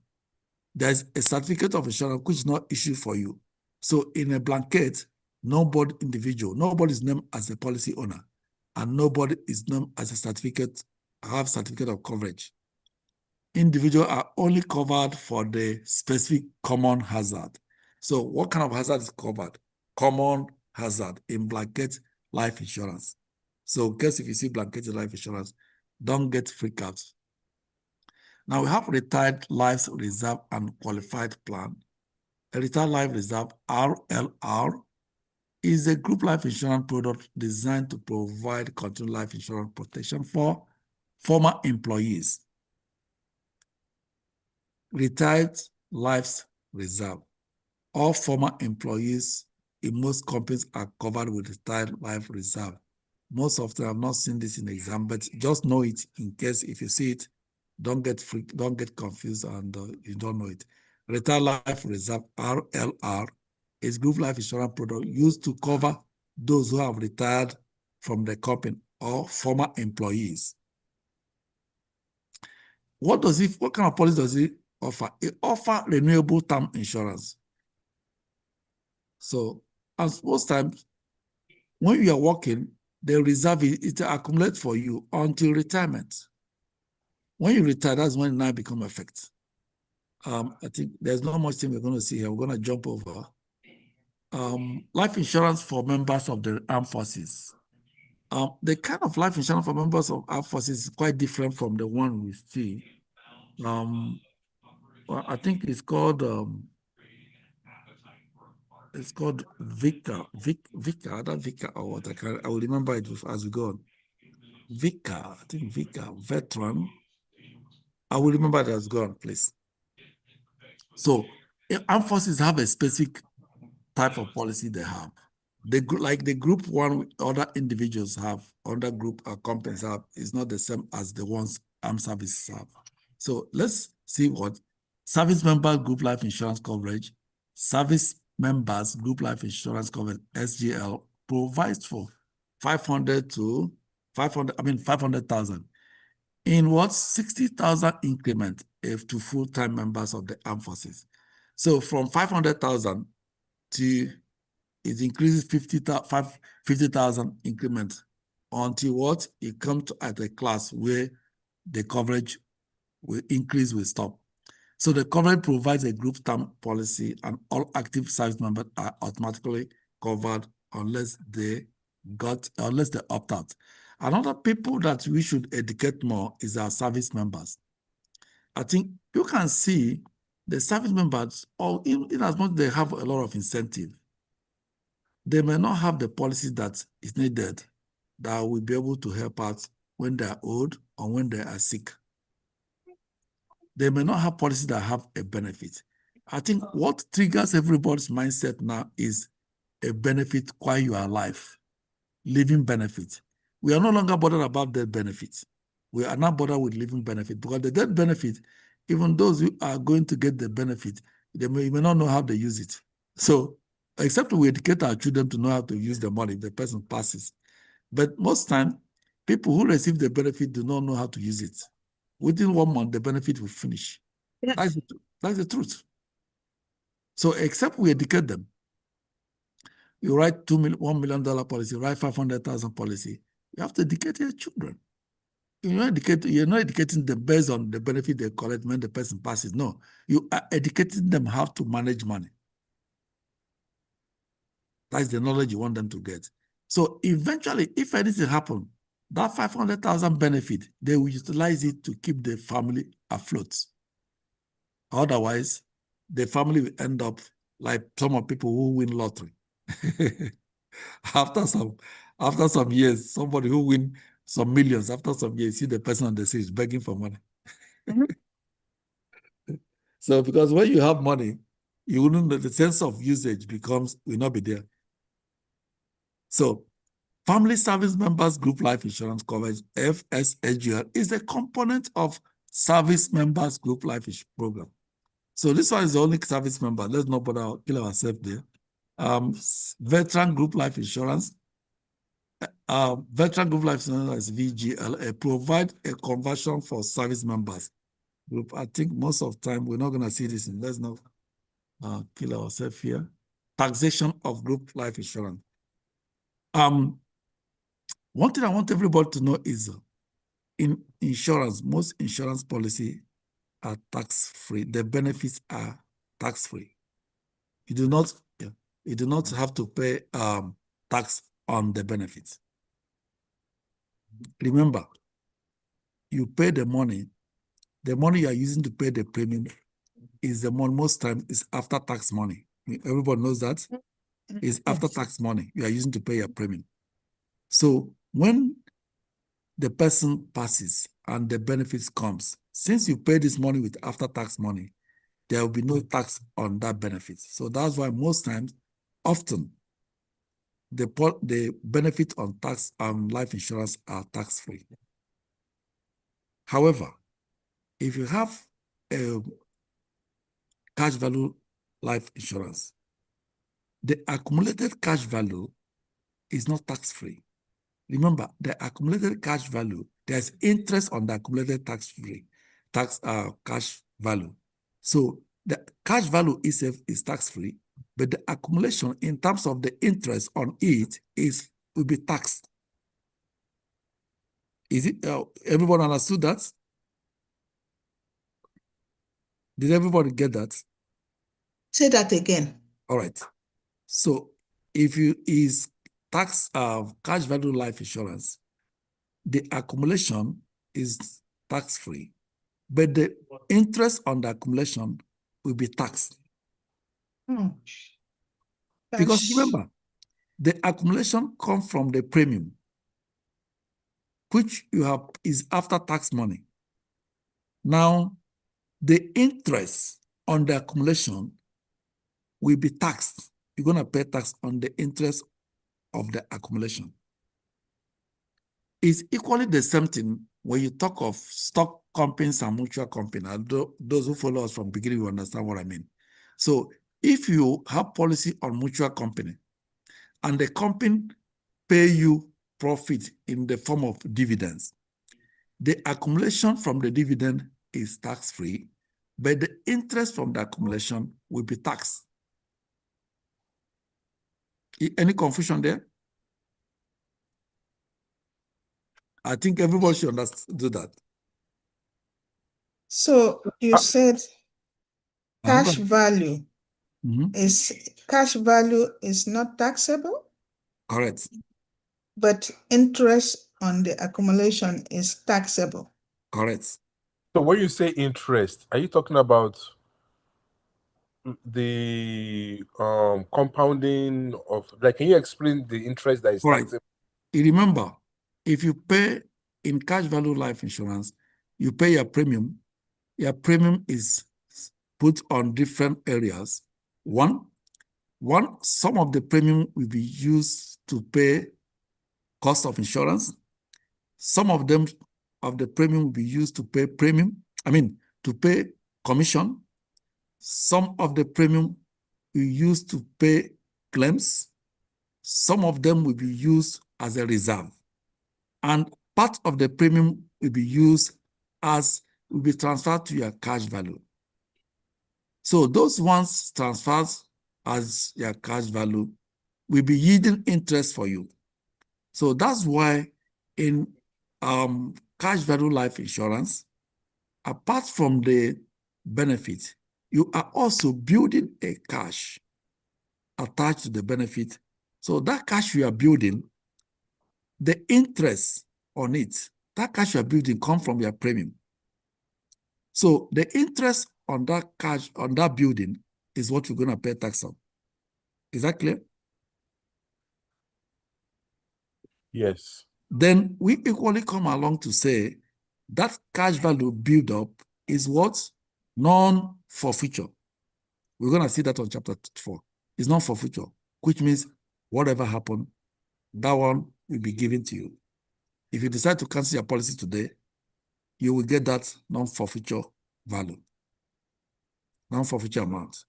There's a certificate of insurance which is not issued for you. So in a blanket, nobody is named as a policy owner, and nobody is named as a certificate of coverage. Individuals are only covered for the specific common hazard. So what kind of hazard is covered? Common hazard in blanket life insurance. So guess if you see blanket life insurance, don't get freak out. Now we have retired lives reserve and qualified plan. A retired life reserve, RLR, is a group life insurance product designed to provide continued life insurance protection for former employees. Retired lives reserve. All former employees in most companies are covered with retired life reserve. Most of them have not seen this in exam, but just know it in case if you see it, don't get freaked, don't get confused, and you don't know it. Retired life reserve, RLR, is group life insurance product used to cover those who have retired from the company or former employees. What kind of policy does it offer? It offers renewable term insurance. So, as most times, when you are working, the reserve it accumulates for you until retirement. When you retire, that's when it now become effect. I think there's not much thing we're going to see here. We're going to jump over. Life insurance for members of the armed forces. The kind of life insurance for members of armed forces is quite different from the one we see. Well, I think it's called Vika, either Vika or what I will remember it as we go on. Vika, I think Vika, veteran. I will remember it as we go on, please. So, armed forces have a specific type of policy they have. Like the group one other individuals have, other group or companies have, is not the same as the ones armed services have. So let's see what service member group life insurance coverage, service members group life insurance coverage, SGL, provides for 500,000 in what 60,000 increment to full-time members of the armed forces. So from 500,000 to it increases 50,000 increment until what it comes to at a class where the coverage will increase, will stop. So the coverage provides a group term policy, and all active service members are automatically covered unless they opt out. Another people that we should educate more is our service members. I think you can see the service members, or in as much they have a lot of incentive, they may not have the policy that is needed that will be able to help out when they are old or when they are sick. They may not have policies that have a benefit. I think what triggers everybody's mindset now is a benefit while you are alive, living benefit. We are no longer bothered about death benefits. We are not bothered with living benefit because the death benefit, even those who are going to get the benefit, they may not know how to use it. So, except we educate our children to know how to use the money if the person passes. But most time, people who receive the benefit do not know how to use it. Within 1 month, the benefit will finish. Yes. That's the truth. So except we educate them, you write $1 million policy, write 500,000 policy, you have to educate your children. You're not educating them based on the benefit they collect when the person passes. No, you are educating them how to manage money. That's the knowledge you want them to get. So eventually, if anything happens, that 500,000 benefit, they will utilize it to keep the family afloat. Otherwise, the family will end up like some of people who win lottery. After some years, somebody who win some millions, after some years, see the person on the street begging for money. So because when you have money, you wouldn't know, the sense of usage will not be there. So Family Service Members Group Life Insurance Coverage, FSHGL, is a component of Service Members Group Life Insurance Program. So this one is the only service member. Let's not bother kill ourselves there. Veteran Group Life Insurance. Veteran Group Life Insurance, VGL, provide a conversion for service members. Group. I think most of the time we're not going to see this. Let's not kill ourselves here. Taxation of group life insurance. One thing I want everybody to know is in insurance, most insurance policy are tax-free. The benefits are tax-free. You do not have to pay tax on the benefits. Remember, you pay the money you are using to pay the premium is the money, most times is after tax money. Everybody knows that. It's after tax money you are using to pay your premium. So when the person passes and the benefits comes, since you pay this money with after tax money, there will be no tax on that benefit. So that's why most times, often, the benefit on tax on life insurance are tax-free. However, if you have a cash value life insurance, the accumulated cash value is not tax-free. Remember, the accumulated cash value, there's interest on the accumulated cash value. So the cash value itself is tax-free, but the accumulation in terms of the interest on it will be taxed. Is it everyone understood that? Did everybody get that? Say that again. All right. So if you is tax cash value life insurance, the accumulation is tax-free, but the interest on the accumulation will be taxed. Because remember, the accumulation comes from the premium, which you have is after tax money. Now, the interest on the accumulation will be taxed. You're going to pay tax on the interest of the accumulation. It's equally the same thing when you talk of stock companies and mutual companies. Those who follow us from the beginning will understand what I mean. So if you have policy on mutual company and the company pay you profit in the form of dividends, the accumulation from the dividend is tax-free, but the interest from the accumulation will be taxed. Any confusion there? I think everybody should do that. So you said cash value is not taxable? Correct. But interest on the accumulation is taxable. Correct. So when you say interest, are you talking about the compounding of, like, can you explain the interest that is taxable? You remember, if you pay in cash value life insurance, you pay your premium is put on different areas. One, some of the premium will be used to pay cost of insurance. Some of them of the premium will be used to pay to pay commission. Some of the premium will used to pay claims. Some of them will be used as a reserve. And part of the premium will be transferred to your cash value. So those ones transferred as your cash value will be yielding interest for you. So that's why in cash value life insurance, apart from the benefit, you are also building a cash attached to the benefit. So that cash you are building, the interest on it, that cash you are building comes from your premium. So the interest on that cash, on that building, is what you're going to pay tax on. Is that clear? Yes. Then we equally come along to say that cash value build up is what? Non-forfeiture. We're going to see that on chapter 4. It's non-forfeiture, which means whatever happened, that one will be given to you. If you decide to cancel your policy today, you will get that non-forfeiture value, non-forfeiture amount,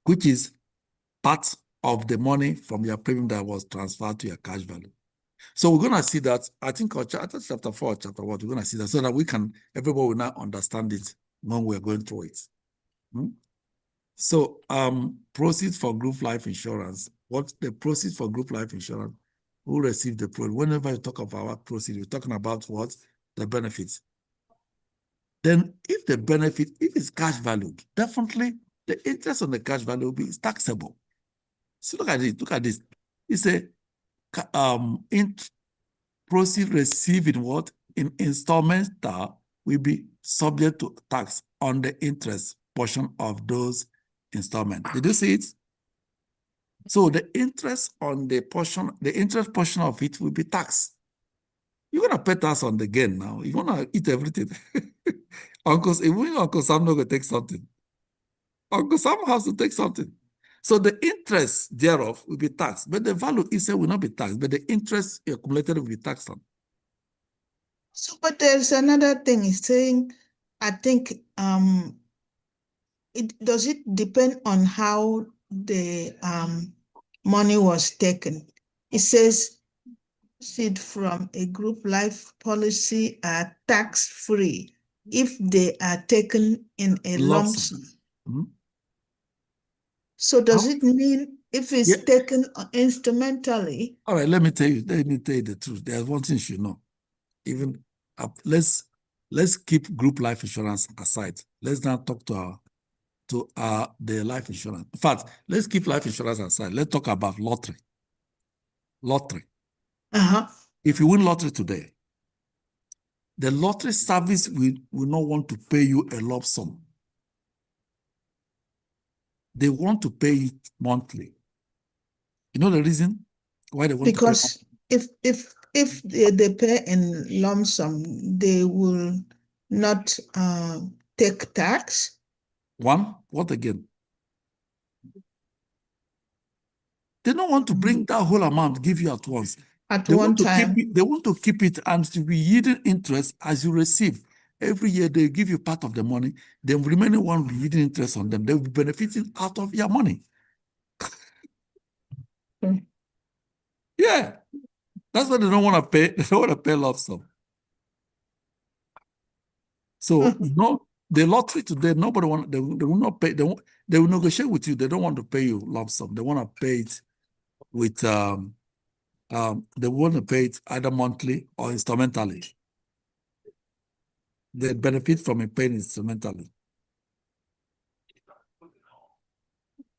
which is part of the money from your premium that was transferred to your cash value. So we're going to see that, I think, chapter 4, chapter 1, we're going to see that so that everybody will now understand it when we're going through it. So proceeds for group life insurance. What the proceeds for group life insurance? Who receive the proceeds? Whenever you talk about proceeds, you're talking about what? The benefits. Then if it's cash value, definitely the interest on the cash value will be taxable. So look at this. It's a proceed received in what? in installmental will be subject to tax on the interest portion of those installments. Did you see it? So the interest on the portion, the interest portion of it will be taxed. You're gonna pay tax on the gain now. You're gonna eat everything. Even Uncle Sam not gonna take something. Uncle Sam has to take something. So the interest thereof will be taxed, but the value itself will not be taxed, but the interest accumulated will be taxed on. So, but there's another thing. It's saying, I think, does it depend on how the money was taken? It says, proceeds from a group life policy are tax-free if they are taken in a lump sum. Mm-hmm. So does it mean if it's taken instrumentally? All right, let me tell you the truth. There's one thing you should know. Even let's keep group life insurance aside. Let's now talk to the life insurance. In fact, let's keep life insurance aside. Let's talk about lottery. Lottery. If you win lottery today, the lottery service will not want to pay you a lump sum. They want to pay it monthly. You know the reason why they want to pay? Because if they pay in lump sum, they will not take tax. What again? They don't want to bring that whole amount, give you at once. They want to keep it and to be yielding interest as you receive. Every year they give you part of the money, the remaining one will be yielding interest on them. They will be benefiting out of your money. Yeah. That's why they don't want to pay. They don't want to pay lump sum. So the lottery today, nobody want. They will not pay. They will negotiate with you. They don't want to pay you lump sum. They want to pay it with they want to pay it either monthly or instrumentally. They benefit from it paying instrumentally.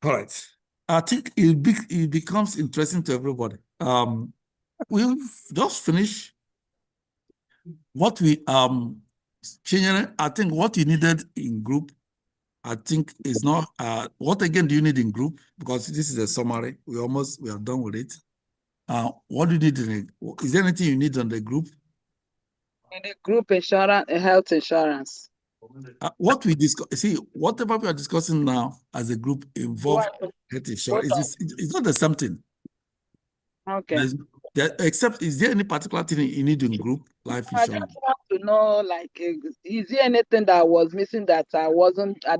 All right. I think it becomes interesting to everybody. We've just finished what we changing. I think what you needed in group, I think is not what again do you need in group? Because this is a summary. We are done with it. What do you need in it? Is there anything you need on the group? In the group insurance, health insurance. What we discuss, see, whatever we are discussing now as a group involves health insurance. It's not the same thing. Okay. Except, is there any particular thing you need in group life insurance? I just want to know, like, is there anything that was missing that I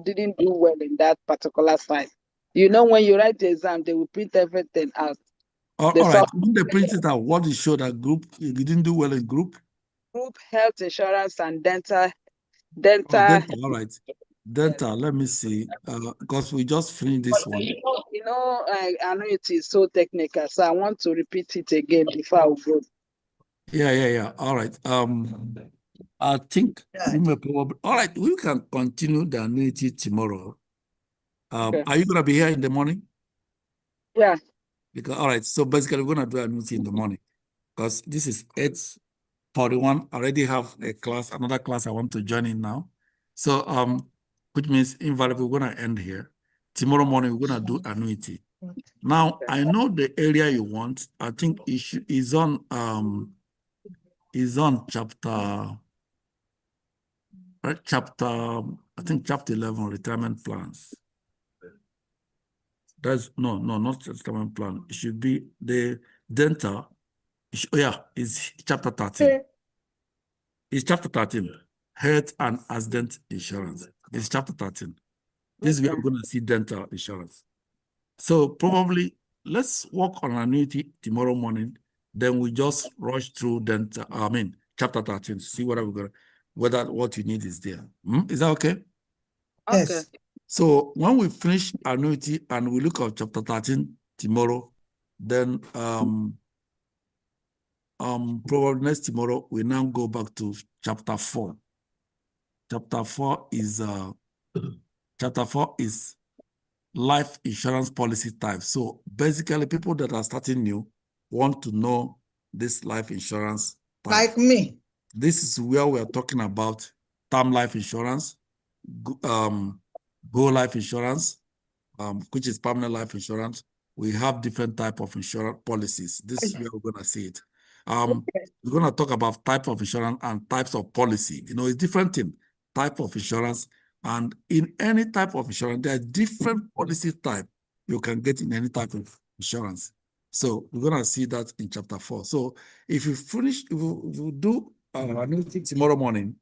didn't do well in that particular side? You know, when you write the exam, they will print everything out. All right. When they print it out, what is show that group you didn't do well in group? Group health insurance and dental. All right. Dental, let me see. Because we just finished this one. You know, I know it is so technical, so I want to repeat it again before I go. Yeah. All right. I think we may probably. All right, we can continue the annuity tomorrow. Okay. Are you gonna be here in the morning? Yeah. Because all right, so basically we're gonna do annuity in the morning because this is 8:41. I already have another class I want to join in now. So which means invariably we're gonna end here. Tomorrow morning we're gonna do annuity. Now I know the area you want. I think is on chapter. Right, I think chapter 11, retirement plans. That's not retirement plan. It should be the dental. It's chapter 13. It's chapter 13. Health and accident insurance. It's chapter 13. This is where we're going to see dental insurance. So probably let's work on annuity tomorrow morning. Then we just rush through chapter 13 to see whether what you need is there. Is that okay? Yes. So when we finish annuity and we look at chapter 13 tomorrow, then probably next tomorrow we now go back to chapter 4. Chapter 4 is life insurance policy type. So basically, people that are starting new want to know this life insurance type. Like me. This is where we are talking about term life insurance, whole life insurance, which is permanent life insurance. We have different type of insurance policies. This is where we're going to see it. We're going to talk about type of insurance and types of policy. You know, it's different in type of insurance, and in any type of insurance, there are different policy type you can get in any type of insurance. So we're going to see that in chapter 4. So if you finish, if you do analytics tomorrow morning,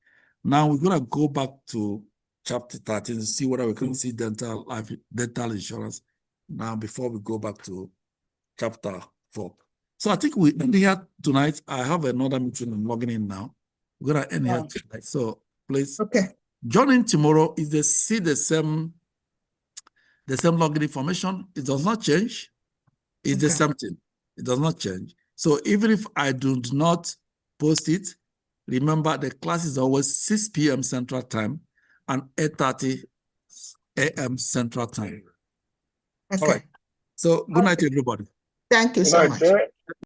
now we're going to go back to chapter 13 to see whether we can see dental insurance now before we go back to chapter 4. So I think we end here tonight. I have another meeting. I'm logging in now. We're going to end here tonight. So please join in tomorrow. If they see the same login information, it does not change. It's the same thing. It does not change. So even if I do not post it, remember the class is always 6 p.m. Central Time and 8:30 a.m. Central Time. Okay. All right. So good night, everybody. Thank you so much.